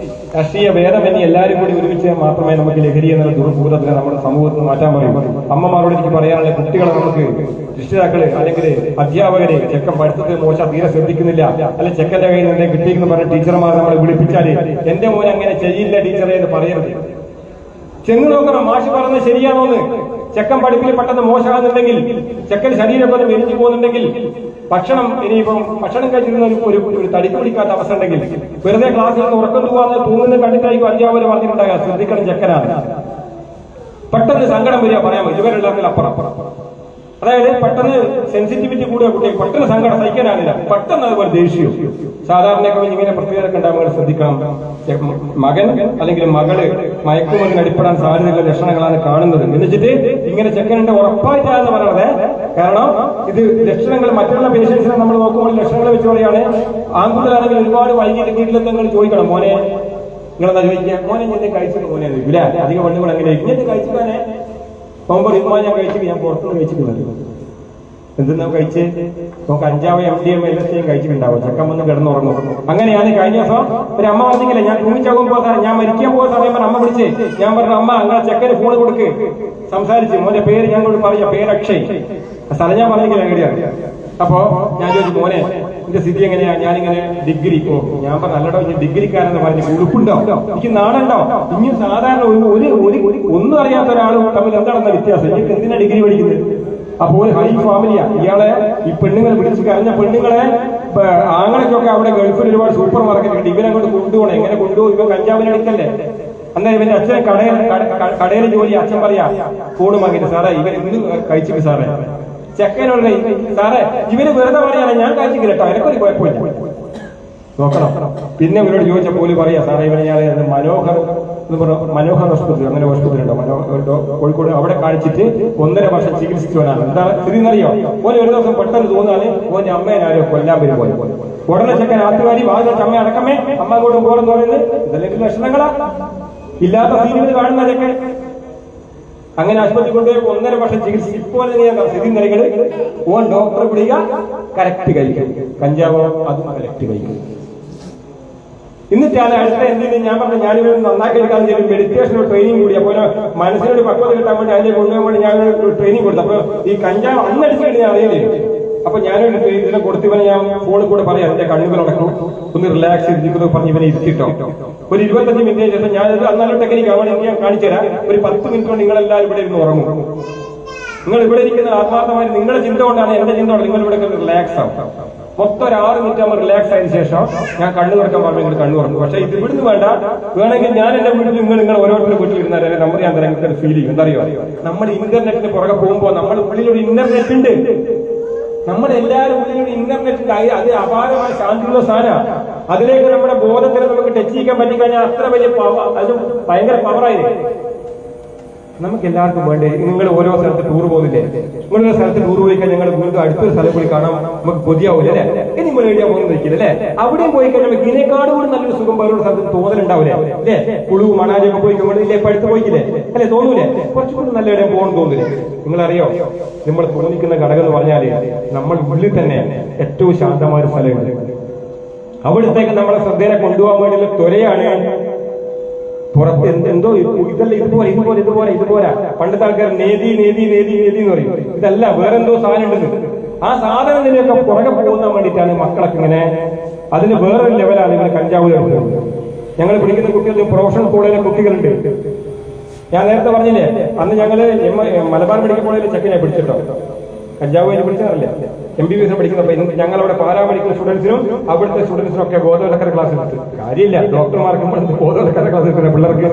രാഷ്ട്രീയ ഭേദമന്യേ എല്ലാവരും കൂടി ഒരുമിച്ച് മാത്രമേ നമുക്ക് ലഹരി എന്നുള്ള ദുർഭൂതത്തിനെ നമ്മുടെ സമൂഹത്തിൽ മാറ്റാൻ പറയും. അമ്മമാരോട് എനിക്ക് പറയാനുള്ള, കുട്ടികളെ നമുക്ക് രക്ഷിതാക്കള് അല്ലെങ്കിൽ അധ്യാപകരെ ചെക്കൻ പഠിത്തത്തിൽ മോശം തീരെ ശ്രദ്ധിക്കുന്നില്ല, അല്ലെ ചെക്കന്റെ കയ്യിൽ നിന്ന് കിട്ടിയെന്ന് പറഞ്ഞ ടീച്ചർമാർ നമ്മളെ വിളിപ്പിച്ചാല് എന്റെ മോൻ അങ്ങനെ ചെയ്യില്ല ടീച്ചറെ എന്ന് പറയരുത്. ചെന്ന് നോക്കണം, മാഷ് പറഞ്ഞത് ശരിയാണോന്ന്. ചെക്കൻ പഠിപ്പിൽ പെട്ടെന്ന് മോശമാകുന്നുണ്ടെങ്കിൽ, ചെക്കൻ ശരീരം പോലെ മെലിഞ്ഞു പോകുന്നുണ്ടെങ്കിൽ, ഭക്ഷണം ഇനിയിപ്പം ഭക്ഷണം കഴിച്ചിരുന്ന ഒരു തടിക്ക് പിടിക്കാത്ത അവസ്ഥ ഉണ്ടെങ്കിൽ, വെറുതെ ക്ലാസ്സിൽ നിന്ന് ഉറക്കം പോകാതെ തൂങ്ങുന്ന കണ്ടിട്ടായിരിക്കും അധ്യാപകർ പറഞ്ഞിട്ടുണ്ടാകുക ശ്രദ്ധിക്കണം ചെക്കനാണ്. പെട്ടെന്ന് സങ്കടം വരിക, പറയാൻ ഇവരുള്ളതിൽ അപ്പുറം. അതായത് പെട്ടെന്ന് സെൻസിറ്റിവിറ്റി കൂടിയ കുട്ടികൾ പെട്ടെന്ന് സങ്കടം സഹിക്കാനാകില്ല, പെട്ടെന്ന് അതുപോലെ ദേഷ്യവും. സാധാരണയൊക്കെ ഇങ്ങനെ പ്രത്യേകത ഉണ്ടാകുമ്പോൾ ശ്രദ്ധിക്കണം. മകൻ അല്ലെങ്കിൽ മകള് മയക്കുമരുന്ന് അടിപ്പെടാൻ സാധ്യതയുള്ള ലക്ഷണങ്ങളാണ് കാണുന്നത്. എന്നിട്ട് ഇങ്ങനെ ചെക്കനുണ്ട് ഉറപ്പായിട്ടാണെന്ന് പറയണത്. കാരണം ഇത് ലക്ഷണങ്ങൾ മറ്റുള്ള പേഷ്യൻസിനെ നമ്മൾ നോക്കുമ്പോൾ ലക്ഷണങ്ങൾ വെച്ച് പറയാണ്. ആൺകുട്ടികളാണെങ്കിൽ ഒരുപാട് വൈകിട്ട് വീട്ടിലെത്തി നിങ്ങൾ ചോദിക്കണം, മോനെ നിങ്ങളെന്താ ചോദിക്കുക, മോനെ ഞാൻ കഴിച്ചിട്ട് മോനെ ഇല്ല. അധികം പെണ്ണുകൾ അങ്ങനെ ഇങ്ങനെ കഴിച്ചിട്ടാനെ നോമ്പ് ഇതുമായി ഞാൻ കഴിച്ചിട്ട് ഞാൻ പുറത്തുനിന്ന് കഴിച്ചിട്ടുണ്ട്. എന്തെന്നാ കഴിച്ച് നമുക്ക് 5 MDMA എല്ലാத்தைയും കഴിച്ചിട്ടുണ്ടാവും. ചെക്കൻ വന്ന് കിടന്നുറങ്ങും. അങ്ങനെയാണ് കഴിഞ്ഞ ദിവസം ഒരു അമ്മ പറഞ്ഞില്ലേ, ഞാൻ തൂങ്ങിച്ചാകുമ്പോ ഞാൻ മരിക്കാൻ പോകുന്ന സമയം അമ്മ വിളിച്ച് ഞാൻ പറഞ്ഞു, അമ്മ അങ്ങനെ ചെക്കന് ഫോൺ കൊടുക്ക്. സംസാരിച്ച് മോന്റെ പേര് ഞാൻ കൊണ്ട് പറയാം, പേര് അക്ഷയ്. സ്ഥലം ഞാൻ പറഞ്ഞില്ല എങ്ങനെയാണ്. അപ്പോ ഞാൻ ചോദിച്ചു, മോനെ എന്റെ സ്ഥിതി എങ്ങനെയാ? ഞാനിങ്ങനെ ഡിഗ്രി. ഞാൻ പറഞ്ഞു, അല്ലടോ ഇനി ഡിഗ്രിക്കാരെന്ന് പറഞ്ഞു ഉടുപ്പുണ്ടോ, എനിക്ക് നാടുണ്ടോ? ഇനി സാധാരണ ഒന്നും അറിയാത്ത ഒരാളും തമ്മിൽ എന്താണെന്ന വ്യത്യാസം? എനിക്ക് എന്തിനാ ഡിഗ്രി പഠിക്കുന്നത്? അപ്പോൾ ഹൈ ഫാമിലിയാ ഇയാളെ. ഈ പെണ്ണുങ്ങളെ വിളിച്ച് കരഞ്ഞ പെണ്ണുങ്ങളെ ആങ്ങളൊക്കെ അവിടെ ഗൾഫിൽ ഒരുപാട് സൂപ്പർ മാർക്കറ്റ് ഉണ്ട്. ഇവരങ്ങോട്ട് കൊണ്ടുപോകണം. എങ്ങനെ കൊണ്ടുപോകും? ഇവൻ കഞ്ചാവിനടിക്കല്ലേ. അന്നേരം ഇവന്റെ അച്ഛനെ കടയിൽ ജോലി. അച്ഛൻ പറയാ ഫോണ് വാങ്ങിയിട്ട്, സാറേ ഇവൻ ഇന്ന് കഴിച്ചിട്ട് സാറേ. ചെക്കനോട്, സാറേ ഇവര് വെറുതെ പറയാനേ, ഞാൻ കഴിച്ചില്ല കേട്ടോ, എനിക്കൊരു കുഴപ്പമില്ല. നോക്കണം. പിന്നെ ഇവരോട് ചോദിച്ച പോലും പറയാ, സാറേ ഇവനെ ഞാൻ മനോഹർ എന്ന് പറഞ്ഞു, മനോഹർ ആശുപത്രി, അങ്ങനെ ഹോസ്പിറ്റൽ ഉണ്ടോ കോഴിക്കോട്, അവിടെ കാണിച്ചിട്ട് 1.5 വർഷം ചികിത്സിച്ചവനാണ്. എന്താ സ്ഥിതി എന്നറിയോ? ഓന് ഒരു ദിവസം പെട്ടെന്ന് തോന്നാണ് ഓന്റെ അമ്മേനെ ആരോ കൊല്ലാൻ വരും പോലെ. ഉടനെ ചെക്കൻ ആറ്റുകാരി വാതിൽ അമ്മ അടക്കമേ അമ്മ കൂടെ പോകണമെന്ന് പറയുന്നത് ഇതെല്ലാം ലക്ഷണങ്ങളാ. ഇല്ലാത്ത സീനുകൾ കാണുന്ന ചെക്കൻ അങ്ങനെ ആശുപത്രി കൊണ്ടുപോയി 1.5 വർഷം ചികിത്സിച്ച് ഇപ്പോൾ സ്ഥിതി നിലകൾ ഓൻ ഡോക്ടറെ വിളിക്കുക, കറക്റ്റ് കഴിക്കും. കഞ്ചാവോ അതും കറക്റ്റ് കഴിക്കും. എന്നിട്ടാണ് അടുത്ത എന്തെങ്കിലും ഞാൻ പറഞ്ഞു, ഞാനിവർ നന്നാക്കി എടുക്കാൻ മെഡിറ്റേഷൻ ട്രെയിനിങ് കൂടി. അപ്പോൾ മനസ്സിനൊരു പക്വത കിട്ടാൻ വേണ്ടി അതിനെ കൊണ്ടുപോകാൻ വേണ്ടി ഞാൻ ട്രെയിനിങ് കൊടുത്തു. അപ്പൊ ഈ കഞ്ചാവ് അന്നടിച്ചിട്ട് ഞാൻ അറിയില്ലേ, അപ്പൊ ഞാനൊരു ഇതിനെ കൊടുത്തിവനെ ഞാൻ ഫോണിൽ കൂടെ പറയാം, എന്റെ കണ്ണുകൾ അടക്കും, ഒന്ന് റിലാക്സ് ചെയ്തിരിക്കുന്നത് പറഞ്ഞ് ഇവനെ ഇരുത്തിട്ടോ. ഒരു 25 മിനിറ്റിന് ശേഷം ഞാനത് അന്നാലും ടെക്നിക്ക് ആവണമെങ്കിൽ ഞാൻ കാണിച്ചു തരാം. ഒരു 10 മിനിറ്റ് കൊണ്ട് നിങ്ങളെല്ലാവരും ഇവിടെ ഇരുന്ന് ഉറങ്ങും. നിങ്ങൾ ഇവിടെ ഇരിക്കുന്ന ആത്മാർത്ഥമായി നിങ്ങളുടെ ചിന്ത കൊണ്ടാണ്, എന്റെ ചിന്ത കൊണ്ട് നിങ്ങൾ ഇവിടെ റിലാക്സ് ആവും. മൊത്തം ഒരു 6 മിനിറ്റ് ആകുമ്പോൾ റിലാക്സ് ആയതിനു ശേഷം ഞാൻ കണ്ണു തുറക്കാൻ പറഞ്ഞു, നിങ്ങൾ കണ്ണു തുറക്കും. പക്ഷേ ഇത് ഇവിടുന്ന് വേണ്ട, വേണമെങ്കിൽ ഞാൻ എന്റെ വീട്ടിൽ നിങ്ങൾ ഓരോരുത്തരുടെ വീട്ടിൽ ഇരുന്നാൽ എന്റെ നമ്പർ ഞാൻ തരാൻ നിങ്ങൾക്ക് ഫീൽ ചെയ്യും. എന്താ അറിയോ, നമ്മൾ ഇന്റർനെറ്റിന് പുറകെ പോകുമ്പോൾ നമ്മുടെ ഉള്ളിലൊരു ഇന്റർനെറ്റ് ഉണ്ട്, നമ്മുടെ എല്ലാവരും ഉള്ളിലൊരു ഇന്റർനെറ്റ് ഉണ്ട്. അത് അപാരമായ ശാന്തിയുള്ള സാധനമാണ്. അതിലേക്ക് നമ്മുടെ ബോധത്തിന് നമുക്ക് ടച്ച് ചെയ്യാൻ പറ്റിക്കഴിഞ്ഞാൽ അത്ര വലിയ അത് ഭയങ്കര പവറായിരിക്കും. നമുക്ക് എല്ലാവർക്കും വേണ്ടേ, നിങ്ങൾ ഓരോ സ്ഥലത്ത് ടൂർ പോകുന്നില്ലേ, നിങ്ങളൊരു സ്ഥലത്ത് ടൂർ പോയി കഴിഞ്ഞാൽ ഞങ്ങൾ വീണ്ടും അടുത്തൊരു സ്ഥലം കൂടി കാണാൻ നമുക്ക് കൊതിയാവില്ല അല്ലെ, ഇനി നിങ്ങൾ എഴുതിയാൽ പോകുന്നിരിക്കില്ല അല്ലെ. അവിടെയും പോയി കഴിഞ്ഞാൽ ഇതിനേക്കാട് കൂടി നല്ലൊരു സുഖം വേറൊരു സ്ഥലത്ത് തോന്നലുണ്ടാവില്ലേ അല്ലെ. കുളു മണാലിയൊക്കെ പോയി ഇല്ലേ, പഴുത്ത് പോയിക്കില്ലേ അല്ലെ, തോന്നൂലേ, കുറച്ചുകൂടി നല്ല ഇടം പോകണം തോന്നില്ലേ. നിങ്ങളറിയോ, നമ്മൾ തോന്നിക്കുന്ന ഘടകം എന്ന് പറഞ്ഞാല് നമ്മൾ ഉള്ളിൽ തന്നെ ഏറ്റവും ശാന്തമായ ഒരു സ്ഥലമുണ്ട്. അവിടത്തേക്ക് നമ്മളെ ശ്രദ്ധേനെ കൊണ്ടുപോകാൻ വേണ്ടിയുള്ള ത്വരയാണ്. പുറത്ത് എന്തോ ഇതല്ല, ഇതുപോലെ പണ്ടത്തെ ആൾക്കാർ നേതി എന്ന് പറയും. ഇതല്ല, വേറെന്തോ സാധനം ഉണ്ടെന്ന്. ആ സാധനത്തിനൊക്കെ പുറകെ പോകുന്ന വേണ്ടിയിട്ടാണ് മക്കളൊക്കെ ഇങ്ങനെ, അതിന് വേറൊരു ലെവലാണ് ഇങ്ങനെ കഞ്ചാവ് എടുക്കുന്നത്. ഞങ്ങൾ പഠിക്കുന്ന കുട്ടികൾ പ്രൊഫഷണൽ കോളേജിലെ കുട്ടികളുണ്ട്. ഞാൻ നേരത്തെ പറഞ്ഞില്ലേ, അന്ന് ഞങ്ങള് മലബാർ മെഡിക്കൽ കോളേജിലെ ചെക്കിനെ പിടിച്ചിട്ടോ, കഞ്ചാവ് കഴിഞ്ഞ് പിടിച്ചതല്ലേ. MBBS പഠിക്കുന്നപ്പോ ഞങ്ങളവിടെ പാരാമെഡിക്കൽ സ്റ്റുഡൻസിനും അവിടുത്തെ സ്റ്റുഡൻസിനും ഒക്കെ ബോധവൽക്കരണ ക്ലാസ് എടുത്ത് കാര്യമില്ല. ഡോക്ടർമാർക്കും ബോധവൽക്കരണ ക്ലാസ് എടുക്കുന്ന പിള്ളേർക്ക്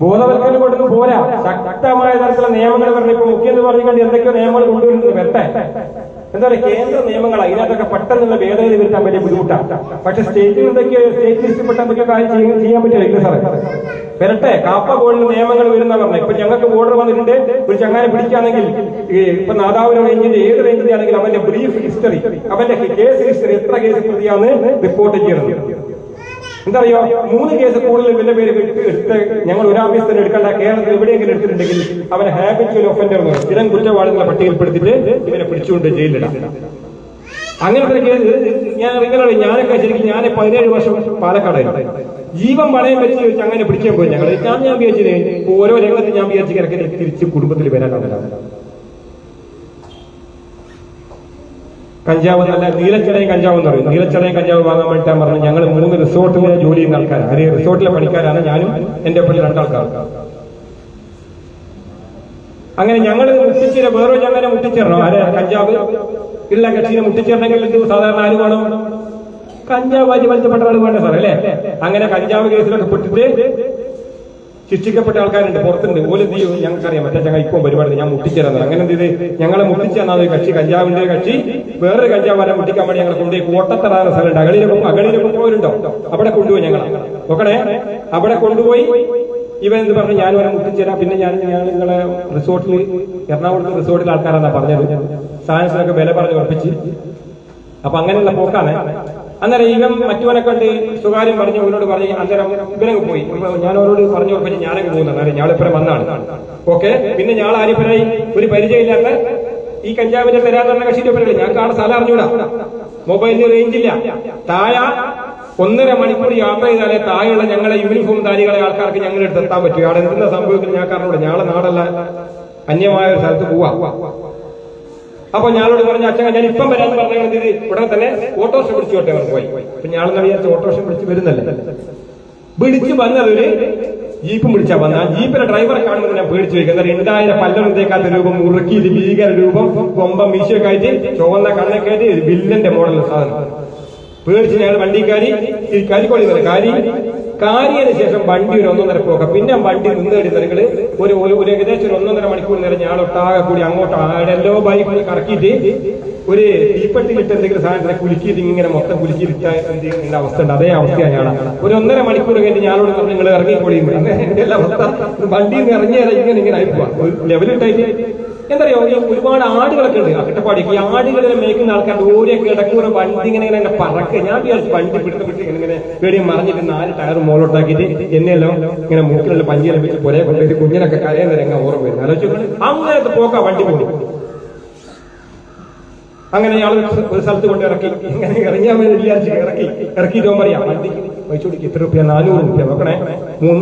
ബോധവൽക്കരണം കൊണ്ടൊന്നും പോരാ, ശക്തമായ തരത്തിലുള്ള നിയമങ്ങൾ പറഞ്ഞു. ഇപ്പൊ മുഖ്യം എന്ന് പറഞ്ഞുകൊണ്ട് എന്തൊക്കെയോ നിയമങ്ങൾ കൊണ്ടുവരുന്നത് വരട്ടെ. എന്താ പറയുക, കേന്ദ്ര നിയമങ്ങളാണ്, ഇതിനകത്തൊക്കെ പെട്ടെന്നുള്ള ഭേദഗതി വരുത്താൻ വലിയ ബുദ്ധിമുട്ടാണ്. പക്ഷെ സ്റ്റേറ്റിൽ എന്തൊക്കെ സ്റ്റേറ്റ് ലിസ്റ്റിൽപ്പെട്ട എന്തൊക്കെ കാര്യം ചെയ്യാൻ പറ്റില്ല. ഇല്ല സാറേ, വരട്ടെ. കാപ്പ ഗോൾഡ് നിയമങ്ങൾ വരുന്ന പറഞ്ഞു. ഇപ്പൊ ഞങ്ങൾക്ക് ഓർഡർ വന്നിട്ടുണ്ട്, ഒരു ചങ്ങാനെ പിടിക്കുകയാണെങ്കിൽ ഇപ്പൊ നാദാവിന്റെ റേഞ്ചിന്റെ ഏത് റേഞ്ചിന്റെ ആണെങ്കിലും അവന്റെ ബ്രീഫ് ഹിസ്റ്ററി, അവന്റെ കേസ് ഹിസ്റ്ററി, എത്ര കേസ് പ്രതിയാന്ന് റിപ്പോർട്ട് ചെയ്യണം. എന്താ അറിയോ, 3 കേസ് കൂടുതൽ ഇവന്റെ പേര് എടുത്ത് ഞങ്ങൾ ഒരു ആഫീസ് തന്നെ എടുക്കേണ്ട, കേരളത്തിൽ എവിടെയെങ്കിലും എടുത്തിട്ടുണ്ടെങ്കിൽ അവനെ ഹാബിച്വൽ ഒഫൻഡർ സ്ഥിരം കുറ്റവാളികളെ പട്ടികയിൽപ്പെടുത്തിട്ട് ഇവനെ പിടിച്ചുകൊണ്ട് ജയിലിടാം. അങ്ങനത്തെ കേസ് ഞാനൊക്കെ ശരിക്കും ഞാൻ 17 വർഷം പാലക്കാടായിരുന്നു. ജീവൻ പണയം വെച്ച് അങ്ങനെ പിടിക്കാൻ പോയി ഞങ്ങൾ. ഞാൻ വിചാരിച്ചത് ഓരോ രംഗത്ത് ഞാൻ വിചാരിച്ചു കിടക്കി തിരിച്ച് കുടുംബത്തിൽ വരാനാണ്. കഞ്ചാവ് നല്ല നീലച്ചടയും കഞ്ചാവ് എന്ന് പറയും. നീലച്ചടയും കഞ്ചാവ് വാങ്ങാൻ വേണ്ടിട്ടാൻ പറഞ്ഞു. ഞങ്ങൾ 3 റിസോർട്ടിലെ ജോലി ചെയ്യുന്ന ആൾക്കാരാണ്. അതേ റിസോർട്ടിലെ പണിക്കാരാണ് ഞാനും എന്റെ ഒപ്പം 2 ആൾക്കാർ. അങ്ങനെ ഞങ്ങൾ മുട്ടിച്ചേര വേറെ ഞങ്ങനെ മുട്ടിച്ചേരണം. ആരെ കഞ്ചാവ് ഉള്ള കക്ഷിനെ മുട്ടിച്ചേരണമെങ്കിൽ സാധാരണ ആര് വേണം, കഞ്ചാവായി വലിച്ചപ്പെട്ട ആൾ വേണ്ട സാർ അല്ലേ. അങ്ങനെ കഞ്ചാവ് കേസിലൊക്കെ പെട്ടിട്ട് ശിക്ഷിക്കപ്പെട്ട ആൾക്കാരുണ്ട്, പുറത്തുണ്ട്. ഓല് എന്ത് ചെയ്യും ഞങ്ങൾക്കറിയാം, മറ്റേ ചങ്ങ ഇപ്പം പരിപാടി ഞാൻ മുട്ടിച്ചേരാൻ. അങ്ങനെ എന്ത് ചെയ്ത് ഞങ്ങളെ മുട്ടിച്ചെന്നാ കക്ഷി, കഞ്ചാവിന്റെ കക്ഷി വേറൊരു കഞ്ചാവ് വരെ മുട്ടിക്കാൻ വേണ്ടി ഞങ്ങൾ കൊണ്ടുപോയി കോട്ടത്തറാന സ്ഥലമുണ്ട്, അകളിലൊക്കെ പോരുണ്ടോ, അവിടെ കൊണ്ടുപോയി ഞങ്ങൾ നോക്കണേ. അവിടെ കൊണ്ടുപോയി ഇവൻ എന്ത് പറഞ്ഞു, ഞാൻ വരെ മുട്ടിച്ചേരാം. പിന്നെ ഞാൻ നിങ്ങളെ റിസോർട്ടിൽ, എറണാകുളത്ത് റിസോർട്ടിൽ ആൾക്കാരാണ് പറഞ്ഞത്, സാധനത്തിനൊക്കെ വില പറഞ്ഞ് ഉറപ്പിച്ച്. അപ്പൊ അങ്ങനെയുള്ള പോക്കാണ്. അന്നേരം ഇവൻ മറ്റുവനെ കണ്ട് സ്വകാര്യം പറഞ്ഞു, ഇവനോട് പറഞ്ഞ് അന്നേരം ഇവനങ്ങ് പോയി. ഞാൻ അവരോട് പറഞ്ഞു ഉറപ്പിച്ച് ഞാനങ്ങ് പോകുന്നത്. അന്നേരം ഞാളിപ്പുറം വന്നാണ്. ഓക്കെ, പിന്നെ ഞാൾ ആരിപ്പരായി ഒരു പരിചയമില്ലാത്ത ഈ കഞ്ചാവിന്റെ തരാൻ തന്നെ കക്ഷിയുടെ പരിപാടി. ഞാൻ കാണാൻ സ്ഥലം അറിഞ്ഞൂടാ, മൊബൈലിന് റേഞ്ചില്ല. താഴെ 1.5 മണിക്കൂർ യാത്ര ചെയ്താലേ താഴെയുള്ള ഞങ്ങളെ യൂണിഫോം ധാരികളെ ആൾക്കാർക്ക് ഞങ്ങൾ എടുത്ത് എത്താൻ പറ്റും. അവിടെ എന്തെന്ന സംഭവിക്കുന്നത് ഞാൻ കാരണോട്, ഞങ്ങളെ നാടല്ല അന്യമായ ഒരു സ്ഥലത്ത് പോവാ. അപ്പൊ ഞാനോട് പറഞ്ഞ അച്ഛൻ ഞാൻ ഇപ്പം വരാന്ന് പറഞ്ഞത് ഉടനെ തന്നെ ഓട്ടോറിക്ഷ പിടിച്ചു വിട്ടെ അവർ പോയി. അപ്പൊ ഞാളെന്ന് വിചാരിച്ച ഓട്ടോറിക്ഷ പിടിച്ച് വരുന്നല്ലേ. പിടിച്ച് വന്നതൊരു ജീപ്പും പിടിച്ചാ വന്ന. ആ ജീപ്പിലെ ഡ്രൈവറെ കാണുമ്പോൾ ഞാൻ പേടിച്ചു വയ്ക്കും. എന്നാൽ 2000 പല്ലൊന്നും തേക്കാത്ത രൂപം, മുറുക്കി ഭീകര രൂപം, കൊമ്പം മീശയൊക്കെ ആയിട്ട്, ചുവന്ന കണ്ണൊക്കെ ആയിട്ട്, ഒരു വില്ലന്റെ മോഡലുള്ള സാധനം. പേടിച്ച് ഞങ്ങൾ വണ്ടിക്കാരി കരിക്കോളി കാരിയതിനു ശേഷം വണ്ടി ഒരു 1.5 പോക്കാം. പിന്നെ വണ്ടി നിന്നേടി നിങ്ങള് ഒരു ഏകദേശം 1.5 മണിക്കൂർ നേരം ഞാളൊട്ടാകെ കൂടി അങ്ങോട്ട് ആടെല്ലോ ബൈക്ക് കറക്കിയിട്ട് ഒരു തീപ്പെട്ടിലിട്ട് എന്തെങ്കിലും സാധനത്തിനെ കുലുക്കിയിട്ട് ഇങ്ങനെ മൊത്തം കുലുക്കിയിട്ട എന്തെങ്കിലും അവസ്ഥ ഉണ്ട്. അതേ അവസ്ഥയാണ് ഞാൻ. ഒരു 1.5 മണിക്കൂർ കഴിഞ്ഞ് ഞാനോട് പറഞ്ഞു നിങ്ങൾ ഇറങ്ങിക്കൊള്ളിയും. എല്ലാ അവസ്ഥ വണ്ടിയിൽ നിന്ന് ഇറങ്ങിയാൽ ഇങ്ങനെ ആയിപ്പോവാ ഒരു ലെവലിട്ടായിട്ട്. എന്തറിയോ, ഈ ഒരുപാട് ആടുകളൊക്കെ ഉണ്ട് അട്ടപ്പാടിക്ക്. ഈ ആടുകളിൽ മേക്കുന്ന ആൾക്കാരുടെ ഓരോ കിടക്കൂടെ വണ്ടി ഇങ്ങനെ പറക്കുക. ഞാൻ വിചാരിച്ചു വണ്ടി പിടുത്തപ്പെട്ട് ഇങ്ങനെ പേടിയും മറിഞ്ഞിട്ട് 4 ടയർ മോളോട്ടാക്കിയിട്ട് എന്നെല്ലാം ഇങ്ങനെ മൂക്കിലുള്ള പഞ്ചിയെ ലഭിച്ച് പുരേ കൊണ്ടുപോയി കുഞ്ഞിനൊക്കെ കരയുന്ന രംഗം ഓർമ്മ വരുന്നു. ആലോചിച്ചു അങ്ങനത്തെ പോക്കാ വണ്ടി പോകും. അങ്ങനെ ഞങ്ങൾ ഒരു സ്ഥലത്ത് കൊണ്ട് ഇറക്കി. ഇങ്ങനെ ഇറങ്ങിയാൽ വിചാരിച്ച് ഇറക്കിയിട്ട് പറയാം വണ്ടി പൈസ കൊടുക്കും. എത്ര രൂപ? 400 രൂപ. നോക്കണേ,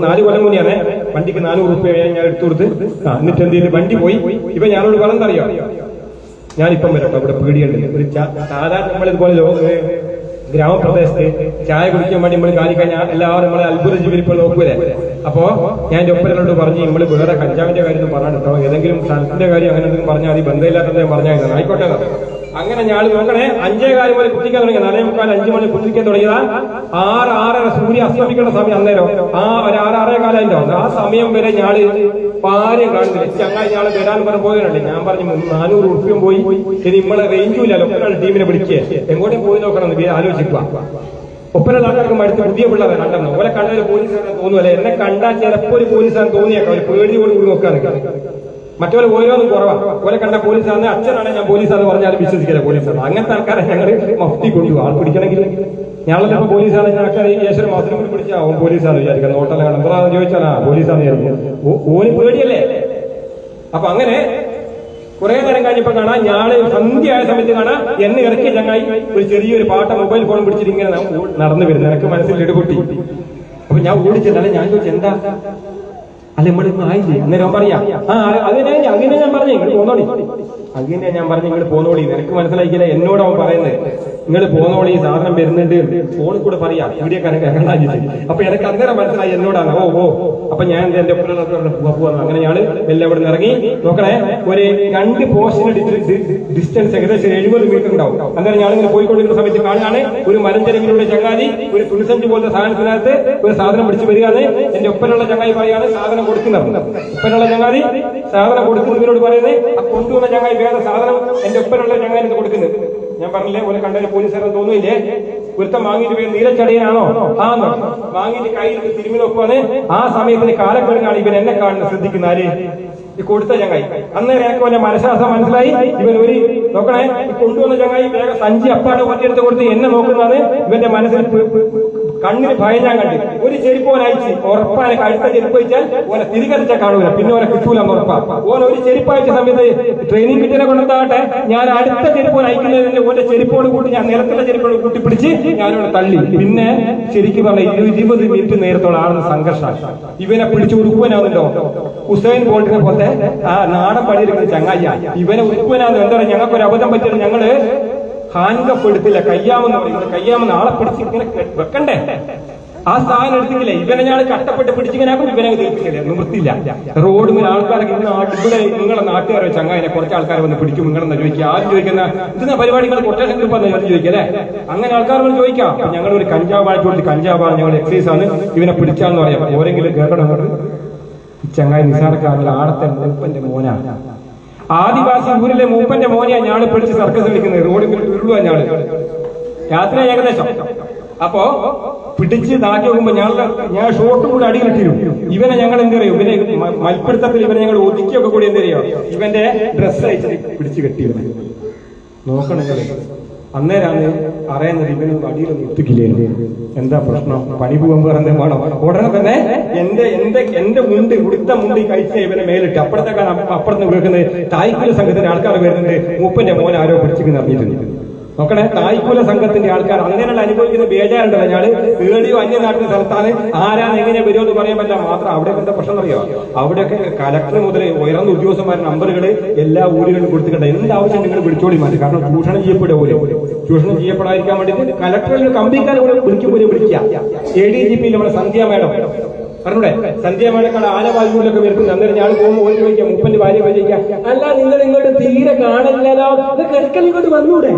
4 കൊല്ലം മുന്നെയാണ് വണ്ടിക്ക് 400 രൂപ ഞാൻ എടുത്തു കൊടുത്ത്. എന്നിട്ട് എന്ത് ചെയ്ത് വണ്ടി പോയി. ഇപ്പൊ ഞാനോട് പറഞ്ഞറിയോ, ഞാനിപ്പം വരട്ടെ, ഇവിടെ പേടിയുണ്ട്. ഒരു സാധാരണ നമ്മളിതുപോലെ ഗ്രാമപ്രദേശത്ത് ചായ കുടിക്കാൻ വേണ്ടി നമ്മൾ കാര്യം കഴിഞ്ഞാൽ എല്ലാവരും നമ്മളെ അത്ഭുത ജീവിതം നോക്കൂലേ. അപ്പോ ഞാൻ എന്റെ ഒപ്പനോട് പറഞ്ഞ് നമ്മൾ വേറെ കഞ്ചാവിന്റെ കാര്യം പറഞ്ഞിട്ടോ, ഏതെങ്കിലും സ്ഥലത്തിന്റെ കാര്യം അങ്ങനെ എന്തെങ്കിലും പറഞ്ഞാൽ അത് ബന്ധമില്ലാത്തത് പറഞ്ഞാൽ ആയിക്കോട്ടെ. അങ്ങനെ ഞാൻ നോക്കണേ, 5:15 മുതൽ കുത്തിക്കാൻ തുടങ്ങി, 4:45 5 മണി കുത്തിക്കാൻ തുടങ്ങിയതാ. 6-6:30 സൂര്യ അസ്തമിക്കേണ്ട സമയം അന്നേരം ആ ഒരു 6-6:15 ആ സമയം വരെ ഞാള് പാര്യം കാണുന്നില്ല. ചങ്ങായി ഞാള് വരാൻ പറഞ്ഞ പോയതല്ലേ. ഞാൻ പറഞ്ഞു 400 ഉറുപ്പ്യം പോയി, ഇനി നമ്മളെ റേഞ്ചുമില്ലല്ലോ, ഒപ്പനാൾ ടീമിനെ വിളിക്കുക, എങ്ങോട്ടും പോയി നോക്കണം എന്ന് ആലോചിക്കുക. ഒപ്പനുള്ള ആൾക്കാർക്ക് മടുത്ത് പുതിയ പിള്ളേരെ കണ്ടെന്നു ഓലെ കണ്ടൊരു പോലീസുകാരൻ തോന്നുമല്ലേ. എന്നെ കണ്ടാൽ ചിലപ്പോൾ ഒരു പോലീസുകാരൻ തോന്നിയേക്കാം, ഒരു പേടിയോട് കൂടി നോക്കാൻ. മറ്റവരെ ഓരോന്നും കുറവാണ്. ഓലെ കണ്ട പോലീസാണ്, അച്ഛനാണ് ഞാൻ പോലീസാന്ന് പറഞ്ഞാൽ വിശ്വസിക്കില്ല പോലീസാണ്. അങ്ങനത്തെ ആൾക്കാരെ ഞങ്ങൾ മഫ്തി കൊണ്ടുപോകും. ആൾ പിടിക്കണമെങ്കിൽ ഞങ്ങളിപ്പോ പോലീസാണ്, ആൾക്കാർ ഈശ്വര മാസത്തിനും കൂടി പിടിച്ചാവും പോലീസാണ് വിചാരിക്കുന്നത്. നോട്ടല്ല എന്താണെന്ന് ചോദിച്ചാൽ പോലീസാന്ന് വിചാരിക്കും. ഓന് പേടിയല്ലേ. അപ്പൊ അങ്ങനെ കുറെ നേരം കഴിഞ്ഞപ്പോ കാണാം, ഞാള് സന്ധ്യ ആയ സമയത്ത് കാണാം എന്നെ ഇറക്കിയ ചങ്ങായി ഒരു ചെറിയൊരു പാട്ട മൊബൈൽ ഫോൺ പിടിച്ചിട്ട് ഇങ്ങനെ നടന്നു വരുന്നത്. എനിക്ക് മനസ്സിൽ ഇടുപൊട്ടി. അപ്പൊ ഞാൻ ഓടിച്ചെന്നാലും ഞാൻ ചോദിച്ചു എന്താ, അല്ല നമ്മളിന്ന് ആയില്ലേ. അന്നേരം പറയാം അതിനെ ഞാൻ പറഞ്ഞു നിങ്ങൾ പോന്നോളി. അങ്ങനെ ഞാൻ പറഞ്ഞു നിങ്ങൾ പോന്നോളി. നിനക്ക് മനസ്സിലാക്കിയില്ല എന്നോട് അവൻ പറയുന്നത് നിങ്ങൾ പോന്നോളി, സാധനം വരുന്നുണ്ട്. ഫോണിൽ കൂടെ പറയാം, വീഡിയോ കേൾക്കണ്ടാച്ചിട്ട്. അപ്പൊ എനിക്ക് അന്നേരം മനസ്സിലായി എന്നോടാണ്. ഓ അപ്പൊ ഞാൻ എന്റെ പോവാന്ന്. അങ്ങനെ ഞാള് എല്ലാം ഇവിടെ നിന്ന് ഇറങ്ങി. നോക്കണേ, ഒരു 2 പോസ്റ്റിന് ഡിസ്റ്റൻസ് ഏകദേശം 70 മീറ്റർ ഉണ്ടാവും. അന്നേരം ഞാനിങ്ങനെ പോയിക്കൊണ്ടിരിക്കുന്ന സമയത്ത് കാണുകയാണ് ഒരു മലഞ്ചെരുവിലുള്ള ചങ്ങാതി ഒരു തുണിസഞ്ചി പോലത്തെ സാധനത്തിനകത്ത് ഒരു സാധനം പിടിച്ച് വരികയാണ്. എന്റെ ഒപ്പനുള്ള ചങ്ങായി പറയാണ് സാധനം കൊടുക്കുന്നത്. ഒപ്പനുള്ള ചങ്ങാതി സാധനം കൊടുക്കുന്നതിനോട് പറയുന്നത് ആ കൊണ്ടുവന്ന ചങ്ങായി വേറെ സാധനം എന്റെ ഒപ്പനുള്ള ചങ്ങായി കൊടുക്കുന്നത്. ഞാൻ പറഞ്ഞില്ലേ പോലെ കണ്ടൊരു പോലീസുകാരൻ തോന്നുന്നില്ലേ. ഒരുത്തം വാങ്ങിയിട്ട് പേര് നീലച്ചടിയനാണോ? വാങ്ങിയിട്ട് കയ്യിൽ തിരുമ്പി നോക്കുവാണ്. ആ സമയത്തിന് കാലക്കെടുങ്ങാണ് ഇവൻ എന്നെ കാണുന്നത്. ശ്രദ്ധിക്കുന്ന ആര്? ഈ കൊടുത്ത ചങ്ങായി. അന്നേരം എനിക്ക് അവന്റെ മനഃശാസ്ത്രം മനസ്സിലായി. ഇവൻ ഒരു നോക്കണേ, ഈ കൊണ്ടുവന്ന ചങ്ങായി വേഗം സഞ്ചി അപ്പാടെ ഒറ്റയെടുത്ത് കൊടുത്ത് എന്നെ നോക്കുന്നതാണ്. ഇവന്റെ മനസ്സിൽ കണ്ണിന് ഭയം ഞാൻ കണ്ടു. ഒരു ചെരുപ്പ് ഓൻ അയച്ച് ഉറപ്പാനെ അടുത്ത ചെരുപ്പ് അയച്ചാൽ ഓനെ തിരികറിച്ച കാണൂല, പിന്നെ ഓനെ കിട്ടൂല ഉറപ്പാ. ഓൻ ഒരു ചെരുപ്പ് അയച്ച സമയത്ത് ട്രെയിനിങ് കിട്ടിനെ കൊണ്ടാകട്ടെ, ഞാൻ അടുത്ത ചെരുപ്പ് ഓൻ അയക്കുന്നതിന്റെ ഓന്റെ ചെരുപ്പോട് കൂടി ഞാൻ നിലത്തുള്ള ചെരുപ്പോട് കൂട്ടിപ്പിടിച്ച് ഞാനോട് തള്ളി. പിന്നെ ശരിക്കും പറഞ്ഞ 20 മിനിറ്റ് നേരത്തോളം ആണെന്ന് സംഘർഷം. ഇവനെ പിടിച്ച് ഉറുക്കുവനാവുന്നുണ്ടോ? ഹുസൈൻ ബോൾട്ടിനെ പോലത്തെ ആ നാടൻ പണിയെടുക്കുന്ന ചങ്ങായ ഇവനെ ഉറുക്കുവനാന്ന്. എന്താ പറയുക, ഞങ്ങൾക്കൊരു അബദ്ധം പറ്റിയത്, ഞങ്ങള് ഹാൻഡ്കപ്പ് എടുത്തില്ല. കയ്യാമെന്ന് പറയുന്നത് കയ്യാമെന്ന് ആളെ പിടിച്ച് ഇങ്ങനെ വെക്കണ്ടേ, ആ സാധനം എടുത്തില്ലേ. ഇവനെ ഞാൻ കഷ്ടപ്പെട്ട് പിടിച്ചിങ്ങനാക്കും, ഇവനെ തീർപ്പിക്കില്ല, നിവൃത്തില്ല. റോഡിൽ ആൾക്കാരൊക്കെ ഇവിടെ നിങ്ങളെ നാട്ടുകാരെ ചങ്ങായിനെ കുറച്ച് ആൾക്കാർ വന്ന് പിടിക്കും. നിങ്ങളെന്ന് ചോദിക്കുക. ആദ്യം ചോദിക്കുന്ന ഇതിന്റെ പരിപാടികൾ കൊട്ടേഷൻ ഗ്രൂപ്പാന്ന് ചോദിക്കല്ലേ. അങ്ങനെ ആൾക്കാർ വന്ന് ചോദിക്കാം. ഞങ്ങൾ ഒരു കഞ്ചാവ് വാങ്ങിക്കൊണ്ട് കഞ്ചാവാണ് ഞങ്ങൾ എക്സൈസ് ആണ് ഇവനെ പിടിച്ചാന്ന് പറയാം. ഓരെങ്കിലും കേൾക്കണം. ഈ ചങ്ങായി നിസാരക്കാരല്ല, ആടത്തെ മൂപ്പന്റെ മോനാണ്. ആദിവാസി ഊരിലെ മൂപ്പന്റെ മോനെയാണ് ഞാള് പിടിച്ച് സർക്കസ് കളിക്കുന്നത്. റോഡിൽ ഉരുളുവാ ഞാള് രാത്രി ഏകദേശം. അപ്പോ പിടിച്ച് താക്കി നോക്കുമ്പോ ഞാൻ ഷോർട്ടും കൂടി അടിയിലിട്ടിരും. ഇവനെ ഞങ്ങൾ എന്തറിയോ, ഇവനെ മൽപ്പിടുത്തത്തിൽ ഇവനെ ഞങ്ങൾ ഒതുക്കിയൊക്കെ കൂടി എന്തറിയോ, ഇവന്റെ ഡ്രസ്സ് അയച്ച് പിടിച്ച് കെട്ടിയിരുന്നു. നോക്കണം. അന്നേരാണ് അറിയുന്നത് ഇവന് അടിയിലൊന്നും ഒത്തുക്കില്ലേ. എന്താ പ്രശ്നം? പണി പോകുമ്പോ എന്തെങ്കിലും വേണോ? ഉടനെ തന്നെ എന്റെ മുണ്ട് ഉടുത്ത മുണ്ട് കഴിച്ച ഇവനെ മേലിട്ട് അപ്പുറത്തേക്കാണ് അപ്പുറത്ത് കേൾക്കുന്നത്. തായ്ക്കുല സംഘത്തിന്റെ ആൾക്കാർ വരുന്നുണ്ട്. മൂപ്പന്റെ മോൻ ആരോ പിടിച്ചിരിക്കുന്ന അറിഞ്ഞിട്ടുണ്ട്. നോക്കണേ, തായ്ക്കുല സംഘത്തിന്റെ ആൾക്കാർ അങ്ങനെയുള്ള അനുഭവിക്കുന്ന ബേജാറുണ്ടല്ലോ. ഞാള് ഏടിയോ അന്യനാട്ടിലെ സ്ഥലത്താണ്. ആരാണ് എങ്ങനെ വരുമെന്ന് പറയാൻ പറ്റില്ല. മാത്രം അവിടെ എന്താ പ്രശ്നം അറിയോ, അവിടെയൊക്കെ കലക്ടർ മുതൽ ഉയർന്ന ഉദ്യോഗസ്ഥന്മാരുടെ നമ്പറുകൾ എല്ലാ ഊരുകളിലും കൊടുത്തിട്ടുണ്ട്. എന്താവശ്യം നിങ്ങൾ വിളിച്ചോളി മാറ്റി. കാരണം ചൂഷണം ചെയ്യപ്പെടുക, ചൂഷണം ചെയ്യപ്പെടാതിരിക്കാൻ വേണ്ടിയിട്ട് കലക്ടറിൽ കമ്പനിക്കാരെ വിളിക്കുമ്പോൾ വിളിക്കുക. ADGP നമ്മുടെ സന്ധ്യ മേഡം പറഞ്ഞൂടെ, സന്ധ്യ മേഡക്കാട് ആനവായൂരിലൊക്കെ വരുന്നത്. അന്നേരം ഞാൻ പോകുമ്പോൾ ഓടി ചോദിക്കാം, മൂപ്പന്റെ ഭാര്യ ചോദിക്കാം, അല്ല നിങ്ങൾ ഇങ്ങോട്ട് തീരെ കാണില്ലല്ലോ, കിടക്കൽ ഇങ്ങോട്ട് വന്നൂടെ?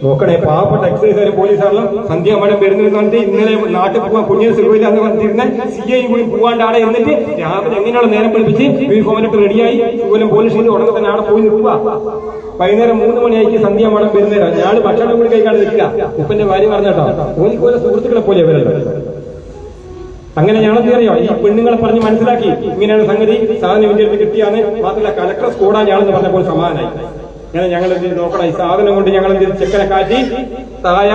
നോക്കണേ, പാവപ്പെട്ട എക്സൈസുകാരും പോലീസുകാരും സന്ധ്യ മേഡം വരുന്നത് കണ്ടിട്ട് ഇന്നലെ നാട്ടിൽ പോകാൻ കുഞ്ഞിന് സുഖമില്ല എന്ന് പറഞ്ഞിരുന്ന CI കൂടി പോവാണ്ട് ആടെ എന്നിട്ട് രാവിലെ എങ്ങനെയുള്ള നേരം പഠിപ്പിച്ച് യൂണിഫോമിനിട്ട് റെഡിയായി പോലും പോലീസ് സ്റ്റേഷൻ ഉടനെ തന്നെ ആടെ പോയി നിൽക്കുക. വൈകുന്നേരം 3 മണിയായിരിക്കും സന്ധ്യ മേഡം വരുന്നേരം. ഞാൻ ഭക്ഷണം കൂടി കഴിക്കാണ്ട് നിൽക്കുക. ഉപ്പന്റെ ഭാര്യ പറഞ്ഞേട്ടോ, ഓലിക്കോലെ സുഹൃത്തുക്കളെ പോലെ അവരല്ലോ. അങ്ങനെ ഞാനെന്ത് അറിയോ, ഈ പെണ്ണുങ്ങളെ പറഞ്ഞ് മനസ്സിലാക്കി ഇങ്ങനെയാണ് സംഗതി, സാധനം ഇവന്റെ അടുത്ത് കിട്ടിയാണ്. മാത്രമല്ല കലക്ടർ സ്കോഡാ ഞാളെന്ന് പറഞ്ഞപ്പോൾ സമാധാനായി. അങ്ങനെ ഞങ്ങൾ നോക്കണം, ഈ സാധനം കൊണ്ട് ഞങ്ങൾ ചെക്കനെ കാറ്റി തായ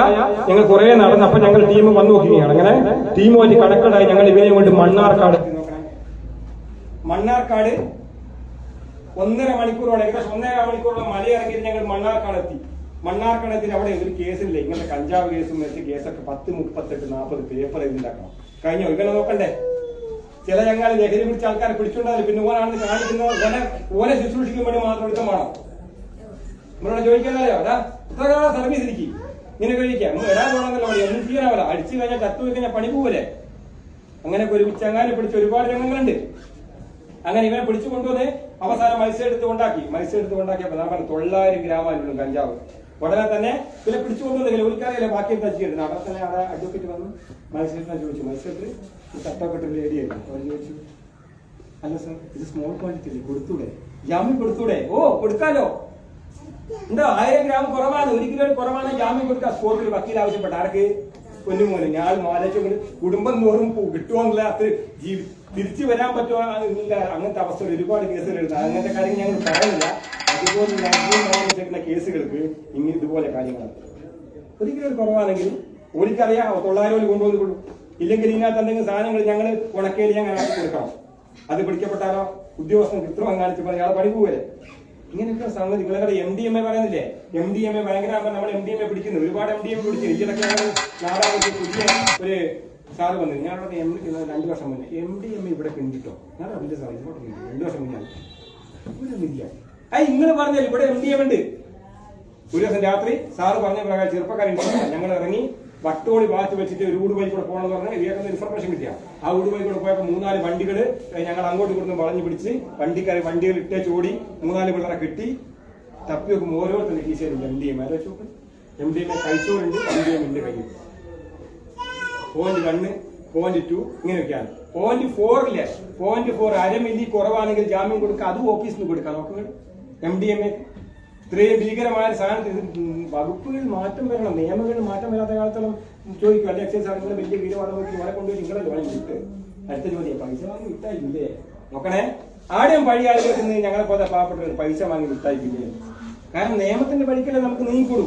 ഞങ്ങൾ കുറെ നടന്ന്. അപ്പൊ ഞങ്ങൾ ടീം വന്നു നോക്കുകയാണ്. അങ്ങനെ ടീമുമായിട്ട് കണക്കടായി ഞങ്ങൾ ഇവനെ കൊണ്ട് മണ്ണാർക്കാട് 1.5 മണിക്കൂറോടെ ഏകദേശം 1.5 മണിക്കൂറോളം മലയിറങ്ങിയിട്ട് ഞങ്ങൾ മണ്ണാർക്കാട് എത്തി. മണ്ണാർക്കാടത്തിൽ അവിടെ ഒരു കേസില്ലേ, ഇങ്ങനത്തെ കഞ്ചാവ് കേസും വെച്ച് കേസൊക്കെ 10, 38, 40 പേപ്പർ എഴുതിണ്ടാക്കണം. കഴിഞ്ഞോ ഇവനെ നോക്കണ്ടേ? ചില ചങ്ങാതി ലഹരി പിടിച്ച ആൾക്കാരെ പിടിച്ചുകൊണ്ടാലും പിന്നെ ഓനാണെന്ന് കാണിക്കുന്ന ഓനെ ശുശ്രൂഷിക്കാൻ വേണ്ടി മാത്രം എടുക്കാൻ വേണം. നമ്മളോട് ചോദിക്കാനല്ലോ അതാ ഇത്ര കാലം സർവീസ് ഇരിക്കും ഇങ്ങനെ കഴിക്കാം വരാൻ പോകണമെന്നല്ല മതി ഒന്നും ചെയ്യാനാവില്ല അടിച്ചു കഴിഞ്ഞാൽ കത്ത് പോയി കഴിഞ്ഞാൽ പണി പോവല്ലേ അങ്ങനെയൊക്കെ ഒരു ചങ്ങാനെ പിടിച്ച ഒരുപാട് രംഗങ്ങളുണ്ട് അങ്ങനെ ഇവനെ പിടിച്ചു കൊണ്ടുവന്ന് അവസാനം മത്സ്യം ഉണ്ടാക്കിയപ്പോൾ ഞാൻ പറഞ്ഞു 900 ഗ്രാമായിരുന്നു കഞ്ചാവ് ഉടനെ തന്നെ ഇവരെ പിടിച്ചു കൊണ്ടുവന്നില്ല ഒരിക്കറിയില്ല ബാക്കി എന്താ ചെയ്യുന്നത് അവിടെ തന്നെ അവിടെ അഡ്വക്കേറ്റ് വന്നു മത്സ്യത്തിനെ ചോദിച്ചു മത്സ്യത്തിൽ തട്ടപ്പെട്ട ലേഡിയായിരുന്നു അവർ ചോദിച്ചു അല്ല സാർ ഇത് സ്മോൾ ക്വാണ്ടിറ്റി അല്ലേ കൊടുത്തൂടെ ജാമ്യം കൊടുത്തൂടെ ഓ കൊടുക്കാലോ എന്താ 1000 ഗ്രാം കുറവാണ് 1 കിലോ കുറവാണ് ജാമ്യം കൊടുക്കാൻ സ്പോർട്ടിൽ വക്കീൽ ആവശ്യപ്പെട്ട ആർക്ക് പൊന്നുമോനെ ഞാൻ ആലോചിച്ചു കുടുംബം തോറും കിട്ടുമോ എന്നുള്ള അത് തിരിച്ചു വരാൻ പറ്റുമോ അങ്ങനത്തെ അവസ്ഥ ഒരുപാട് കേസുകൾ എഴുതാം അങ്ങനത്തെ കാര്യങ്ങൾ ഞങ്ങൾ പറയുന്നില്ല അതുപോലെ നടക്കുന്ന കേസുകൾക്ക് ഇങ്ങനെ ഇതുപോലെ കാര്യങ്ങളാണ് 1 കിലോ കുറവാണെങ്കിൽ ഓരിക്കറിയാം 900 കൊണ്ടുവന്നിട്ടുള്ളൂ ഇല്ലെങ്കിൽ ഇതിനകത്ത് എന്തെങ്കിലും സാധനങ്ങൾ ഞങ്ങൾ ഉണക്കയിൽ ഞങ്ങൾ ആക്കി കൊടുക്കണം അത് പിടിക്കപ്പെട്ടാലോ ഉദ്യോഗസ്ഥൻ കൃത്രിമം കാണിച്ച് പറഞ്ഞാൽ ആളെ പണി പോവല്ലേ ഇങ്ങനെയൊക്കെ സംഗതി നിങ്ങളുടെ MDMA പറയുന്നില്ലേ MDMA ഭയങ്കര നമ്മൾ MDMA പിടിക്കുന്നു ഒരുപാട് MDMA പിടിക്കുന്നു ഇതിലൊക്കെ നാടാകത്ത് പുതിയ ഒരു സാറ് വന്നു ഞാനവിടെ 2 വർഷം മുന്നേ MDMA ഇവിടെ പിന്നിട്ടോ ഞാൻ അതിന്റെ സാർ ഇങ്ങോട്ട് 2 വർഷം മുന്നേ ഇല്ല നിങ്ങൾ പറഞ്ഞാൽ ഇവിടെ MDMA ഉണ്ട് ഒരു ദിവസം രാത്രി സാറ് പറഞ്ഞ പ്രകാരം ചെറുപ്പക്കാരൻ ഞങ്ങൾ ഇറങ്ങി വട്ടോളി ഭാഗത്ത് വെച്ചിട്ട് ഒരു ഊടുവഴി കൂടെ പോകണമെന്ന് പറഞ്ഞാൽ ഇവർക്ക് ഇൻഫർമേഷൻ കിട്ടിയ ആ ഊടുവഴി കൂടെ പോയപ്പോൾ 3-4 വണ്ടികൾ ഞങ്ങൾ അങ്ങോട്ട് കൊടുത്ത് വളഞ്ഞു പിടിച്ച് വണ്ടികൾ ഇട്ടേച്ച് ഓടി 3-4 പിള്ളേരെ കിട്ടി തപ്പി വെക്കുമ്പോൾ ഓരോരുത്തരുടെ കീശയിലുണ്ട് MDMA ആലോചിച്ച് MDMA കഴിച്ചോറുണ്ട് MDMA ഉണ്ട് കയ്യിൽ 0.1 0.2 ഇങ്ങനെയൊക്കെയാണ് 0.4 0.4 അര മില്ലി കുറവാണെങ്കിൽ ജാമ്യം കൊടുക്കുക അതും ഓഫീസിൽ നിന്ന് കൊടുക്കാം നോക്കുക MDMA ഇത്രയും ഭീകരമായ സാധനത്തിൽ വകുപ്പുകൾ മാറ്റം വരണം നിയമങ്ങളിൽ മാറ്റം വരാത്ത കാലത്തോളം ചോദിക്കും അല്ലെ എക്സൈസ് ആണെങ്കിലും വലിയ വീരവാദം നോക്കി ഇവരെ കൊണ്ടുപോയി നിങ്ങളെ വേണം വിട്ട് അടുത്ത ചോദ്യം പൈസ വാങ്ങി വിട്ടായില്ലേ നോക്കണേ ആദ്യം പഴയ ആളുകൾക്ക് ഞങ്ങളെ പോലെ പാവപ്പെട്ടവർ പൈസ വാങ്ങി വിട്ടായില്ലേ കാരണം നിയമത്തിന്റെ വഴിക്കല്ലേ നമുക്ക് നീങ്ങിക്കൊടു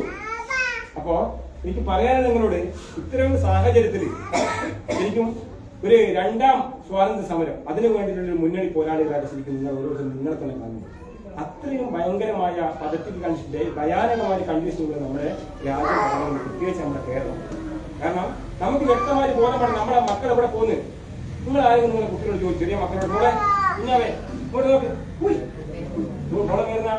അപ്പോ എനിക്ക് പറയാൻ നിങ്ങളോട് ഇത്തരം സാഹചര്യത്തിൽ ശരിക്കും ഒരു 2ാം സ്വാതന്ത്ര്യ സമരം അതിനു വേണ്ടിയിട്ടുള്ള മുന്നണി പോരാളികളായിട്ട് ശരിക്കും നിങ്ങൾ ഓരോരുത്തരും നിങ്ങളെ തന്നെ കാണുന്നു അത്രയും ഭയങ്കരമായ പദറ്റിക് കണ്ടീഷന്റെ ഭയാനകമായ കണ്ടീഷനുകൾ നമ്മുടെ രാജ്യം പ്രത്യേകിച്ച് നമ്മുടെ കേരളം കാരണം നമുക്ക് വ്യക്തമായി ബോധമാണ് നമ്മുടെ മക്കൾ എവിടെ പോകുന്നത് നിങ്ങൾ ആരും നിങ്ങളുടെ കുട്ടികളോട് ചോദിച്ചു ചെറിയ മക്കളോട് കൂടെ കുഞ്ഞാവേ ഇങ്ങോട്ട് നോക്ക് കുളം കയറുന്ന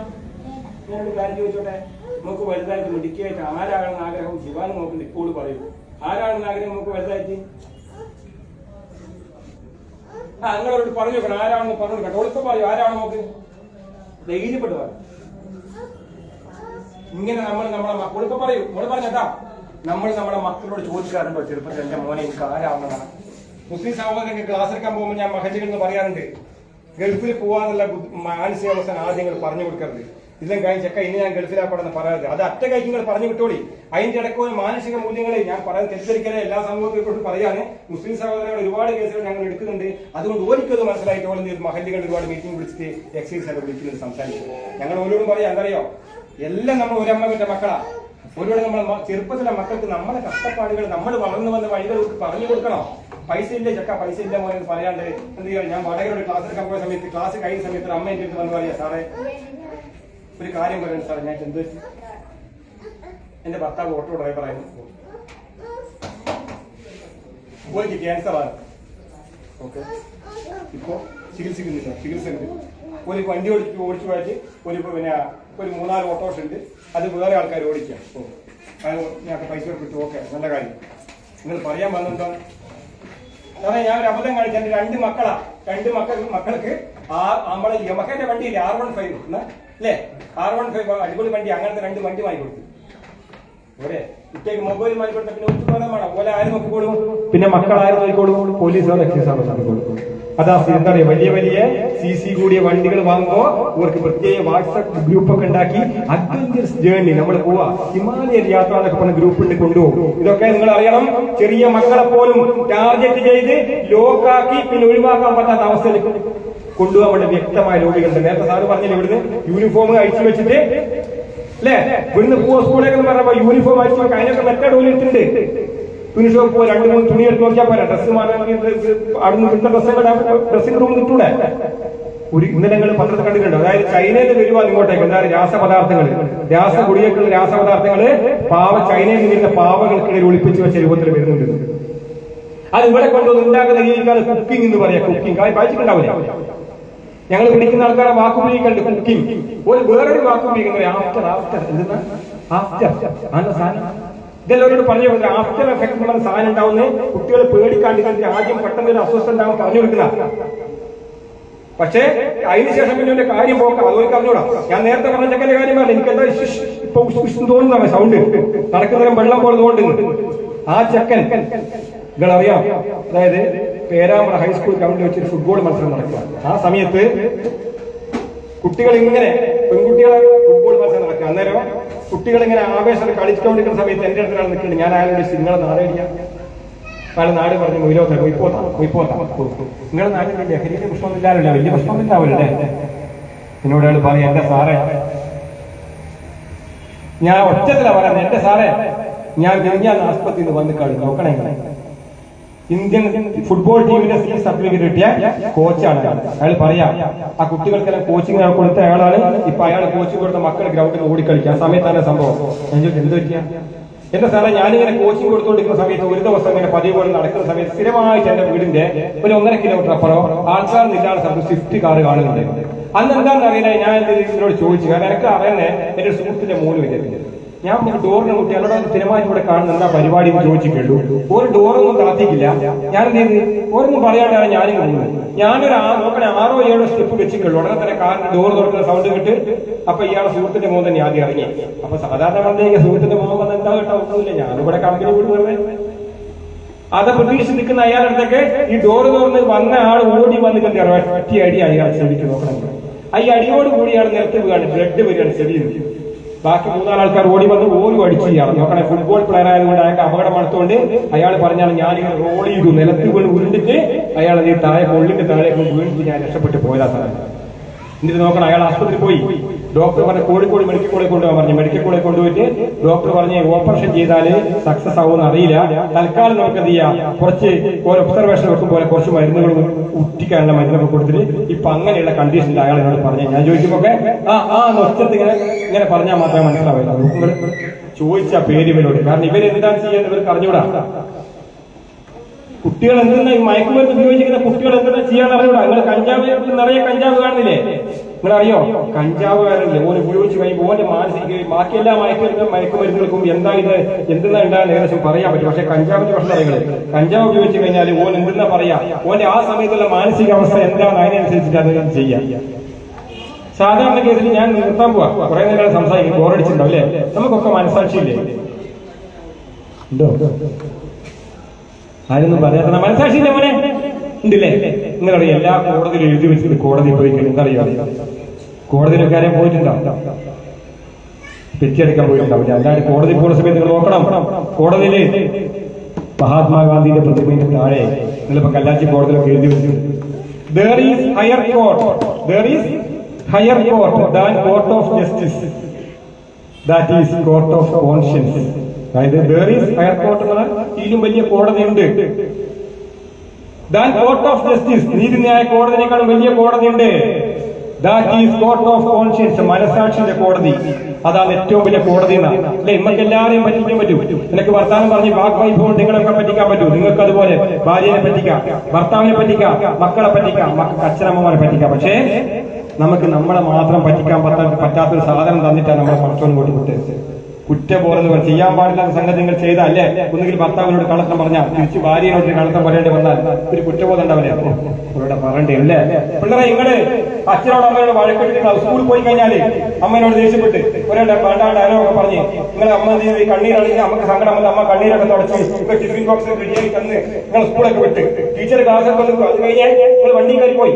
ഞാനൊരു കാര്യം ചോദിച്ചോട്ടെ നമുക്ക് വലുതായിട്ട് മിടുക്കിയായിട്ട് ആരാണെന്ന് ആഗ്രഹം ശിവാന് നോക്കുന്നത് ഇപ്പോൾ പറയൂ ആരാണെന്ന് ആഗ്രഹം നമുക്ക് വലുതായിട്ട് നിങ്ങളോട് പറഞ്ഞു നോക്കണം ആരാണെന്ന് പറഞ്ഞു കേട്ടോ ഒളിപ്പം പറയൂ ആരാണ് നോക്ക് ധൈര്യപ്പെട്ടു പറ ഇങ്ങനെ നമ്മളെ മക്കളിപ്പോ പറയൂ മോള് പറഞ്ഞേട്ടാ നമ്മുടെ മക്കളോട് ചോദിക്കാറുണ്ടോ ചെറുപ്പത്തിൽ എന്റെ മോനെ എനിക്ക് ആരാവുന്നതാണ് മുസ്ലിം സഹോദരങ്ങൾക്ക് ക്ലാസ് എടുക്കാൻ പോകുമ്പോൾ ഞാൻ മഹജിൽ എന്ന് പറയാറുണ്ട് ഗൾഫിൽ പോവാന്നുള്ള മാനസികാവസ്ഥ ആദ്യങ്ങൾ പറഞ്ഞു കൊടുക്കരുത് ഇതും കഴിഞ്ഞ ചെക്ക ഇനി ഞാൻ ഗൾഫിലാക്കണമെന്ന് പറയരുത് അത് അറ്റ കഴിക്കുമ്പോൾ പറഞ്ഞു വിട്ടോളി അതിന്റെ ഇടയ്ക്ക് മാനസിക മൂല്യങ്ങളെ ഞാൻ പറയാൻ തെറ്റിദ്ധരിക്കലേ എല്ലാ സമൂഹത്തെക്കുറിച്ച് പറയാണ് മുസ്ലിം സഹോദരങ്ങൾ ഒരുപാട് കേസുകൾ ഞങ്ങൾ എടുക്കുന്നുണ്ട് അതുകൊണ്ട് ഓരിക്കത് മനസ്സിലായിട്ട് ഓരോ മഹല്ലുകൾ ഒരുപാട് മീറ്റിംഗ് വിളിച്ചിട്ട് എക്സൈസ് ഒക്കെ വിളിക്കുന്നത് സംസാരിക്കും ഞങ്ങൾ ഓരോടും പറയാം എന്തറിയോ എല്ലാം നമ്മൾ ഒരമ്മന്റെ മക്കളാ ഒരുപാട് നമ്മൾ ചെറുപ്പത്തിലെ മക്കൾക്ക് നമ്മളെ കഷ്ടപ്പാടുകൾ നമ്മൾ വളർന്നു വന്ന വഴികൾ പറഞ്ഞു കൊടുക്കണം പൈസ ഇല്ല ചെക്ക പൈസ ഇല്ല മോനെ പറയാണ്ട് എന്ത് ചെയ്യാം ഞാൻ വടകരോട് ക്ലാസ് എടുക്കാൻ പോയ സമയത്ത് ക്ലാസ് കഴിയുന്ന സമയത്ത് അമ്മ എന്റെ അടുത്ത് വന്ന് പറയാ സാറേ ഒരു കാര്യം പറയുന്നു സാറേ ഞാൻ എന്ത് എന്റെ ഭർത്താവ് ഓട്ടോ ഡ്രൈവറായിരുന്നു പോയിട്ട് ക്യാൻസറാണ് ഓക്കെ ഇപ്പോ ചികിത്സിക്കുന്നില്ല ചികിത്സ ഉണ്ട് ഒരു വണ്ടി ഓടിച്ചു പോയിട്ട് ഒരു 3-4 ഓട്ടോസ് ഉണ്ട് അത് വേറെ ആൾക്കാർ ഓടിക്കാം ഞങ്ങൾക്ക് പൈസ കിട്ടും ഓക്കെ നല്ല കാര്യം നിങ്ങൾ പറയാൻ വന്നെന്താ സാറേ ഞാൻ ഒരു അബദ്ധം കാണിച്ചു എന്റെ 2 മക്കളാ 2 മക്കൾക്ക് നമ്മളെ യമഹന്റെ വണ്ടിയില്ലേ R15 അല്ലേ R15 അടിപൊളി വണ്ടി അങ്ങനത്തെ 2 വണ്ടി വാങ്ങി കൊടുത്തു ഓരേ കുട്ടിക്ക് മൊബൈൽ വാങ്ങി കൊടുത്ത പിന്നെ ഒറ്റ വേണം ഓലെ ആരും നോക്കിക്കോളും പിന്നെ മക്കൾ ആരും നോക്കിക്കോളും പോലീസുകാർ എക്സൈസ് നോക്കിക്കോളും അതാ എന്താ പറയുക വലിയ CC കൂടിയ വണ്ടികൾ വാങ്ങുമ്പോ ഇവർക്ക് പ്രത്യേക വാട്സ്ആപ്പ് ഗ്രൂപ്പ് ഒക്കെ ഉണ്ടാക്കി അഡ്വഞ്ചറസ് ജേർണി നമ്മൾ പോവാ ഹിമാലയൻ യാത്ര എന്നൊക്കെ പറഞ്ഞ ഗ്രൂപ്പ് കൊണ്ടുപോകും ഇതൊക്കെ നിങ്ങൾ അറിയണം ചെറിയ മക്കളെ പോലും ടാർഗറ്റ് ചെയ്ത് ലോക്കാക്കി പിന്നെ ഒഴിവാക്കാൻ പറ്റാത്ത അവസ്ഥയിലേക്ക് കൊണ്ടുപോകാൻ വേണ്ടി വ്യക്തമായ ലോബികളുണ്ട് നേരത്തെ സാറ് പറഞ്ഞില്ല ഇവിടുന്ന് യൂണിഫോം അയച്ചു വെച്ചിട്ട് അല്ലെ ഇവിടുന്ന് പോവാ സ്കൂളിലേക്ക് പറഞ്ഞപ്പോ യൂണിഫോം അയച്ചു വെക്കാൻ അതിനൊക്കെ മെത്തേഡ് ഓലിട്ടുണ്ട് തുണി ഷോപ്പ് പോയി 2-3 തുണി എടുത്ത് നോക്കിയാൽ പോരാ ഡ്രസ്സ് മാറാൻ അവിടുന്ന് കിട്ടുന്ന ഡ്രസ്സിംഗ് റൂം കിട്ടൂടെ ഒരു ഇന്നലങ്ങൾ പത്രത്തിൽ കണ്ടിട്ടുണ്ട് അതായത് ചൈനയിൽ വരുവാൻ ഇങ്ങോട്ടേക്ക് എന്തായാലും രാസകുടിയേക്കുള്ള രാസപദാർത്ഥങ്ങള് ചൈനയിൽ നിന്ന് വരുന്ന പാവകൾക്കിടയിൽ ഒളിപ്പിച്ചു വെച്ച രൂപത്തിൽ വരുന്നുണ്ട് അത് ഇവിടെ കൊണ്ടുവന്ന് ഉണ്ടാക്കുന്ന രീതിക്കാണ് കുക്കിംഗ് എന്ന് പറയാം കുക്കിംഗ് വായിച്ചിട്ടുണ്ടാവില്ല ഞങ്ങൾ പിടിക്കുന്ന ആൾക്കാരെ വാക്കുപയോഗിക്കണ്ട് കുക്കിംഗ്. ഒരു വേറൊരു വാക്കുപയോഗിക്കുന്നത് ആഫ്റ്റർ എന്തെന്നാ ആഫ്റ്റർ നല്ല സാധനം. ഇതെല്ലാവരോട് പറഞ്ഞു കൊടുക്കുക. ആഫ്റ്റർ എഫക്ട് എന്ന് പറഞ്ഞ സാധനം ഉണ്ടാവുന്നത് കുട്ടികൾ പേടിക്കാണ്ടിരിക്കുന്നത് ആദ്യം പെട്ടെന്ന് ഒരു അസ്വസ്ഥ ഉണ്ടാവും പറഞ്ഞു കൊടുക്കുന്ന. പക്ഷേ അതിനുശേഷം പിന്നെ കാര്യം പോക്കാം, അതുപോലെ അറിഞ്ഞൂടാ. ഞാൻ നേരത്തെ പറഞ്ഞ ചെക്കന്റെ കാര്യം പറഞ്ഞ എനിക്കെന്താ ഇപ്പൊ തോന്നുന്നതാണ് സൗണ്ട് നടക്കുന്നതിനും വെള്ളം പോലെ തോന്നുന്നുണ്ട്. ആ ചെക്കൻ നിങ്ങളറിയാം, അതായത് പേരാമ്പ്ര ഹൈസ്കൂൾ ഗ്രൗണ്ടിൽ വെച്ചൊരു ഫുട്ബോൾ മത്സരം നടക്കുക. ആ സമയത്ത് കുട്ടികൾ ഇങ്ങനെ പെൺകുട്ടികളെ ഫുട്ബോൾ മത്സരം നടക്കുക. അന്നേരം കുട്ടികൾ ഇങ്ങനെ ആവേശം കളിച്ചുകൊണ്ടിരിക്കുന്ന സമയത്ത് എന്റെ അടുത്താണ് നിൽക്കുന്നത്. ഞാൻ അയാളുടെ നിങ്ങളെ നാടേടിയാ അയാൾ നാട് പറഞ്ഞ് മൊയ്പോത്താം നിങ്ങളുടെ നാട്ടിൽ ലഹരിയുടെ പ്രശ്നമില്ലാമല്ലോ, വലിയ പ്രശ്നമില്ലാവല്ലേ. എന്നോട് അയാൾ പറയാം, എന്റെ സാറേ ഞാൻ ഒറ്റത്തിലാ പറയാം, എന്റെ സാറേ ഞാൻ ആസ്പത്രിയിൽ നിന്ന് വന്ന് കളി നോക്കണേ. ഇന്ത്യൻ ഫുട്ബോൾ ടീമിന്റെ സി സർട്ടിഫിക്കറ്റ് കിട്ടിയ കോച്ചാണ് അയാൾ പറയാം. ആ കുട്ടികൾക്കെല്ലാം കോച്ചിങ് കൊടുത്ത അയാളാണ്. ഇപ്പൊ അയാൾ കോച്ചിങ് കൊടുത്ത മക്കൾ ഗ്രൗണ്ടിൽ ഓടിക്കളിക്കുക. ആ സമയത്താണ് സംഭവം. ഞാൻ ചോദിച്ചു എന്ത് പറ്റിയ? എന്റെ സാറേ ഞാനിങ്ങനെ കോച്ചിങ് കൊടുത്തുകൊണ്ടിരിക്കുന്ന സമയത്ത് ഒരു ദിവസം ഇങ്ങനെ പതിവ് പോലെ നടക്കുന്ന സമയത്ത് സ്ഥിരമായിട്ട് എന്റെ വീടിന്റെ ഒരു 1.5 കിലോമീറ്റർ അപ്പുറം ആൾക്കാർ ഇല്ലാത്ത സ്ഥലത്ത് സ്വിഫ്റ്റ് കാർ കാണുന്നുണ്ട്. അന്ന് എന്താണെന്ന് അറിയില്ല. ഞാൻ ഇതിനോട് ചോദിച്ചു, കാരണം എനിക്ക് അറിയുന്നേ എന്റെ സുഹൃത്തിന്റെ മോന് വരികയാണ്. ഞാൻ ഡോറിനെ മുട്ടി അല്ലോടെ സ്ഥിരമായി ഇവിടെ കാണുന്ന എന്താ പരിപാടി എന്ന് ചോദിച്ചിട്ടുള്ളൂ. ഒരു ഡോറൊന്നും താത്തിക്കില്ല. ഞാൻ എന്ത് ചെയ്ത് ഓരൊന്നും പറയാണ്ടാണ് ഞാനും കൊണ്ടുവന്നത്. ഞാനൊരു നോക്കണേ 6-7 സ്റ്റെപ്പ് വെച്ചിട്ടുള്ളൂ. ഉടനെ തന്നെ കാറിന് ഡോർ തുറക്കുന്ന സൗണ്ട് കിട്ട്. അപ്പൊ ഇയാളെ സുഹൃത്തിന്റെ മോൻ തന്നെ ആദ്യം ഇറങ്ങി. അപ്പൊ സാധാരണ പറഞ്ഞ സുഹൃത്തിന്റെ മോൻ വന്ന് എന്താ കേട്ടോ ഒന്നുമില്ല, ഞാനിവിടെ കമ്പനി കൂടി വെറുതെ അത് പ്രതീക്ഷിച്ച് നിൽക്കുന്ന അയാളുടെ അടുത്തേക്ക് ഈ ഡോറ് തുറന്ന് വന്ന ആൾ ഓടി വന്ന് കണ്ടി ഒറ്റ അടി അയാൾ ചെവിക്ക് നോക്കണം. ഈ അടിയോട് കൂടി അയാൾ നിരത്ത് വീഴാണ്, ബ്ലഡ് വരികയാണ് ചെവിയിൽ. ബാക്കി 3-4 ആൾക്കാർ ഓടി വന്ന് ഓടി അടിച്ചു ചെയ്യാറ്. നോക്കണേ ഫുട്ബോൾ പ്ലെയർ ആയതുകൊണ്ട് അയാൾക്ക് അപകടം അടുത്തുകൊണ്ട് അയാൾ പറഞ്ഞാൽ ഞാനിങ്ങനെ റോൾ ചെയ്തു, നിലത്ത് വീണ് ഉരുണ്ടിട്ട് അയാൾ ഈ താഴെ കൊള്ളിന്റെ താഴെ വീണിട്ട് ഞാൻ രക്ഷപ്പെട്ട് പോയതാ സാറേ. എന്നിട്ട് നോക്കണം അയാൾ ആശുപത്രി പോയി. ഡോക്ടർ പറഞ്ഞ കോഴിക്കോട് മെഡിക്കൽ കോളേജ് കൊണ്ടുപോകാൻ പറഞ്ഞു. മെഡിക്കൽ കോളേജ് കൊണ്ടുപോയിട്ട് ഡോക്ടർ പറഞ്ഞ് ഓപ്പറേഷൻ ചെയ്താൽ സക്സസ് ആവുമെന്ന് അറിയില്ല, തൽക്കാലം നമുക്ക് എന്ത് ചെയ്യാം, കുറച്ച് ഒരു ഒബ്സർവേഷൻ വെക്കും പോലെ കുറച്ച് മരുന്നുകളും ഉറ്റിക്കാനുള്ള മരുന്നൊക്കെ കൊടുത്തിട്ട് ഇപ്പൊ അങ്ങനെയുള്ള കണ്ടീഷനിൽ അയാൾ എന്നോട് പറഞ്ഞു. ഞാൻ ചോദിക്കുമ്പോ നൊച്ചത്ത് ഇങ്ങനെ പറഞ്ഞാൽ മാത്രമേ മനസ്സിലാവില്ല. നിങ്ങൾ ചോദിച്ച പേര് ഇവരോട്, കാരണം ഇവരെന്താണ് ചെയ്യാന്ന് ഇവർക്ക് അറിഞ്ഞൂടാ. കുട്ടികൾ എന്തെന്നാ ഈ മയക്കുമരുന്ന് ഉപയോഗിക്കുന്ന കുട്ടികൾ എന്തെന്നാ ചെയ്യാൻ അറിഞ്ഞൂടാ. നിങ്ങൾ കഞ്ചാവ് നിറയെ കഞ്ചാവ് കാണുന്നില്ലേ? നിങ്ങൾ അറിയോ കഞ്ചാവ് കാരല്ലേ ഓന് ഉപയോഗിച്ച് കഴിയുമ്പോൾ ഓന്റെ മാനസിക ബാക്കി എല്ലാ മയക്കുമരുന്നുകൾക്കും എന്താ ഇത് എന്തെന്നാ ഉണ്ടാകുന്ന ഏകദേശം പറയാൻ പറ്റും. പക്ഷെ കഞ്ചാവിന്റെ പ്രശ്നം അറിയുന്നത് കഞ്ചാവ് ഉപയോഗിച്ച് കഴിഞ്ഞാൽ ഓൻ എന്തെന്നാ പറയാ, ഓന്റെ ആ സമയത്തുള്ള മാനസികാവസ്ഥ എന്താണ് അതിനനുസരിച്ചിട്ട് അത് ചെയ്യാം. സാധാരണ കേസിൽ ഞാൻ നിർത്താൻ പോവാ, കുറെ നേരം സംസാരിക്കും, ബോറടിച്ചിട്ടുണ്ടാവും അല്ലേ? നമുക്കൊക്കെ മനസാക്ഷിയില്ലേ? ഉണ്ടോ? ആരൊന്നും പറയാത്ത മനസാക്ഷിയില്ലേ മോനെ? ഉണ്ടല്ലേ? നിങ്ങളറിയാം എല്ലാ കോടതിയിൽ എഴുതി വെച്ചിട്ട് കോടതി പോയി എന്തറിയാം, കോടതിയിലൊക്കെ ആരെയും പോയിട്ടുണ്ടാവും, പെറ്റിയെടുക്കാൻ പോയിട്ടുണ്ടാവില്ല. അല്ലാണ്ട് കോടതി പോകുന്ന സമയത്ത് നിങ്ങൾ നോക്കണം, കോടതിയില് മഹാത്മാഗാന്ധിയുടെ പ്രതിമയുടെ താഴെ നിങ്ങളിപ്പോ കല്ലാച്ചി കോടതിയിലൊക്കെ എഴുതി വെച്ചിട്ടുണ്ട്, there is higher court than court of justice, that is court of conscience. അതായത് there is higher court എന്നാൽ ഇതിലും വലിയ കോടതിയുണ്ട്. ദാൻ കോർട്ട് ഓഫ് ജസ്റ്റിസ്, നീതിന്യായ കോടതിനേക്കാളും വലിയ കോടതിയുണ്ട്. That is court of conscience, മനസാക്ഷിന്റെ കോടതി. അതാണ് ഏറ്റവും വലിയ കോടതി എന്നാണ് അല്ലെ? നമുക്ക് എല്ലാവരെയും പറ്റിക്കാൻ പറ്റും. നിനക്ക് വർത്താനം പറഞ്ഞ് വാഗ്വൈഭവം നിങ്ങളൊക്കെ പറ്റിക്കാൻ പറ്റും. നിങ്ങൾക്ക് അതുപോലെ ഭാര്യനെ പറ്റിക്കാം, ഭർത്താവിനെ പറ്റിക്കാം, മക്കളെ പറ്റിക്കാം, മക്കൾക്ക് അച്ഛനമ്മമാരെ പറ്റിക്കാം. പക്ഷേ നമുക്ക് നമ്മളെ മാത്രം പറ്റിക്കാൻ പറ്റാത്തൊരു സാധനം തന്നിട്ടാണ് നമ്മളെ പഠിച്ചോൻ കൊണ്ട് വിട്ടത്. കുറ്റബോധം ചെയ്യാൻ പാടില്ലാത്ത സംഗതി നിങ്ങൾ ചെയ്താൽ അല്ലേ? ഒന്നുകിൽ ഭർത്താവിനോട് കള്ളത്തരം പറഞ്ഞാൽ തിരിച്ച് ഭാര്യയോട് കള്ളത്തരം പറയേണ്ടി വന്നാൽ ഒരു കുറ്റബോധം ഉണ്ടാവില്ലേ? അവരോട് പറയണ്ടേ അല്ലേ? പിള്ളേരെ നിങ്ങള് അച്ഛനോട് അമ്മയോട് വഴക്കെട്ട് സ്കൂളിൽ പോയി കഴിഞ്ഞാല് അമ്മയോട് ദേഷ്യപ്പെട്ട് ഒരാളുടെ വേണ്ടാണ്ട് അനൊക്കെ പറഞ്ഞ് നിങ്ങൾ അമ്മ കണ്ണീരാണെങ്കിൽ നമുക്ക് സങ്കടം വന്ന് അമ്മ കണ്ണീരൊക്കെ തുടച്ച് ടിഫിൻ ബോക്സ് റെഡിയായി തന്ന് നിങ്ങൾ സ്കൂളൊക്കെ വിട്ട് ടീച്ചർ ക്ലാസ്സൊക്കെ വന്നു. അത് കഴിഞ്ഞാൽ നിങ്ങൾ വണ്ടി കയറി പോയി.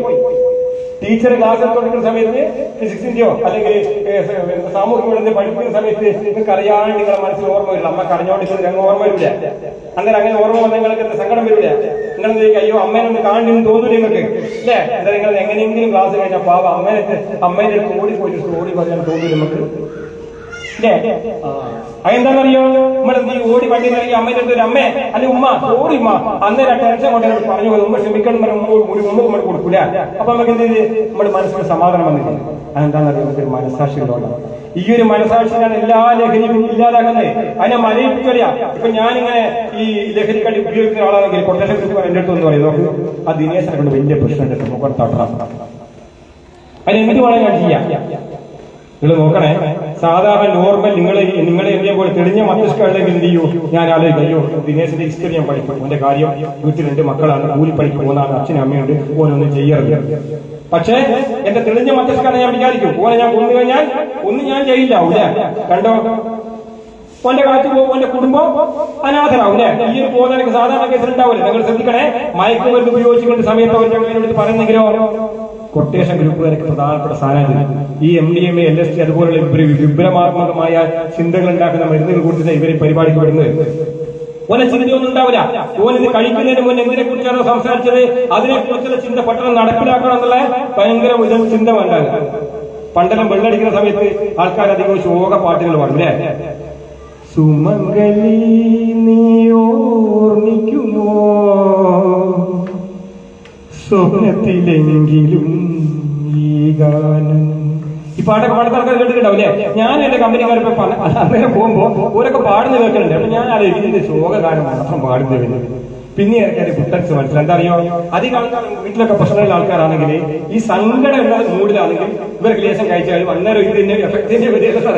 ടീച്ചർ ക്ലാസ് എടുക്കുന്ന സമയത്ത് ഫിസിക്സിന്റെയോ അല്ലെങ്കിൽ സാമൂഹിക പഠനത്തെ പഠിക്കുന്ന സമയത്ത് നിങ്ങൾക്ക് അറിയാണ്ട് നിങ്ങളെ മനസ്സിൽ ഓർമ്മ വരില്ല. അമ്മ കരഞ്ഞോണ്ടിരിക്കുന്നത് ഞങ്ങൾ ഓർമ്മ വരില്ല. അന്നേരം അങ്ങനെ ഓർമ്മ വന്നാൽ നിങ്ങൾക്ക് സങ്കടം വരില്ല. നിങ്ങൾ അയ്യോ അമ്മേനൊന്ന് കാണണമെന്ന് തോന്നൂല നിങ്ങൾക്ക് അല്ലേ? എന്താ നിങ്ങൾ എങ്ങനെയെങ്കിലും ക്ലാസ് കഴിഞ്ഞാൽ പാവ അമ്മേനെ അടുത്ത് ഓടിപ്പോയിട്ട് സ്റ്റോറി പറയാൻ തോന്നൂല നമുക്ക് അല്ലേ? അതെന്താണെന്നറിയോ? നമ്മളെന്ത് ഓടി വണ്ടി നൽകി അമ്മേന്റെ അടുത്ത് ഒരു അമ്മേ അല്ലെ ഉമ്മ ഓടി ഉമ്മ അന്നേരം ടെൻഷൻ കൊണ്ട് പറഞ്ഞു പോയി ഉമ്മ ക്ഷമിക്കണം മുമ്പ് നമ്മൾ കൊടുക്കൂല. അപ്പൊ നമുക്ക് എന്ത് ചെയ്ത് നമ്മുടെ മനസ്സിന് സമാധാനം വന്നിട്ടുണ്ട്. അതെന്താണെന്നറിയോ? നമുക്കൊരു മനസാക്ഷികളോടാണ്. ഈ ഒരു മനസാക്ഷിയാണ് എല്ലാ ലഹരിയും ഇല്ലാതാക്കുന്നത്. അതിനെ മരയിപ്പിച്ചറിയാ. ഇപ്പൊ ഞാനിങ്ങനെ ഈ ലഹരി കണ്ടി ഉപയോഗിക്കുന്ന ആളാണെങ്കിൽ കൊട്ടേഷൻ എന്റെ അടുത്ത് ഒന്ന് പറയും, നോക്കൂ ആ ദിനേശനെ കൊണ്ട് വലിയ പ്രശ്നം മുഖം തട്ടാം അതിനെന്ത് വേണം ഞാൻ ചെയ്യാം. നിങ്ങൾ നോക്കണേ, സാധാരണ നോർമൽ നിങ്ങളെ എന്നെ പോലെ തെളിഞ്ഞ മസ്തിഷ്കമുണ്ടെങ്കിൽ എന്ത് ചെയ്യൂ, ഞാൻ ആലോചിക്കും, അയ്യോ ദിനേശിന്റെ ഹിസ്റ്ററി ഞാൻ പഠിക്കും, എന്റെ കാര്യം വീട്ടിൽ 2 മക്കളാണ്, കൂലിപ്പണിക്ക് പോകുന്നതാണ്, അച്ഛനും അമ്മയുണ്ട്, ഓനൊന്നും ചെയ്യാറില്ല. പക്ഷേ എന്റെ തെളിഞ്ഞ മസ്തിഷ്കമാണ് ഞാൻ വിചാരിക്കും, ഓനെ ഞാൻ കൊന്നു കഴിഞ്ഞാൽ ഒന്നും ഞാൻ ചെയ്യില്ല. അവിടെ കണ്ടോ, ഓന്റെ കാറ്റ് പോകും, ഓന്റെ കുടുംബം അനാഥരാവൂലേ. ഈ ഒരു പോകുന്നതിനൊക്കെ സാധാരണ കേസിലുണ്ടാവില്ല. നിങ്ങൾ ശ്രദ്ധിക്കണേ, മയക്കുമരുന്ന് ഉപയോഗിച്ചുകൊണ്ട് സമയത്ത് അവർ ഞങ്ങളോട് പറയുന്നെങ്കിലോ കൊട്ടേഷൻ ഗ്രൂപ്പുകാരൊക്കെ പ്രധാനപ്പെട്ട സ്ഥാനമാണ്. ഈ MDMA, LSD അതുപോലുള്ള വിഭ്രമാത്മകമായ ചിന്തകൾ ഉണ്ടാക്കുന്ന മരുന്നുകൾ കൊടുത്തിട്ട് ഇവരെ പരിപാടിക്ക് വിടുന്നത്. ഓനെ ചിന്തയൊന്നും ഉണ്ടാവില്ല. ഓനിത് കഴിക്കുന്നതിന് മുന്നേ എന്തിനെ കുറിച്ചാണോ സംസാരിച്ചത് അതിനെ കുറിച്ചുള്ള ചിന്ത പെട്ടെന്ന് നടപ്പിലാക്കണം എന്നുള്ള ഭയങ്കര ചിന്ത ഉണ്ടാകുക. പണ്ടെല്ലാം വെള്ളടിക്കുന്ന സമയത്ത് ആൾക്കാർ അധികം ശോക പാട്ടുകൾ പാടില്ലേ, സുമംഗലി നീ ഓർമ്മിക്കുമോ സ്വപ്നത്തിലെങ്കിലും ഈ ഗാനം. ഈ പാട്ടൊക്കെ പാടുന്ന ആൾക്കാർ കേട്ടിട്ടുണ്ടാവില്ലേ. ഞാൻ എന്റെ കമ്പനിക്കാരൊക്കെ അന്നേരം പോകുമ്പോ ഓരൊക്കെ പാടുന്ന കേൾക്കുന്നുണ്ട്. അപ്പൊ ഞാൻ ആലോചിക്കും, ഇതിന്റെ ശോകഗാനം മാത്രം പാടുന്നതിന് പിന്നെ എനിക്കത് കുട്ടൻസ് മനസ്സിലായി. എന്താ അറിയോ, അധികം ആൾക്കാർ വീട്ടിലൊക്കെ പ്രശ്നമുള്ള ആൾക്കാരാണെങ്കിൽ ഈ സങ്കടമുള്ള മൂഡിലാണെങ്കിൽ ഇവർക്ക് ലേശം കഴിച്ചാലും അന്നേരം ഇതിന്റെ എഫക്റ്റിന്റെ വ്യത്യാസം.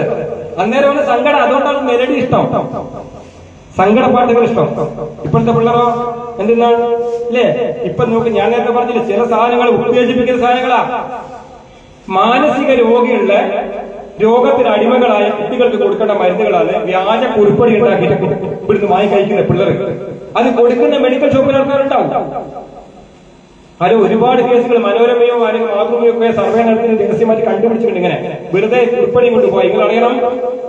അന്നേരമാണ് സങ്കടം, അതുകൊണ്ടാണ് മെലഡി ഇഷ്ടം, സങ്കടപ്പാട്ടുകൾ ഇഷ്ടം. ഇപ്പോഴത്തെ പിള്ളേരോ എന്തെന്നാണ് അല്ലേ, ഇപ്പൊ നോക്ക്, ഞാൻ നേരത്തെ പറഞ്ഞില്ലേ, ചില സാധനങ്ങൾ ഉത്തേജിപ്പിക്കുന്ന സാധനങ്ങളാ. മാനസിക രോഗത്തിന് അടിമകളായ കുട്ടികൾക്ക് കൊടുക്കേണ്ട മരുന്നുകളാണ് വ്യാജ കുറിപ്പടി ഉണ്ടാക്കിയിട്ട് ഇവിടുന്ന് വാങ്ങി കഴിക്കുന്ന പിള്ളേർക്ക്. അത് കൊടുക്കുന്ന മെഡിക്കൽ ഷോപ്പിൽ ആൾക്കാരുണ്ടാവും. അത് ഒരുപാട് കേസുകൾ മനോരമയോ അല്ലെങ്കിൽ മാതൃഭൂമിയോ ഒക്കെ സർവേ നടത്തുന്ന രഹസ്യമായിട്ട് കണ്ടുപിടിച്ചിട്ടുണ്ട്. ഇങ്ങനെ വെറുതെ കുറിപ്പടി കൊണ്ടുപോയി. നിങ്ങൾ അറിയണം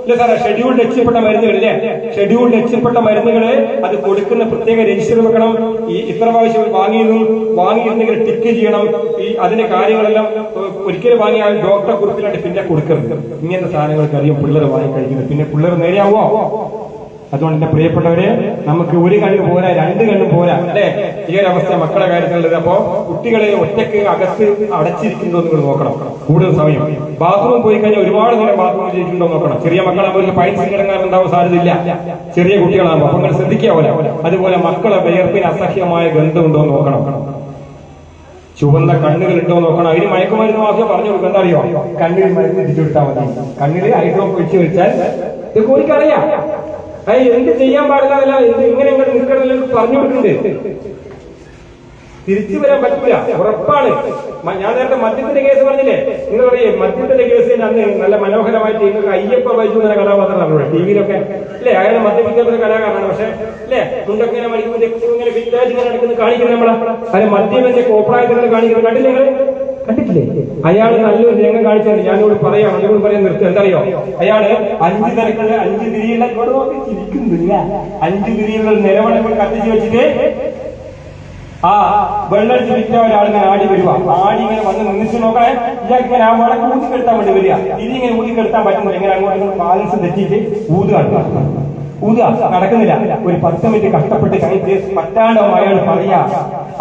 ഇല്ല സാറേ, ഷെഡ്യൂൾഡ് എച്ചിൽപ്പെട്ട മരുന്നുകളില്ലേ, ഷെഡ്യൂൾഡ് എച്ചിൽപ്പെട്ട മരുന്നുകള് അത് കൊടുക്കുന്ന പ്രത്യേക രജിസ്റ്റർ വെക്കണം. ഈ ഇത്ര പ്രാവശ്യം വാങ്ങിയിരുന്നെങ്കിൽ ടിക്ക് ചെയ്യണം. ഈ അതിന്റെ കാര്യങ്ങളെല്ലാം ഒരിക്കലും വാങ്ങിയാൽ ഡോക്ടറെ കുറിപ്പിലായിട്ട് പിന്നെ കൊടുക്കരുത്. ഇങ്ങനത്തെ സാധനങ്ങൾക്ക് അറിയാം പിള്ളേർ വാങ്ങി കഴിക്കുന്നത്. പിന്നെ പിള്ളേർ നേരെയാവോ? അതുകൊണ്ട് എന്റെ പ്രിയപ്പെട്ടവരെ, നമുക്ക് ഒരു കണ്ണ് പോരാ, 2 കണ്ണും പോരാ അല്ലെ ഈ ഒരു അവസ്ഥ മക്കളുടെ കാര്യത്തിലുള്ളത്. അപ്പോ കുട്ടികളെ ഒറ്റയ്ക്ക് അകത്ത് അടച്ചിരിക്കുന്നോ നിങ്ങൾ നോക്കണം. കൂടുതൽ സമയം ബാത്റൂം പോയി കഴിഞ്ഞാൽ ഒരുപാട് നേരം ബാത്റൂം ചെയ്തിട്ടുണ്ടോ നോക്കണം. ചെറിയ മക്കളാകുമ്പോൾ പൈസ കിടങ്ങാറുണ്ടാവാൻ സാധ്യതയില്ല, ചെറിയ കുട്ടികളാകുമ്പോൾ. അപ്പൊ നിങ്ങൾ ശ്രദ്ധിക്കാവൂല. അതുപോലെ മക്കളെ വിയർപ്പിന് അസഹ്യമായ ഗന്ധമുണ്ടോ നോക്കണം. ചുവന്ന കണ്ണുകൾ ഉണ്ടോ നോക്കണം. അതിന് മയക്കുമരുന്ന് വാക്യം പറഞ്ഞു കൊടുക്കുക. എന്താ അറിയോ, കണ്ണിൽ മരുന്ന് തിരിച്ചു കൊടുത്താൽ മതി. കണ്ണിൽ ഹൈഡ്രോപ്പ് ഒഴിച്ചു വെച്ചാൽ ഇത് കോരിക്കറിയാം. എന്ത് ചെയ്യാൻ പാടില്ല, ഇങ്ങനെ നിൽക്കണമെന്ന് പറഞ്ഞു കൊടുക്കുന്നുണ്ട്. തിരിച്ചു വരാൻ പറ്റില്ല, ഉറപ്പാണ്. ഞാൻ നേരത്തെ മദ്യത്തിന്റെ കേസ് പറഞ്ഞില്ലേ, നിങ്ങൾ പറയേ മദ്യത്തിന്റെ കേസ് അന്ന് നല്ല മനോഹരമായിട്ട് നിങ്ങൾക്ക് അയ്യപ്പ വൈദ്യു എന്ന കഥാപാത്രമാണ് ടിവിയിലൊക്കെ അല്ലെ. അയാൾ മദ്യപിക്കാത്ത കലാകാരനാണ്. പക്ഷെ അല്ലെ തുണ്ടൊക്കെ മടിക്കുമ്പോൾ ഇങ്ങനെ വിറ്റാജ് ഇങ്ങനെ നടക്കുന്നത് കാണിക്കുന്നത് നമ്മളെ. അത് മദ്യമെന്റെ കോപ്രായത്തിൽ കാണിക്കുന്നത് കണ്ടില്ലേ നിങ്ങൾ? കണ്ടിട്ടില്ലേ? അയാൾ നല്ലൊരു രംഗം കാണിച്ചിട്ടുണ്ട്. ഞാനോട് പറയാം, എന്നോട് പറയാൻ നിർത്തും. എന്തറിയോ, അയാള് 5 തിരക്കുള്ള 5 തിരിയുള്ള 5 തിരിയുള്ള നിലവളങ്ങൾ കത്തിച്ച് വെച്ചിട്ട് ആ വെള്ളടിച്ച് വിറ്റ ഒരാളിങ്ങനെ ആടി വരുക. ആടി ഇങ്ങനെ വന്ന് നിന്നിച്ച് നോക്കണേ. ഇയാൾക്ക് ഇങ്ങനെ ആ വളക്ക് ഊതിക്കെടുത്താൻ വേണ്ടി വരിക. ഇതിങ്ങനെ ഊതിക്കെടുത്താൻ പറ്റുന്നില്ല. ഇങ്ങനെ അങ്ങോട്ട് ബാലൻസ് തെറ്റിയിട്ട് ഊതുക നടക്കുന്നില്ല. ഒരു 10 മിനിറ്റ് കഷ്ടപ്പെട്ട് കഴിഞ്ഞിട്ട് പറ്റാണ്ടാവും. അയാൾ പറയാ,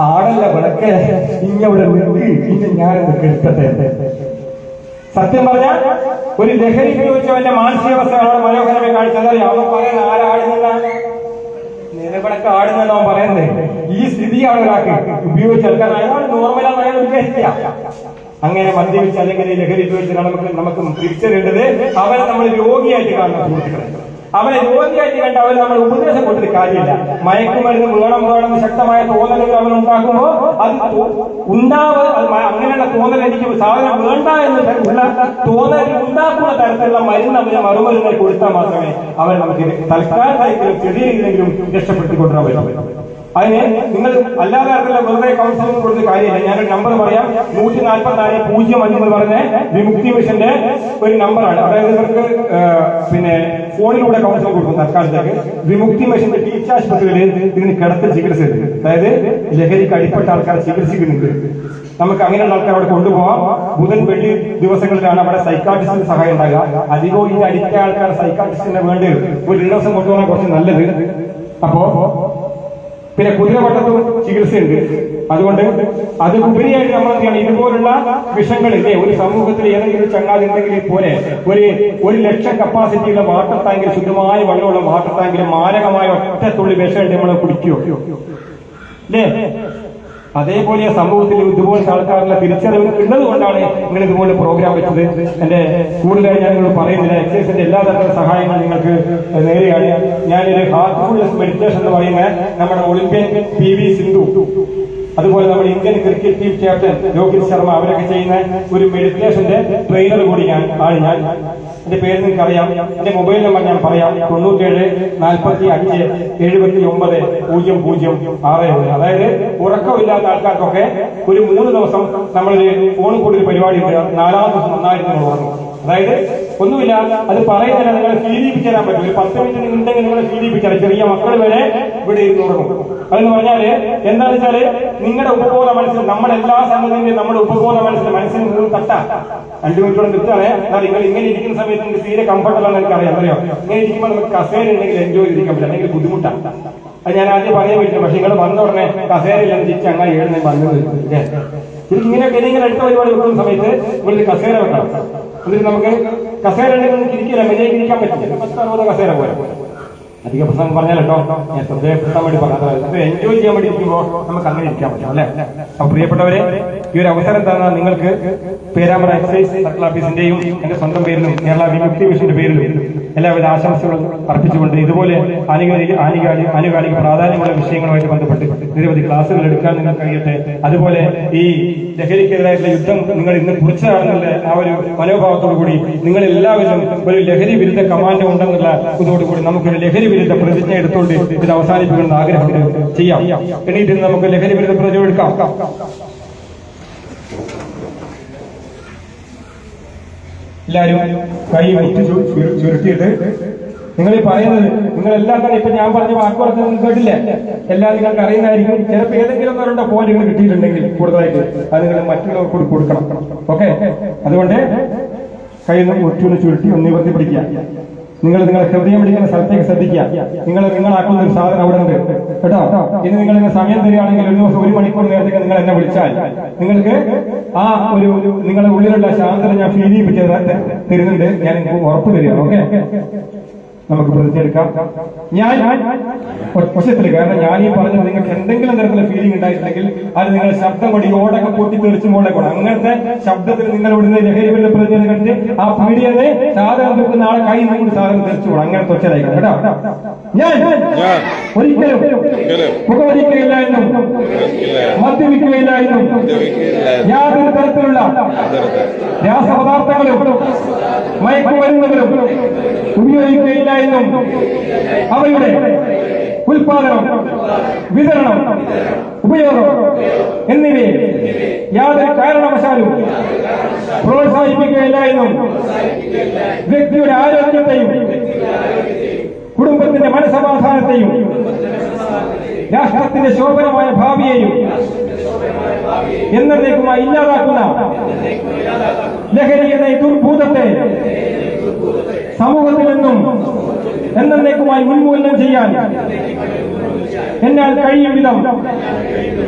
ആടല്ല വിളക്ക് ഇങ്ങവിടെ നിർത്തി, പിന്നെ ഞാനത് കെടുത്തട്ടെ. സത്യം പറഞ്ഞാൽ ഒരു ലഹരി ഉപയോഗിച്ചവന്റെ മാനസികാവസ്ഥ മനോഹരമായി കാണിച്ചത്. അവൻ പറയാൻ ആരാടുന്നില്ല, നിലവിളക്ക് ആടുന്നവൻ പറയുന്നത്. ഈ സ്ഥിതിയാണ് ഒരാൾക്ക് ഉപയോഗിച്ച ആൾക്കാർ. അയാൾ നോർമലാണ്, അയാൾ വിചാരിക്കുക. അങ്ങനെ മദ്യപിച്ച് അല്ലെങ്കിൽ ലഹരി ഉപയോഗിച്ചാൽ നമുക്ക് തിരിച്ചറിയേണ്ടത് അവനെ നമ്മൾ രോഗിയായിട്ട് കാണുന്ന സുഹൃത്തുക്കളെ. അവനെ രോഗിയായിട്ട് കണ്ട് അവന് നമ്മൾ ഉപദേശം കൊടുത്തിട്ട് കാര്യമില്ല. മയക്കുമരുന്ന് വേണം ശക്തമായ തോന്നലുകൾ അവൻ ഉണ്ടാക്കുമ്പോൾ അത് അങ്ങനെയുള്ള തോന്നൽ എനിക്ക് സാധനം വേണ്ട എന്നുള്ള തോന്നൽ ഉണ്ടാക്കുന്ന തരത്തിലുള്ള മരുന്ന് അവന് മറുമരുന്ന് കൊടുത്താൽ മാത്രമേ അവൻ നമുക്ക് തൽക്കാലമായെങ്കിലും ചെറിയ രീതിയിലെങ്കിലും രക്ഷപ്പെടുത്തിക്കൊണ്ടുവരാൻ പറ്റും. അതിന് നിങ്ങൾ അല്ലാതെ വെറുതെ കൗൺസിലിംഗ് കൊടുത്ത കാര്യമില്ല. ഞാനൊരു നമ്പർ പറയാം, 144-05 എന്ന് പറഞ്ഞ വിമുക്തി മിഷന്റെ ഒരു നമ്പറാണ്. അതായത് ഇവർക്ക് പിന്നെ ഫോണിലൂടെ കൗൺസിലിംഗ് കൊടുക്കും. തൽക്കാലത്തേക്ക് വിമുക്തി മിഷന്റെ ടീച്ച് ആശുപത്രികളിൽ ഇതിന് കിടത്തി ചികിത്സയുണ്ട്. അതായത് ലഹരിക്ക് അടിപ്പെട്ട ആൾക്കാർ ചികിത്സിക്കുന്നുണ്ട്. നമുക്ക് അങ്ങനെയുള്ള ആൾക്കാർ അവിടെ കൊണ്ടുപോകാം. ബുധൻ വെള്ളി ദിവസങ്ങളിലാണ് അവിടെ സൈക്കാട്രിസ്റ്റിന്റെ സഹായം ഉണ്ടാകുക. അധികവും ഈ അടിക്ക ആൾക്കാർ സൈക്കാട്രിസ്റ്റിനെ വേണ്ടി ഒരു ദിവസം കൊണ്ടുപോകാൻ കുറച്ച് നല്ലത്. അപ്പോ പിന്നെ കുതിരവട്ടത്തും ചികിത്സയുണ്ട്. അതുകൊണ്ട് അത് ഉപരിയായിട്ട് നമ്മൾ എന്താണ് ഇതുപോലുള്ള വിഷങ്ങളില്ലേ ഒരു സമൂഹത്തിൽ ഏതെങ്കിലും ചങ്ങാതി ഉണ്ടെങ്കിൽ പോലെ 1,00,000 കപ്പാസിറ്റിയുള്ള വാട്ടർ ടാങ്കിൽ, ശുദ്ധമായ വെള്ളമുള്ള വാട്ടർ ടാങ്കിൽ മാരകമായ ഒറ്റത്തുള്ളി വിഷം നമ്മൾ കുടിക്കുകയോ അല്ലേ? അതേപോലെ സമൂഹത്തിൽ ഇതുപോലത്തെ ആൾക്കാരുടെ തിരിച്ചറിവ് ഉള്ളത് കൊണ്ടാണ് നിങ്ങൾ ഇതുപോലെ പ്രോഗ്രാം വെച്ചത്. എന്റെ കൂടുതലായി ഞാൻ നിങ്ങൾ പറയുന്നില്ല. എക്സൈസിന്റെ എല്ലാ തരത്തിലുള്ള സഹായങ്ങളും നിങ്ങൾക്ക് നേരെയാണ്. ഞാനൊരു ഹാർട്ട്ഫുൾനെസ് മെഡിറ്റേഷൻ എന്ന് പറയുന്ന നമ്മുടെ ഒളിമ്പ്യൻ PV സിന്ധു, അതുപോലെ നമ്മുടെ Indian cricket team captain Rohit Sharma അവരൊക്കെ ചെയ്യുന്ന ഒരു മെഡിറ്റേഷന്റെ ട്രെയിനർ കൂടി ഞാൻ. എന്റെ പേര് നിങ്ങൾക്ക് അറിയാം. എന്റെ മൊബൈൽ നമ്പർ ഞാൻ പറയാം: 9745790061. അതായത് ഉറക്കമില്ലാത്ത ആൾക്കാർക്കൊക്കെ ഒരു 3 ദിവസം നമ്മളൊരു ഫോൺ കൂടി ഒരു പരിപാടി ഉണ്ട്. 4ാം ദിവസം നന്നായിട്ട് നിങ്ങൾ ഉറങ്ങും. അതായത് ഒന്നുമില്ല, അത് പറയുന്നില്ല, നിങ്ങളെ ഫീലിപ്പിച്ച് തരാൻ പറ്റും. ഒരു 10 മിനിറ്റ് ഉണ്ടെങ്കിൽ നിങ്ങളെ ഫീലിപ്പിച്ചാൽ ചെറിയ മക്കൾ വരെ ഇവിടെ ഇരുന്ന് ഉറങ്ങും. അതെന്ന് പറഞ്ഞാല് എന്താണെന്ന് വെച്ചാല് നിങ്ങളുടെ ഉപബോധ മനസ്സിൽ, നമ്മുടെ എല്ലാ സംഗതിന്റെയും നമ്മുടെ ഉപബോധ മനസ്സിൽ നിങ്ങൾ തട്ടാം. 2 മിനിറ്റോടെ നിർത്താണേ. എന്നാൽ നിങ്ങൾ ഇങ്ങനെ ഇരിക്കുന്ന സമയത്ത് നിങ്ങൾക്ക് തീരെ കംഫർട്ടബിൾ ആണെന്ന് എനിക്കറിയാം. അറിയാം, ഇങ്ങനെ ഇരിക്കുമ്പോൾ നമുക്ക് കസേര ഉണ്ടെങ്കിൽ എൻജോയ് ചെയ്തിരിക്കാൻ പറ്റില്ല, അല്ലെങ്കിൽ ബുദ്ധിമുട്ടാണ്. അത് ഞാൻ ആദ്യം പറയാൻ പറ്റില്ല. പക്ഷെ നിങ്ങൾ വന്ന ഉടനെ കസേരയില്ലെന്ന് തിരിച്ച് അങ്ങനെ എഴുതുന്ന വന്നത് ശരിക്കും ഇങ്ങനെയൊക്കെ നിങ്ങൾ അടുത്ത പരിപാടി വെക്കുന്ന സമയത്ത് ഇവിടെ കസേര വെക്കണം. എന്നിട്ട് നമുക്ക് കസേര ഉണ്ടെങ്കിൽ നമുക്ക് ഇരിക്കില്ല, മെജയ്ക്ക് ഇരിക്കാൻ പറ്റില്ല. 10-60 കസേര പോലെ. അധിക പ്രസംഗം പറഞ്ഞാൽ കേട്ടോ, ഞാൻ ശ്രദ്ധയപ്പെടുത്താൻ വേണ്ടി പറഞ്ഞത്. എൻജോയ് ചെയ്യാൻ വേണ്ടി ഇരിക്കുമ്പോൾ നമുക്ക് അങ്ങനെ ഇരിക്കാൻ പറ്റും അല്ലെ. അപ്പൊ പ്രിയപ്പെട്ടവരെ, ഈ ഒരു അവസരം തന്നെ നിങ്ങൾക്ക് പേരാമ്പ്ര എക്സൈസ് സർക്കിൾ ഓഫീസിന്റെയും എന്റെ സ്വന്തം പേരിലും കേരള വിമുക്തി മിഷന്റെ പേരിലും എല്ലാവിധ ആശംസകളും അർപ്പിച്ചുകൊണ്ട് ഇതുപോലെ ആനുകാലിക പ്രാധാന്യമുള്ള വിഷയങ്ങളുമായിട്ട് ബന്ധപ്പെട്ട് നിരവധി ക്ലാസുകൾ എടുക്കാൻ നിങ്ങൾക്ക് കഴിയട്ടെ. അതുപോലെ ഈ ലഹരിക്കെതിരായിട്ടുള്ള യുദ്ധം നിങ്ങൾ ഇന്ന് കുറിച്ചാണെന്നുള്ള ആ ഒരു മനോഭാവത്തോടു കൂടി നിങ്ങൾ എല്ലാവരും ഒരു ലഹരി വിരുദ്ധ കമാൻഡ് ഉണ്ടെന്നുള്ള ഇതോടുകൂടി നമുക്കൊരു ലഹരി വിരുദ്ധ പ്രതിജ്ഞ എടുത്തുകൊണ്ട് ഇത് അവസാനിപ്പിക്കണമെന്ന് ആഗ്രഹം ചെയ്യാം. എന്നിട്ട് നമുക്ക് ലഹരി വിരുദ്ധ പ്രതിജ്ഞ എടുക്കാം. എല്ലാവരും കൈ ചുരുട്ടിയിട്ട് നിങ്ങൾ ഈ പറയുന്നത് നിങ്ങളെല്ലാം തന്നെ ഇപ്പൊ ഞാൻ പറഞ്ഞ വാക്കുകളൊക്കെ നിങ്ങൾക്ക് കേട്ടില്ല, എല്ലാം നിങ്ങൾക്ക് അറിയുന്നതായിരിക്കും. ചിലപ്പോൾ ഏതെങ്കിലും ഒന്നോ പോയിന്റുകൾ കിട്ടിയിട്ടുണ്ടെങ്കിൽ കൂടുതലായിട്ട് അത് നിങ്ങൾ മറ്റുള്ളവർക്ക് കൂടി കൊടുക്കണം. ഓക്കെ, അതുകൊണ്ട് കൈ ഒറ്റൊന്ന് ചുരുട്ടി ഒന്ന് നിവർത്തി പിടിക്കുക. നിങ്ങളുടെ ഹൃദയം പിടിക്കുന്ന സ്ഥലത്തേക്ക് ശ്രദ്ധിക്കുക. നിങ്ങളാക്കുന്ന ഒരു സാധനം അവിടെ ഉണ്ട് കേട്ടോ. ഇനി നിങ്ങൾ സമയം തരികയാണെങ്കിൽ ഒരു ദിവസം 1 മണിക്കൂർ നേരത്തേക്ക് നിങ്ങൾ എന്നെ വിളിച്ചാൽ നിങ്ങൾക്ക് ആ ഒരു നിങ്ങളുടെ ഉള്ളിലുള്ള ശാന്തത ഞാൻ ഫീൽ ചെയ്യിപ്പിച്ച് തരുന്നുണ്ട്. ഞാൻ നിങ്ങൾക്ക് ഉറപ്പ് തരികയാണ്. ഓക്കെ, നമുക്ക് പ്രതിജ്ഞയെടുക്കാം. ഞാൻ ഒച്ചത്തിൽ, കാരണം ഞാൻ ഈ പറഞ്ഞത് നിങ്ങൾക്ക് എന്തെങ്കിലും തരത്തിലുള്ള ഫീലിംഗ് ഉണ്ടായിട്ടുണ്ടെങ്കിൽ അത് നിങ്ങൾ ശബ്ദം കൊണ്ട് ഈ ഓടൊക്കെ പൊട്ടിത്തെറിച്ച് മോളെ കൂടെ അങ്ങനത്തെ ശബ്ദത്തിൽ നിങ്ങൾ ഇവിടുന്ന് ലഹരി വിരുദ്ധ പ്രതിജ്ഞ കണ്ടിട്ട് ആ പീഡിയെന്ന് സാധനം വെക്കുന്ന ആളെ കൈ നിന്ന് സാധനം തെറിച്ചു പോകണം. അങ്ങനത്തെ ഒച്ചലായിരിക്കും കേട്ടോ. ഞാൻ ഒരിക്കലും പുകവലിക്കുകയില്ല എന്നും മദ്യപിക്കുകയില്ല എന്നും യാതൊരു തരത്തിലുള്ള രാസപദാർത്ഥങ്ങളും മയക്കുമരുന്നുകളും ഉപയോഗിക്കുകയില്ല എന്നും അവയുടെ ഉൽപാദനം, വിതരണം, ഉപയോഗം എന്നിവയെ യാതൊരു കാരണവശാലും പ്രോത്സാഹിപ്പിക്കുകയില്ല എന്നും വ്യക്തിയുടെ ആരോഗ്യത്തെയും കുടുംബത്തിന്റെ മനസമാധാനത്തെയും രാഷ്ട്രത്തിന്റെ ശോഭനമായ ഭാവിയെയും എന്നേക്കുമായി ഇല്ലാതാക്കുന്ന ലഹരി എന്ന ദുർഭൂതത്തെ സമൂഹത്തിൽ നിന്നും എന്നേക്കുമായി ഉന്മൂലനം ചെയ്യാൻ എന്നാൽ കഴിയും വിധം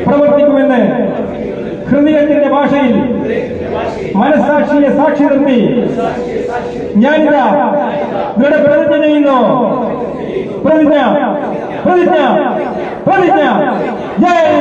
പ്രവർത്തിക്കുമെന്ന് ഹൃദയത്തിന്റെ ഭാഷയിൽ മനസ്സാക്ഷിയെ സാക്ഷി നിർത്തി ഞാനിതാ ദൃഢപ്രതിജ്ഞ ചെയ്യുന്നു. പ്രതിജ്ഞ പ്രതിജ്ഞ പ്രതിജ്ഞ. ജയ്